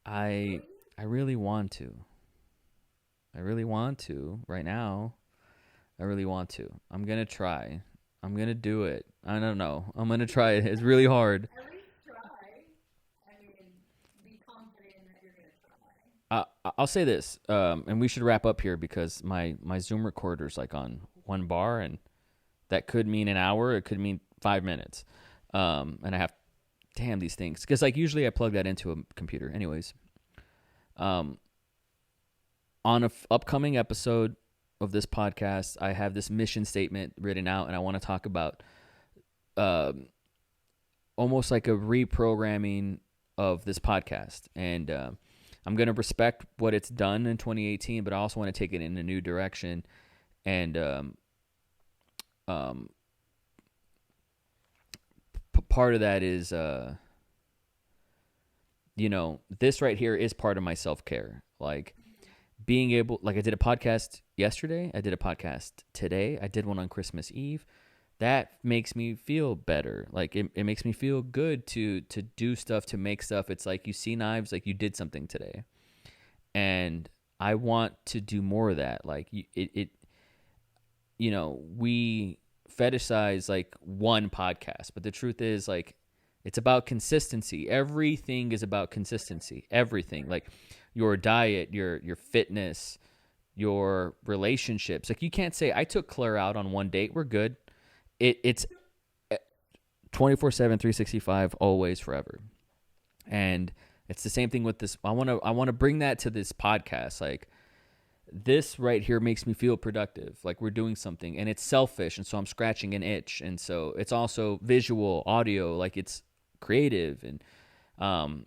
I really want to. I really want to right now. I really want to. I'm going to try. I'm going to do it. I don't know. I'm going to try it. It's really hard. At least try. I mean, be confident that you're going to try. I'll say this, and we should wrap up here because my Zoom recorder's like on one bar, and that could mean an hour. It could mean 5 minutes. And I have, damn these things. Because like usually I plug that into a computer. Anyways, on an upcoming episode of this podcast, I have this mission statement written out, and I want to talk about almost like a reprogramming of this podcast. And I'm going to respect what it's done in 2018, but I also want to take it in a new direction. And part of that is, this right here is part of my self-care. Like being able, like I did a podcast yesterday. I did a podcast today. I did one on Christmas Eve. That makes me feel better. Like it makes me feel good to do stuff, to make stuff. It's like you see knives, like you did something today. And I want to do more of that. Like we fetishize like one podcast, but the truth is like it's about consistency. Everything is about consistency. Everything. Like your diet, your fitness, your relationships. Like, you can't say, I took Claire out on one date, we're good. It's 24/7, 365, always, forever. And it's the same thing with this. I want to bring that to this podcast. Like, this right here makes me feel productive. Like, we're doing something, and it's selfish, and so I'm scratching an itch. And so it's also visual, audio, like it's creative, and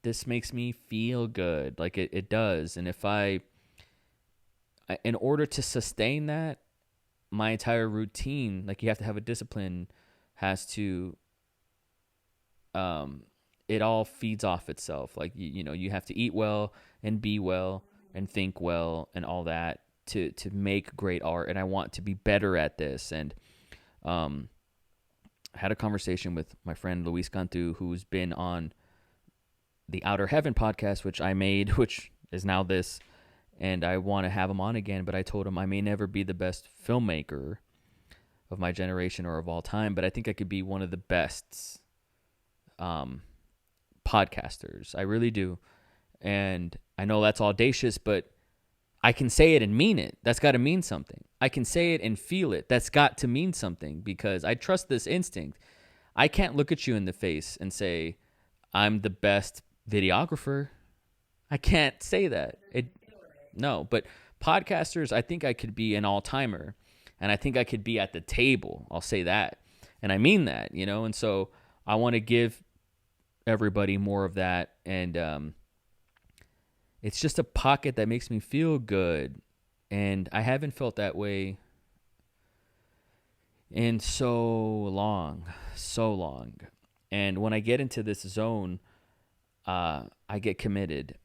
this makes me feel good. Like, it does. And if in order to sustain that, my entire routine, like, you have to have a discipline, has to, it all feeds off itself. Like, you have to eat well and be well and think well and all that to make great art. And I want to be better at this. And I had a conversation with my friend Luis Cantu, who's been on the Outer Heaven podcast, which I made, which is now this. And I want to have him on again, but I told him I may never be the best filmmaker of my generation or of all time, but I think I could be one of the best podcasters. I really do. And I know that's audacious, but I can say it and mean it. That's got to mean something. I can say it and feel it. That's got to mean something, because I trust this instinct. I can't look at you in the face and say, I'm the best videographer. I can't say that. No, but podcasters, I think I could be an all-timer, and I think I could be at the table. I'll say that. And I mean that, and so I want to give everybody more of that. And it's just a pocket that makes me feel good. And I haven't felt that way in so long. And when I get into this zone, I get committed,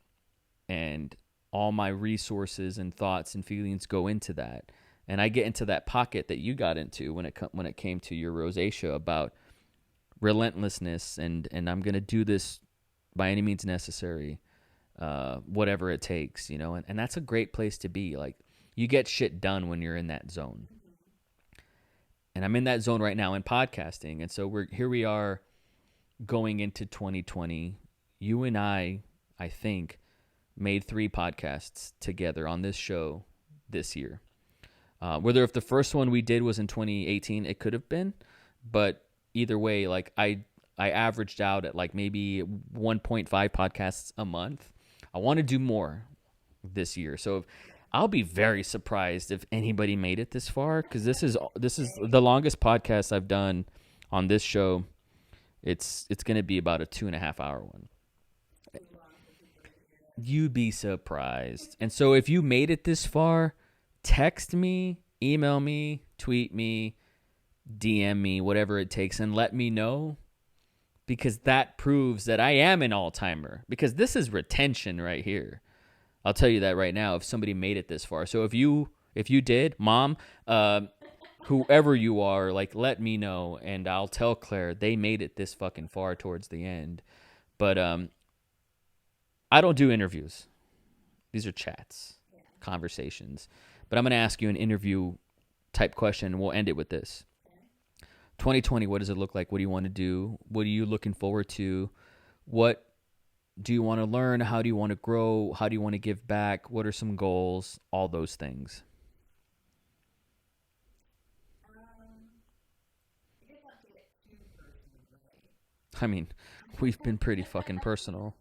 and all my resources and thoughts and feelings go into that. And I get into that pocket that you got into when it came to your rosacea, about relentlessness, and I'm going to do this by any means necessary, whatever it takes, and that's a great place to be. Like, you get shit done when you're in that zone. And I'm in that zone right now in podcasting. And so here we are going into 2020. You and I think, made 3 podcasts together on this show this year. Whether if the first one we did was in 2018, it could have been, but either way, like, I averaged out at like maybe 1.5 podcasts a month. I want to do more this year. So I'll be very surprised if anybody made it this far, because this is the longest podcast I've done on this show. It's going to be about a 2.5 hour one. You'd be surprised. And so if you made it this far, text me, email me, tweet me, DM me, whatever it takes, and let me know, because that proves that I am an all-timer, because this is retention right here. I'll tell you that right now, if somebody made it this far. So if you did, Mom, whoever you are, like, let me know, and I'll tell Claire they made it this fucking far towards the end. But I don't do interviews. These are chats, conversations. But I'm going to ask you an interview type question, and we'll end it with this. 2020, what does it look like? What do you want to do? What are you looking forward to? What do you want to learn? How do you want to grow? How do you want to give back? What are some goals? All those things. I mean, we've been pretty fucking personal.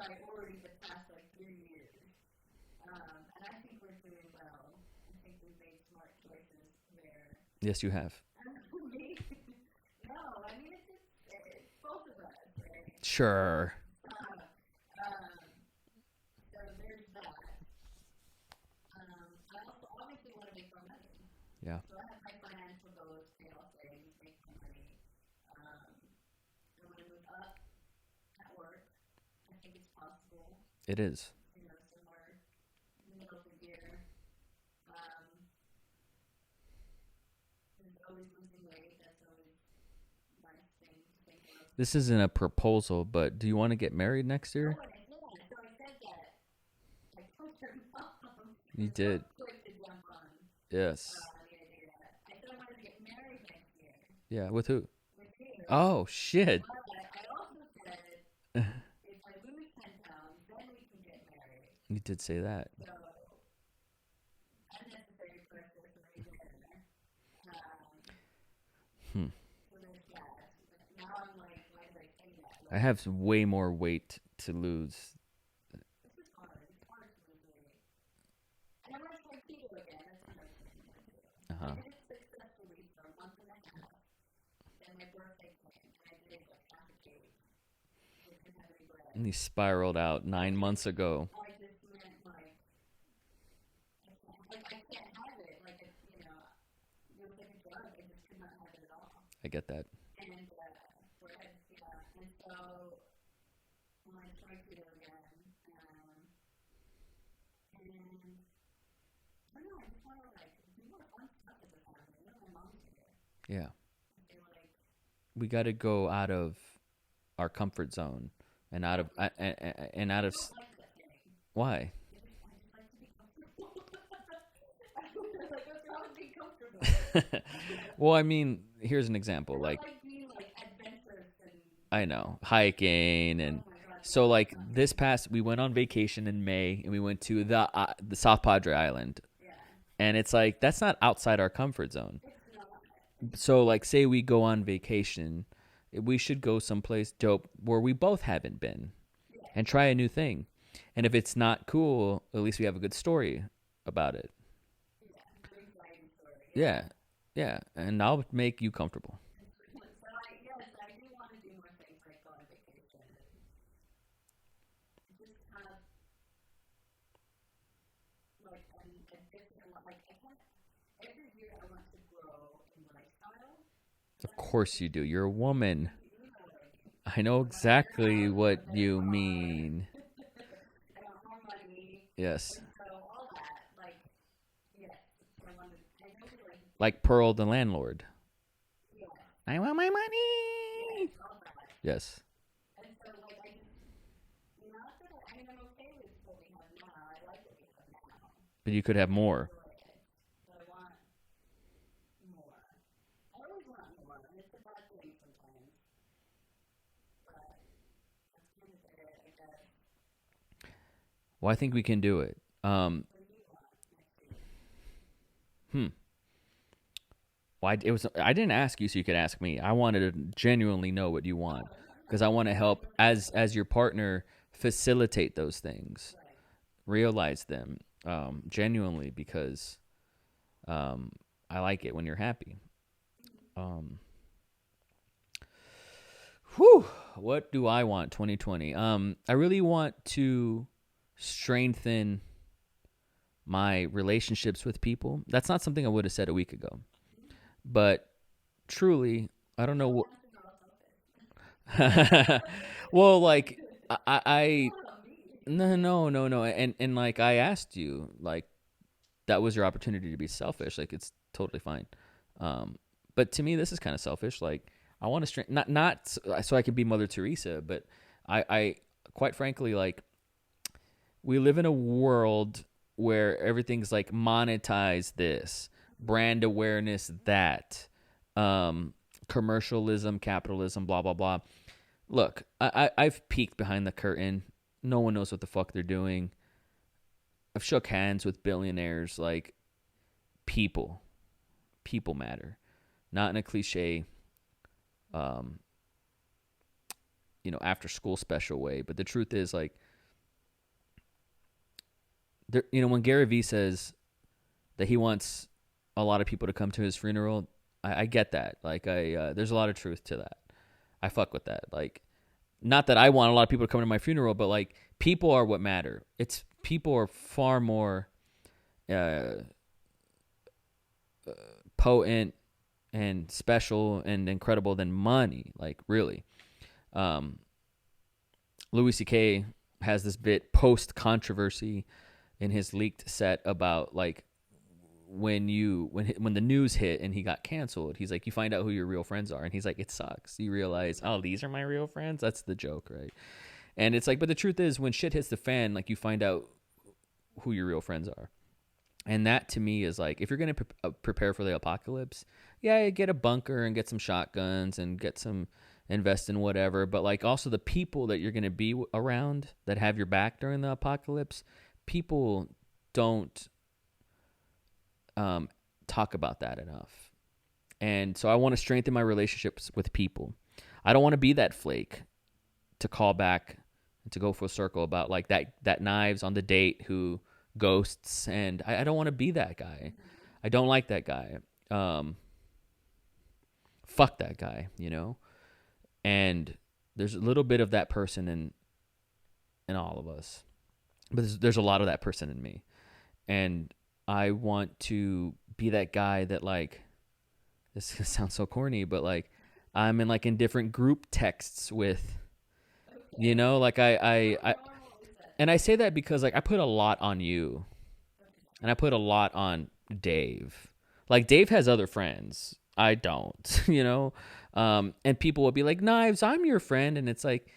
Priority the past 3 years, and I think we're doing well. I think we've made smart choices there. Yes, you have. No, I mean it's both of us, right? Sure. So there's that. I also obviously want to make more money. Yeah. So I have my financial goals, pay off things, make more money. I want to move up at work. I think it's possible. It is. Somewhere middle of the year. There's always losing weight. That's always a nice thing to think of. This isn't a proposal, but do you want to get married next year? So I said that. I told her You did. quick to jump on Yes. the idea. I said I wanted to get married next year Yeah. With who? with you. Oh shit. But I also said if I lose 10 pounds, then we can get married. You did say that. So unnecessary pressure for me there. So there's that. Now I'm like, why did I say that? I have way more weight to lose. This is hard. It's hard to lose weight. And I want to try keto again. That's another thing I want to do. Uh-huh. I did it successfully for a month and a half. Then my birthday came, and I did like half a cake. With Kentucky bread. And he spiraled out 9 months ago. I just went like, I can't have it. Like, it's, you know, it was like a drug. I just could not have it at all. I get that. And bread, yeah. And so I'm going to try keto again. And I don't know, I just want to like do more fun stuff as a family. You know, my mom's here. Yeah. I feel like We got to go out of our comfort zone and out of and out of. I don't like that thing. Why? I just like to be comfortable. Like, what's wrong with being comfortable? Well, I mean, here's an example. I Like, like being like adventurous and I know, hiking and oh my god. so like this past we went on vacation in May and we went to the South Padre Island. Yeah. And it's like that's not outside our comfort zone. It's not. So like say we go on vacation, we should go someplace dope where we both haven't been and try a new thing. And if it's not cool, at least we have a good story about it. Yeah. Very exciting story. Yeah. Yeah, and I'll make you comfortable. So yes, I do want to do more things like go on vacation. Just kind of like a different, like I want every year I want to grow in lifestyle. Of course you do. You're a woman. You know what I mean? I know exactly what you mean. I want more money. Yes. And so all that, like, yes, I want to. I know like Like Pearl the landlord. yeah, I want my money. all that. Yes. And so like I just not that I mean I'm okay with what we have now. I like what we have now. But you could have more. But I want more. I always want more, and it's a bad thing sometimes. But that's kind of it, I guess. Well, I think we can do it. What do you want next year? Well, I didn't ask you so you could ask me. I wanted to genuinely know what you want because I want to help as your partner facilitate those things, realize them genuinely because I like it when you're happy. What do I want 2020? I really want to strengthen my relationships with people. That's not something I would have said a week ago. But truly, I don't know what. Well, like I no, and like I asked you, like that was your opportunity to be selfish. Like it's totally fine. But to me, this is kind of selfish. Like I want to not so I can be Mother Teresa, but I quite frankly, like we live in a world where everything's like monetize this, brand awareness that, commercialism, capitalism, blah, blah, blah. Look, I've peeked behind the curtain. No one knows what the fuck they're doing. I've shook hands with billionaires. Like, people matter. Not in a cliche, after school special way. But the truth is, like, there, when Gary Vee says that he wants a lot of people to come to his funeral, I get that. Like, there's a lot of truth to that. I fuck with that. Like, not that I want a lot of people to come to my funeral, but like, people are what matter. It's people are far more potent and special and incredible than money. Like, really. Louis C.K. has this bit post controversy in his leaked set about like when the news hit and he got canceled. He's like, you find out who your real friends are, and he's like, it sucks. You realize, oh, these are my real friends. That's the joke, right? And it's like, but the truth is, when shit hits the fan, like you find out who your real friends are. And that to me is like, if you're going to prepare for the apocalypse, yeah, get a bunker and get some shotguns and invest in whatever. But like also the people that you're going to be around that have your back during the apocalypse, people don't talk about that enough. And so I want to strengthen my relationships with people. I don't want to be that flake to call back, to go full circle about like that Knives on the date who ghosts, and I don't want to be that guy. I don't like that guy. Fuck that guy, you know? And there's a little bit of that person in all of us. But there's a lot of that person in me. And I want to be that guy that, like, this sounds so corny, but like I'm in different group texts with, you know, like I and I say that because like I put a lot on you and I put a lot on Dave. Like Dave has other friends. I don't, you know? And people will be like, Knives, I'm your friend. And it's like,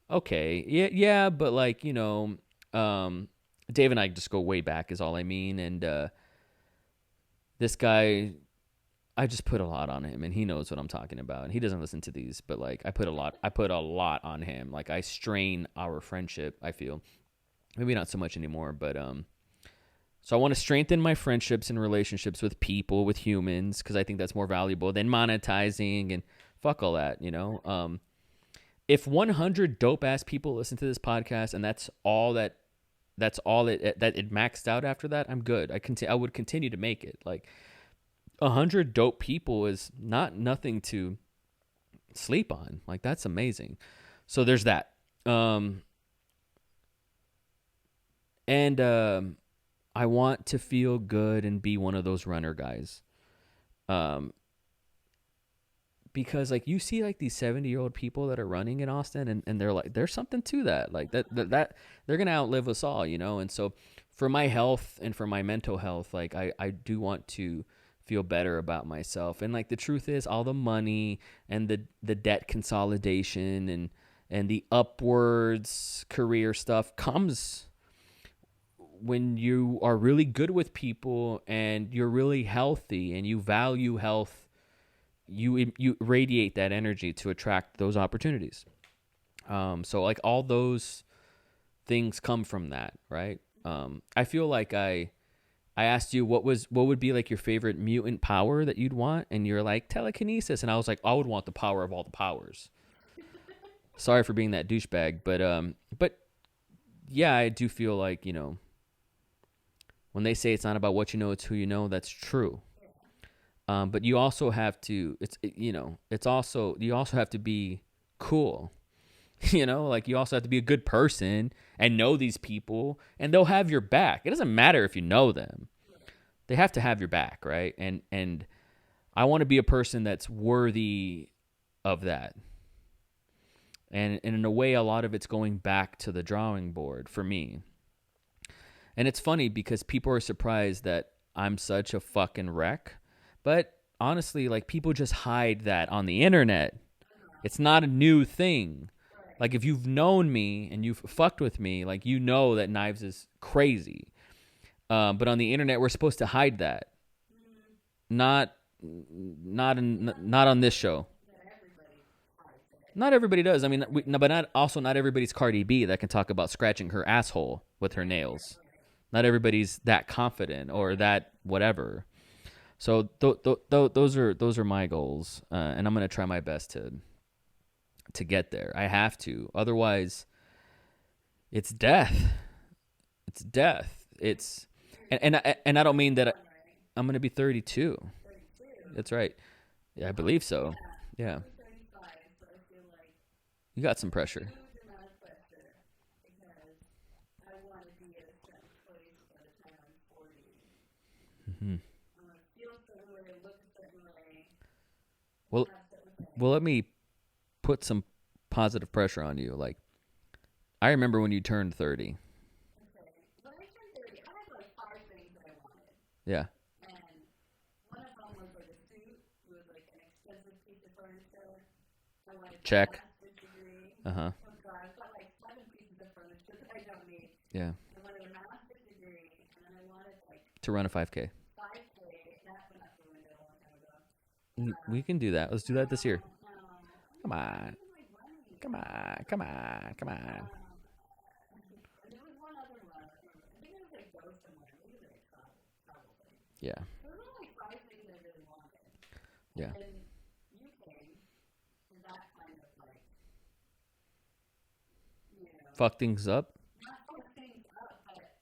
okay, yeah, but like, you know, Dave and I just go way back is all I mean. And this guy, I just put a lot on him, and he knows what I'm talking about. And he doesn't listen to these, but like I put a lot on him. Like I strain our friendship, I feel. Maybe not so much anymore, but so I want to strengthen my friendships and relationships with people, with humans, because I think that's more valuable than monetizing and fuck all that, you know. If 100 dope ass people listen to this podcast and that's all it maxed out after that, I'm good. I would continue to make it. Like 100 dope people is nothing to sleep on. Like that's amazing. So there's that. And I want to feel good and be one of those runner guys. Because like you see like these 70-year-old people that are running in Austin, and they're like, there's something to that. Like that they're going to outlive us all, you know? And so for my health and for my mental health, like I do want to feel better about myself. And like the truth is, all the money and the debt consolidation and the upwards career stuff comes when you are really good with people and you're really healthy and you value health. You radiate that energy to attract those opportunities. So like all those things come from that, right? I feel like I asked you what would be like your favorite mutant power that you'd want, and you're like telekinesis, and I was like, I would want the power of all the powers. Sorry for being that douchebag, but yeah, I do feel like, you know, when they say it's not about what you know, it's who you know, that's true. But you also have to, you also have to be cool. You know, like you also have to be a good person and know these people, and they'll have your back. It doesn't matter if you know them. They have to have your back, right? And I want to be a person that's worthy of that. And in a way, a lot of it's going back to the drawing board for me. And it's funny because people are surprised that I'm such a fucking wreck. But honestly, like people just hide that on the internet. It's not a new thing. Like if you've known me and you've fucked with me, like you know that Knives is crazy. But on the internet, we're supposed to hide that. Not on this show. Not everybody does. I mean, but not everybody's Cardi B that can talk about scratching her asshole with her nails. Not everybody's that confident or that whatever. So those are my goals, and I'm gonna try my best to get there. I have to, otherwise, it's death. It's death. It's and I don't mean that I'm gonna be 32. That's right. Yeah, I believe so. Yeah. You got some pressure. Mm-hmm. Well, let me put some positive pressure on you. Like, I remember when you turned 30. Okay. When I turned 30, I had like 5 things that I wanted. Yeah. And one of them was like a suit. It was like an expensive piece of furniture. I wanted Check. a master's degree. Uh-huh. Oh God, I've got like 7 pieces of furniture that I don't need. Yeah. I wanted a master's degree, and then I wanted like to run a 5K? 5K. That's when I flew into a long time ago. We can do that. Let's do that this year. Come on. Like running. Come on. Come on. Come on. And there was one other one. I think it was like go somewhere. Maybe it was like travel thing. Yeah. There were only like 5 things I really wanted. Yeah. And you came, and that kind of like, you know, Fuck things up. not fuck things up, but,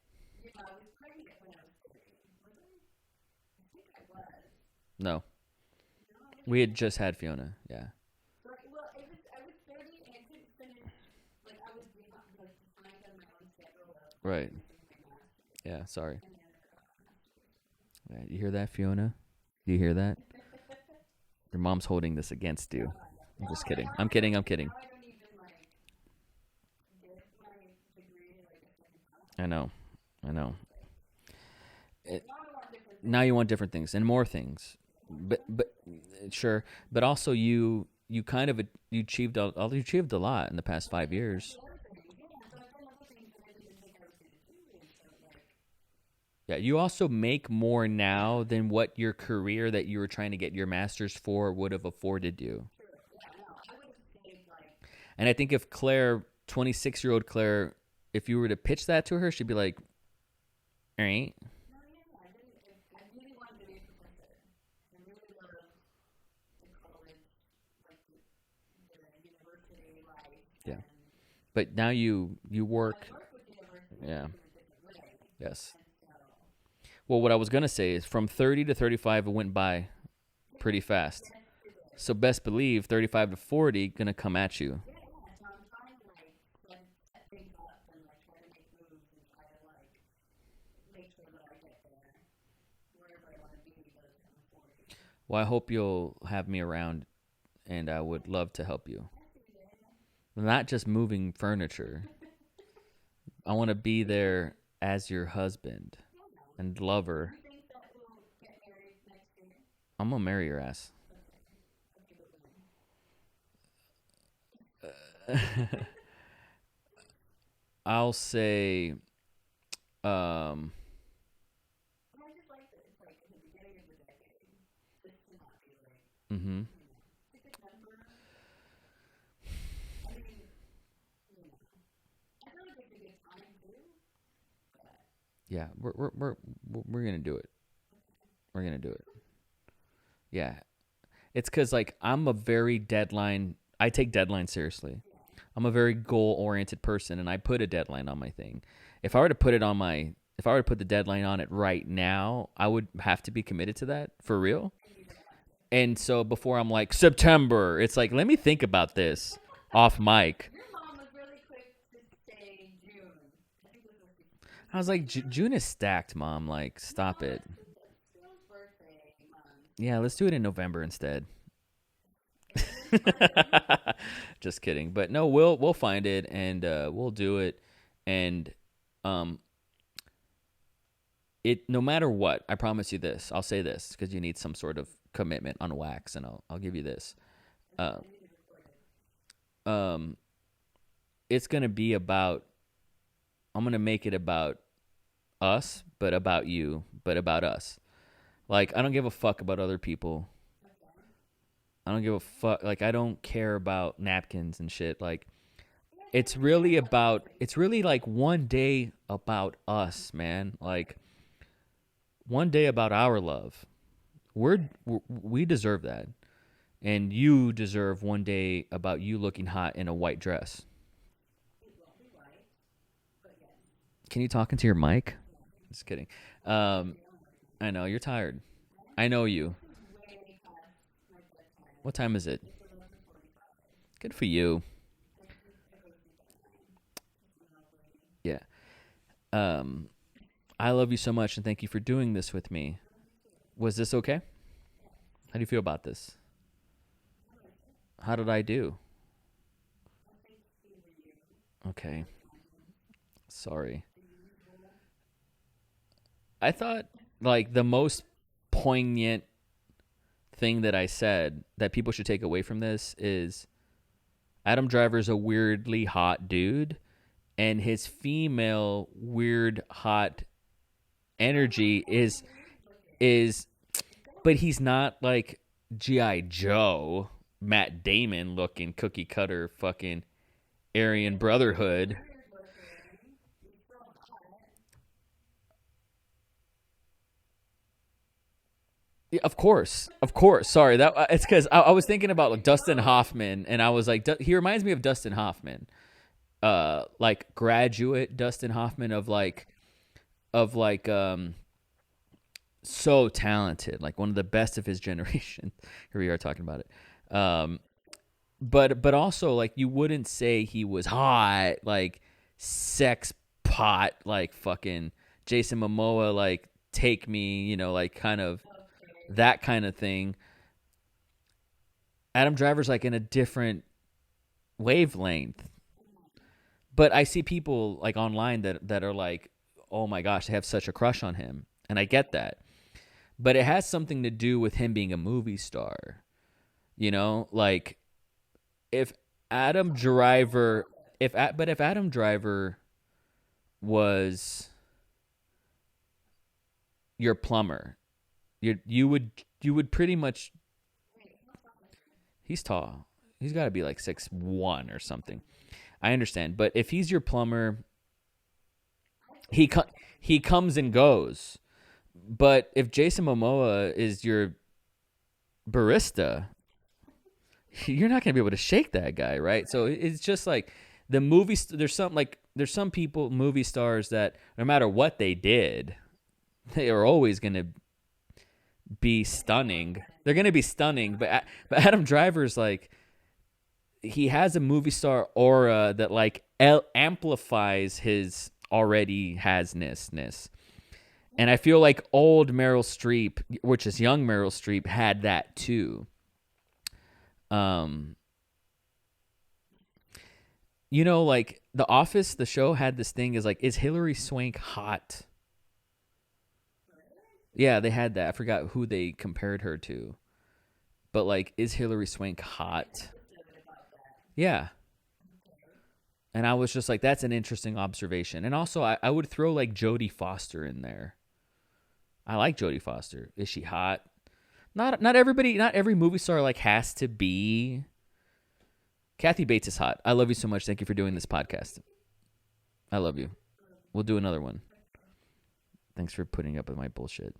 you know, I was pregnant when I was 30. Was I? I think I was. No. No, I was We had just had Fiona. Yeah. Right, well, I was 30 and I couldn't finish, like, I was behind, like, on my own schedule of Right. finishing my master's, Yeah. Sorry. and then I forgot my master's. Yeah, you hear that, Fiona? Do you hear that? Your mom's holding this against you. I'm just kidding. I'm kidding. I'm kidding. Now I don't even, like, get my degree, like, a second time. I know. I know. Now I want different Now you want different things and more things. But sure. But also you kind of you achieved a lot in the past 5 years. other things. Yeah, so I've done other things that I didn't think I was going to do, and so, like, Yeah, you also make more now than what your career that you were trying to get your master's for would have afforded you. yeah, no, I would have stayed, like, And I think if Claire, 26-year-old Claire, if you were to pitch that to her, she'd be like, all right. no, yeah, I really wanted to be a professor. I really loved the college, like, the university life. Yeah. And But now you work. I work with the university Yeah. in a different way. Yes. And so, Well, what I was going to say is from 30 to 35, it went by pretty fast. So best believe 35 to 40 going to come at you. yeah, so I'm trying to, like, set things up and, like, try to make moves and try to, like, make sure that I get there wherever I want to be by the time I'm 40. Well, I hope you'll have me around, and I would love to help you. Not just moving furniture. I want to be there as your husband and lover. You think that we'll get married next year? I'm going to marry your ass. I'll say, I just like that it's, like, at the beginning of the decade, just to not be, like, mm-hmm. pick a number. I mean, you know, I feel like it's a good time, too. Yeah, we're gonna do it. We're gonna do it. Yeah, it's because like I'm a very deadline. I take deadlines seriously. I'm a very goal oriented person, and I put a deadline on my thing. If I were to put the deadline on it right now, I would have to be committed to that for real. And so before I'm like September, it's like let me think about this off mic. Your mom was really quick to say June. I think this was I was like, June is stacked, Mom. Like, stop it. June's birthday month. Yeah, let's do it in November instead. Just kidding. But no, we'll find it and we'll do it. And it no matter what, I promise you this. I'll say this because you need some sort of commitment on wax, and I'll give you this. It's gonna be about. I'm gonna make it about us, but about you, but about us. Like I don't give a fuck about other people. I don't give a fuck. Like, I don't care about napkins and shit. Like, it's really like one day about us, man. Like, one day about our love. We deserve that. And you deserve one day about you looking hot in a white dress. Can you talk into your mic? Just kidding. I know, you're tired. I know you. What time is it? Good for you. Yeah. I love you so much, and thank you for doing this with me. Was this okay? How do you feel about this? How did I do? Okay. Sorry. I thought, like, the most poignant thing that I said that people should take away from this is Adam Driver's a weirdly hot dude, and his female weird hot energy is, but he's not like G.I. Joe, Matt Damon looking cookie cutter fucking Aryan Brotherhood. Yeah, of course. Sorry, that it's because I was thinking about like Dustin Hoffman, and I was like, he reminds me of Dustin Hoffman, like graduate Dustin Hoffman of so talented, like one of the best of his generation. Here we are talking about it. But also like you wouldn't say he was hot, like sex pot, like fucking Jason Momoa, like take me, like kind of that kind of thing. Adam Driver's like in a different wavelength. But I see people like online that are like, oh my gosh, they have such a crush on him. And I get that. But it has something to do with him being a movie star. Like if Adam Driver if Adam Driver was your plumber, you would pretty much. He's tall. He's got to be like 6'1" or something. I understand, but if he's your plumber, he comes and goes. But if Jason Momoa is your barista, you're not going to be able to shake that guy, right? So it's just like the movie. There's some people, movie stars, that no matter what they did, they are always going to be stunning. They're going to be stunning. But Adam Driver's like, he has a movie star aura that like amplifies his already hasness. And I feel like old Meryl Streep, which is young Meryl Streep, had that too. Like The Office, the show had this thing is like, is Hilary Swank hot? Yeah, they had that. I forgot who they compared her to. But like, is Hilary Swank hot? Yeah. And I was just like, that's an interesting observation. And also, I would throw like Jodie Foster in there. I like Jodie Foster. Is she hot? Not every movie star like has to be. Kathy Bates is hot. I love you so much. Thank you for doing this podcast. I love you. We'll do another one. Thanks for putting up with my bullshit.